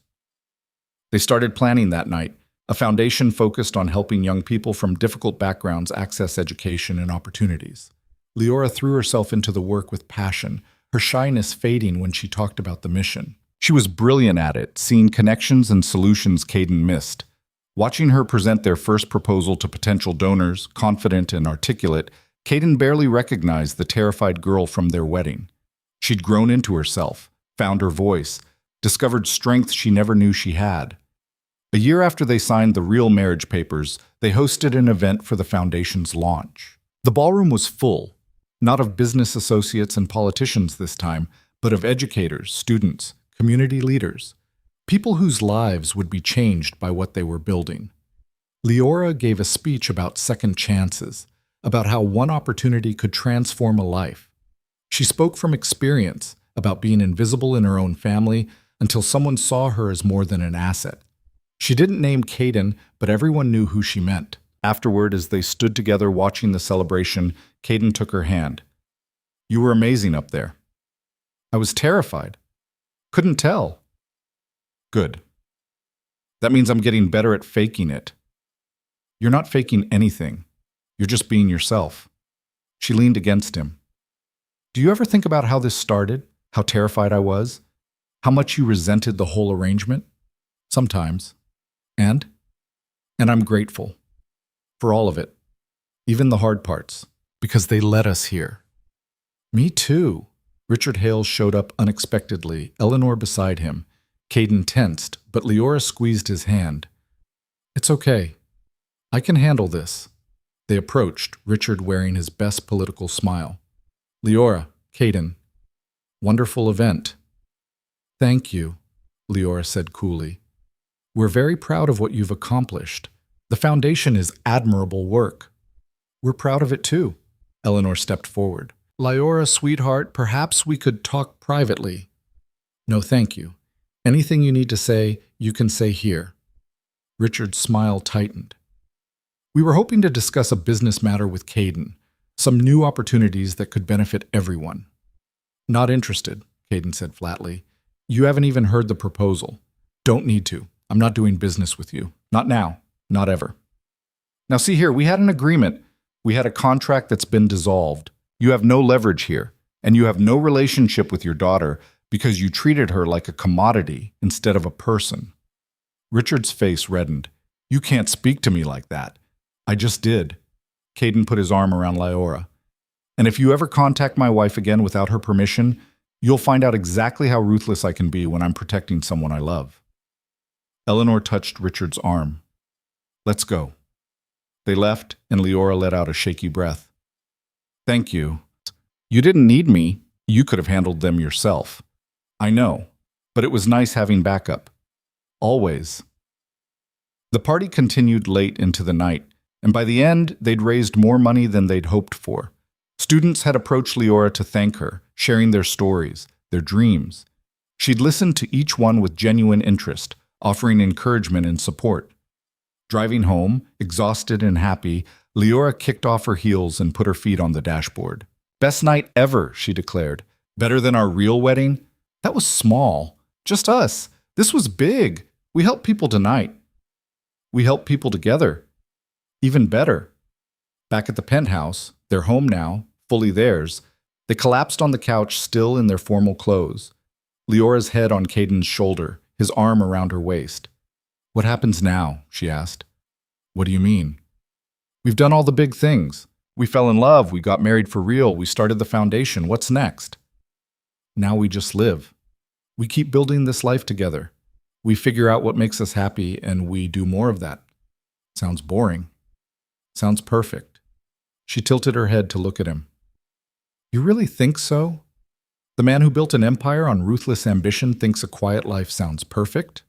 They started planning that night, a foundation focused on helping young people from difficult backgrounds access education and opportunities. Leora threw herself into the work with passion, her shyness fading when she talked about the mission. She was brilliant at it, seeing connections and solutions Caden missed. Watching her present their first proposal to potential donors, confident and articulate, Caden barely recognized the terrified girl from their wedding. She'd grown into herself, found her voice, discovered strength she never knew she had. A year after they signed the real marriage papers, they hosted an event for the foundation's launch. The ballroom was full, not of business associates and politicians this time, but of educators, students, community leaders, people whose lives would be changed by what they were building. Leora gave a speech about second chances, about how one opportunity could transform a life. She spoke from experience about being invisible in her own family until someone saw her as more than an asset. She didn't name Caden, but everyone knew who she meant. Afterward, as they stood together watching the celebration, Caden took her hand. "You were amazing up there." "I was terrified. Couldn't tell." "Good. That means I'm getting better at faking it." "You're not faking anything. You're just being yourself." She leaned against him. "Do you ever think about how this started? How terrified I was? How much you resented the whole arrangement?" "Sometimes. And I'm grateful. For all of it. Even the hard parts. Because they led us here." "Me too." Richard Hales showed up unexpectedly, Eleanor beside him. Caden tensed, but Leora squeezed his hand. "It's okay. I can handle this." They approached, Richard wearing his best political smile. "Leora, Caden, wonderful event." "Thank you," Leora said coolly. "We're very proud of what you've accomplished. The foundation is admirable work." "We're proud of it too." Eleanor stepped forward. "Leora, sweetheart, perhaps we could talk privately." "No, thank you. Anything you need to say, you can say here." Richard's smile tightened. "We were hoping to discuss a business matter with Caden, some new opportunities that could benefit everyone." "Not interested," Caden said flatly. "You haven't even heard the proposal. Don't need to. I'm not doing business with you. Not now. Not ever." "Now see here, we had an agreement. We had a contract that's been dissolved. You have no leverage here, and you have no relationship with your daughter because you treated her like a commodity instead of a person." Richard's face reddened. "You can't speak to me like that." "I just did." Caden put his arm around Leora. "And if you ever contact my wife again without her permission, you'll find out exactly how ruthless I can be when I'm protecting someone I love." Eleanor touched Richard's arm. "Let's go." They left, and Leora let out a shaky breath. "Thank you. You didn't need me. You could have handled them yourself." "I know, but it was nice having backup. Always." The party continued late into the night, and by the end, they'd raised more money than they'd hoped for. Students had approached Leora to thank her, sharing their stories, their dreams. She'd listened to each one with genuine interest, offering encouragement and support. Driving home, exhausted and happy, Leora kicked off her heels and put her feet on the dashboard. "Best night ever," she declared. "Better than our real wedding? That was small. Just us. This was big. We helped people tonight. We helped people together. Even better." Back at the penthouse, their home now, fully theirs, they collapsed on the couch still in their formal clothes. Leora's head on Caden's shoulder, his arm around her waist. "What happens now?" she asked. "What do you mean?" "We've done all the big things. We fell in love, we got married for real, we started the foundation. What's next?" "Now we just live. We keep building this life together. We figure out what makes us happy, and we do more of that." "Sounds boring." "Sounds perfect." She tilted her head to look at him. "You really think so? The man who built an empire on ruthless ambition thinks a quiet life sounds perfect?"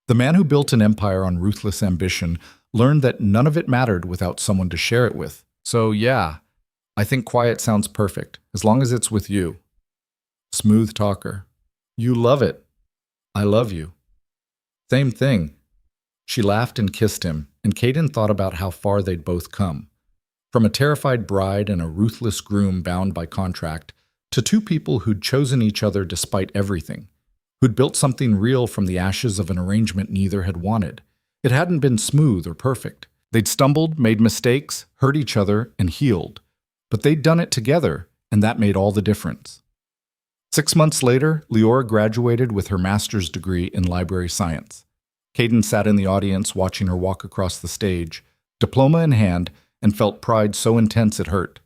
The man who built an empire on ruthless ambition learned that none of it mattered without someone to share it with. "So yeah, I think quiet sounds perfect, as long as it's with you." Smooth talker. "You love it. I love you." "Same thing." She laughed and kissed him, and Caden thought about how far they'd both come. From a terrified bride and a ruthless groom bound by contract, to two people who'd chosen each other despite everything, who'd built something real from the ashes of an arrangement neither had wanted. It hadn't been smooth or perfect. They'd stumbled, made mistakes, hurt each other, and healed. But they'd done it together, and that made all the difference. 6 months later, Leora graduated with her master's degree in library science. Caden sat in the audience watching her walk across the stage, diploma in hand, and felt pride so intense it hurt.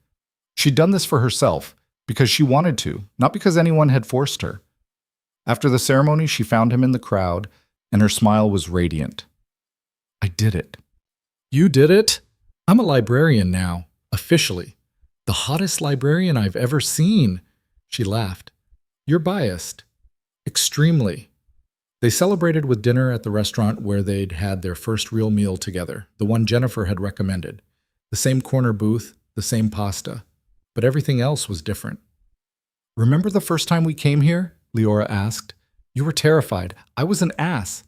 She'd done this for herself, because she wanted to, not because anyone had forced her. After the ceremony, she found him in the crowd, and her smile was radiant. "I did it." "You did it? I'm a librarian now, officially. The hottest librarian I've ever seen." She laughed. You're biased. Extremely. They celebrated with dinner at the restaurant where they'd had their first real meal together, the one Jennifer had recommended. The same corner booth, the same pasta. But everything else was different. Remember the first time we came here? Leora asked. You were terrified. I was an ass.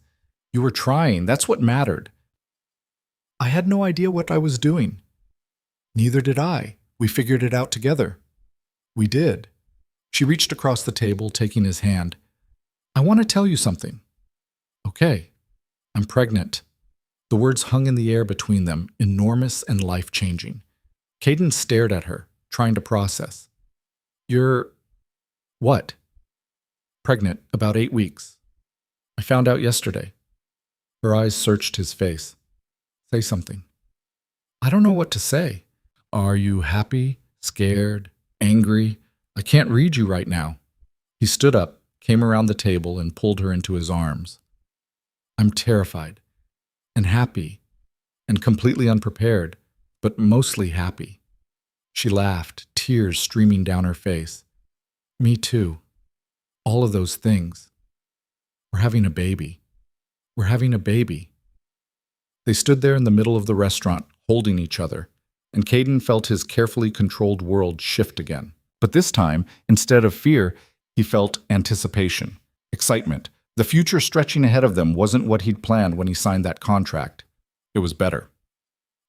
You were trying. That's what mattered. I had no idea what I was doing. Neither did I. We figured it out together. We did. She reached across the table, taking his hand. I want to tell you something. Okay. I'm pregnant. The words hung in the air between them, enormous and life-changing. Caden stared at her, trying to process. You're... what? Pregnant, about 8 weeks. I found out yesterday. Her eyes searched his face. Say something. I don't know what to say. Are you happy, scared, angry? I can't read you right now. He stood up, came around the table, and pulled her into his arms. I'm terrified, and happy, and completely unprepared, but mostly happy. She laughed, tears streaming down her face. Me too. All of those things. We're having a baby. We're having a baby. They stood there in the middle of the restaurant, holding each other, and Caden felt his carefully controlled world shift again. But this time, instead of fear, he felt anticipation, excitement. The future stretching ahead of them wasn't what he'd planned when he signed that contract. It was better.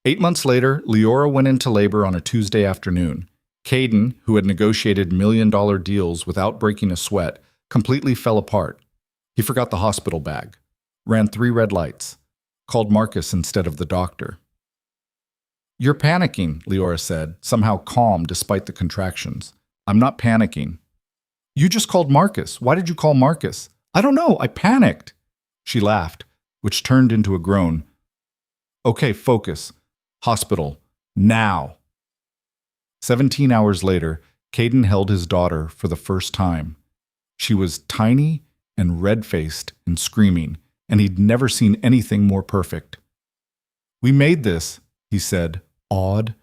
8 months later, Leora went into labor on a Tuesday afternoon. Caden, who had negotiated million-dollar deals without breaking a sweat, completely fell apart. He forgot the hospital bag, ran 3 red lights, called Marcus instead of the doctor. You're panicking, Leora said, somehow calm despite the contractions. I'm not panicking. You just called Marcus. Why did you call Marcus? I don't know. I panicked. She laughed, which turned into a groan. Okay, focus. Hospital. Now. 17 hours later, Caden held his daughter for the first time. She was tiny and red-faced and screaming, and he'd never seen anything more perfect. We made this, he said, awed.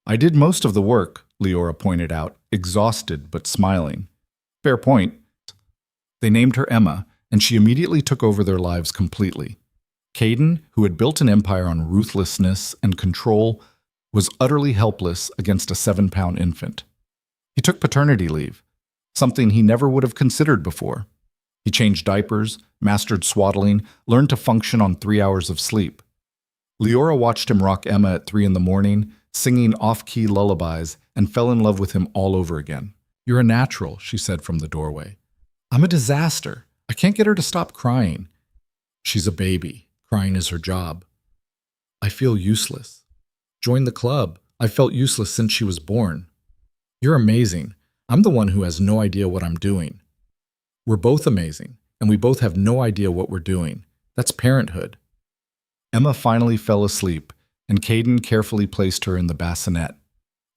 I did most of the work, Leora pointed out, exhausted but smiling. Fair point. They named her Emma, and she immediately took over their lives completely. Caden, who had built an empire on ruthlessness and control, was utterly helpless against a 7-pound infant. He took paternity leave, something he never would have considered before. He changed diapers, mastered swaddling, learned to function on 3 hours of sleep. Leora watched him rock Emma at 3 in the morning, singing off-key lullabies, and fell in love with him all over again. You're a natural, she said from the doorway. I'm a disaster. I can't get her to stop crying. She's a baby. Crying is her job. I feel useless. Join the club. I felt useless since she was born. You're amazing. I'm the one who has no idea what I'm doing. We're both amazing, and we both have no idea what we're doing. That's parenthood. Emma finally fell asleep, and Caden carefully placed her in the bassinet.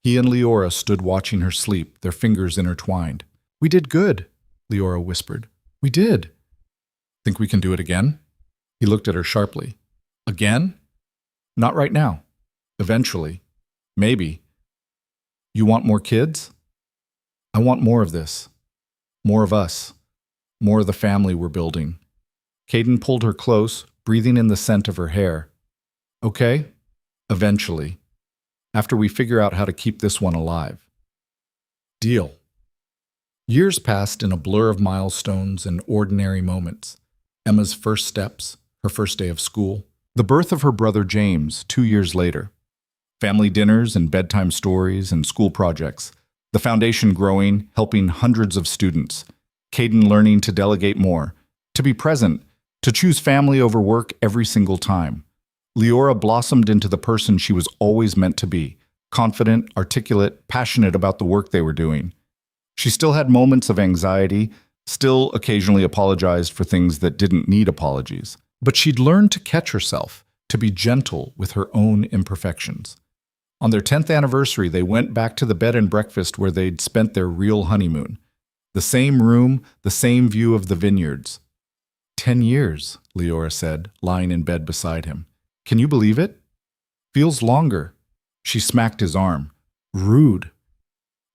He and Leora stood watching her sleep, their fingers intertwined. We did good, Leora whispered. We did. Think we can do it again? He looked at her sharply. Again? Not right now. Eventually. Maybe. You want more kids? I want more of this. More of us. More of the family we're building. Caden pulled her close, breathing in the scent of her hair. Okay? Eventually. After we figure out how to keep this one alive. Deal. Years passed in a blur of milestones and ordinary moments. Emma's first steps, her first day of school, the birth of her brother James 2 years later, family dinners and bedtime stories and school projects, the foundation growing, helping hundreds of students, Caden learning to delegate more, to be present, to choose family over work every single time. Leora blossomed into the person she was always meant to be, confident, articulate, passionate about the work they were doing. She still had moments of anxiety, still occasionally apologized for things that didn't need apologies. But she'd learned to catch herself, to be gentle with her own imperfections. On their 10th anniversary, they went back to the bed and breakfast where they'd spent their real honeymoon. The same room, the same view of the vineyards. 10 years, Leora said, lying in bed beside him. Can you believe it? Feels longer. She smacked his arm. Rude.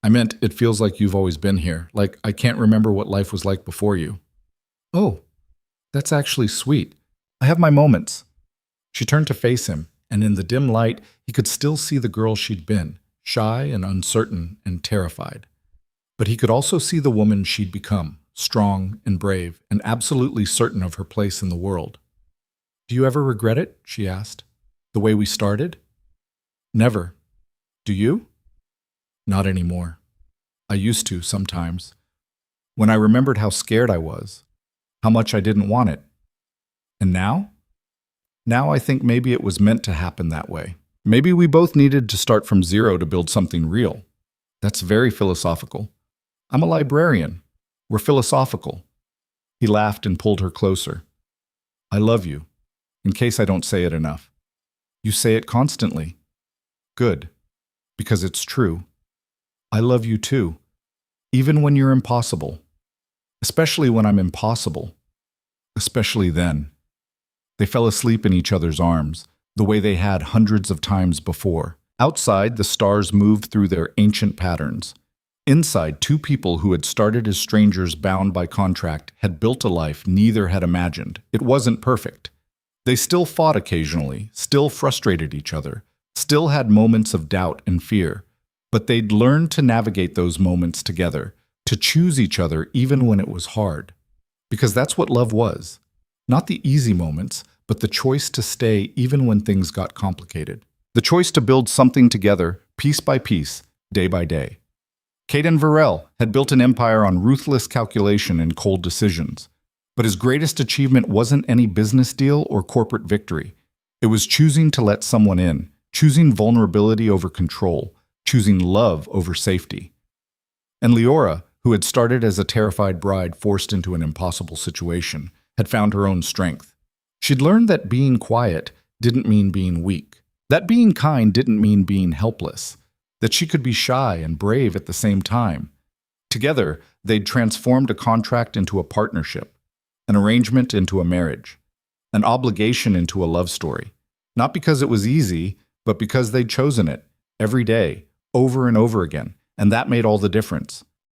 I meant it feels like you've always been here, like I can't remember what life was like before you. Oh, that's actually sweet. I have my moments. She turned to face him, and in the dim light, he could still see the girl she'd been, shy and uncertain and terrified. But he could also see the woman she'd become, strong and brave and absolutely certain of her place in the world. Do you ever regret it? She asked. The way we started? Never. Do you? Not anymore. I used to sometimes. When I remembered how scared I was, how much I didn't want it. And now? Now I think maybe it was meant to happen that way. Maybe we both needed to start from zero to build something real. That's very philosophical. I'm a librarian. We're philosophical. He laughed and pulled her closer. I love you, in case I don't say it enough. You say it constantly. Good, because it's true. I love you too, even when you're impossible. Especially when I'm impossible. Especially then. They fell asleep in each other's arms, the way they had hundreds of times before. Outside, the stars moved through their ancient patterns. Inside, two people who had started as strangers bound by contract had built a life neither had imagined. It wasn't perfect. They still fought occasionally, still frustrated each other, still had moments of doubt and fear. But they'd learned to navigate those moments together, to choose each other even when it was hard. Because that's what love was. Not the easy moments, but the choice to stay even when things got complicated. The choice to build something together, piece by piece, day by day. Caden Varel had built an empire on ruthless calculation and cold decisions. But his greatest achievement wasn't any business deal or corporate victory. It was choosing to let someone in, choosing vulnerability over control, choosing love over safety. And Leora, who had started as a terrified bride forced into an impossible situation, had found her own strength. She'd learned that being quiet didn't mean being weak, that being kind didn't mean being helpless, that she could be shy and brave at the same time. Together, they'd transformed a contract into a partnership, an arrangement into a marriage, an obligation into a love story. Not because it was easy, but because they'd chosen it, every day, over and over again, and that made all the difference.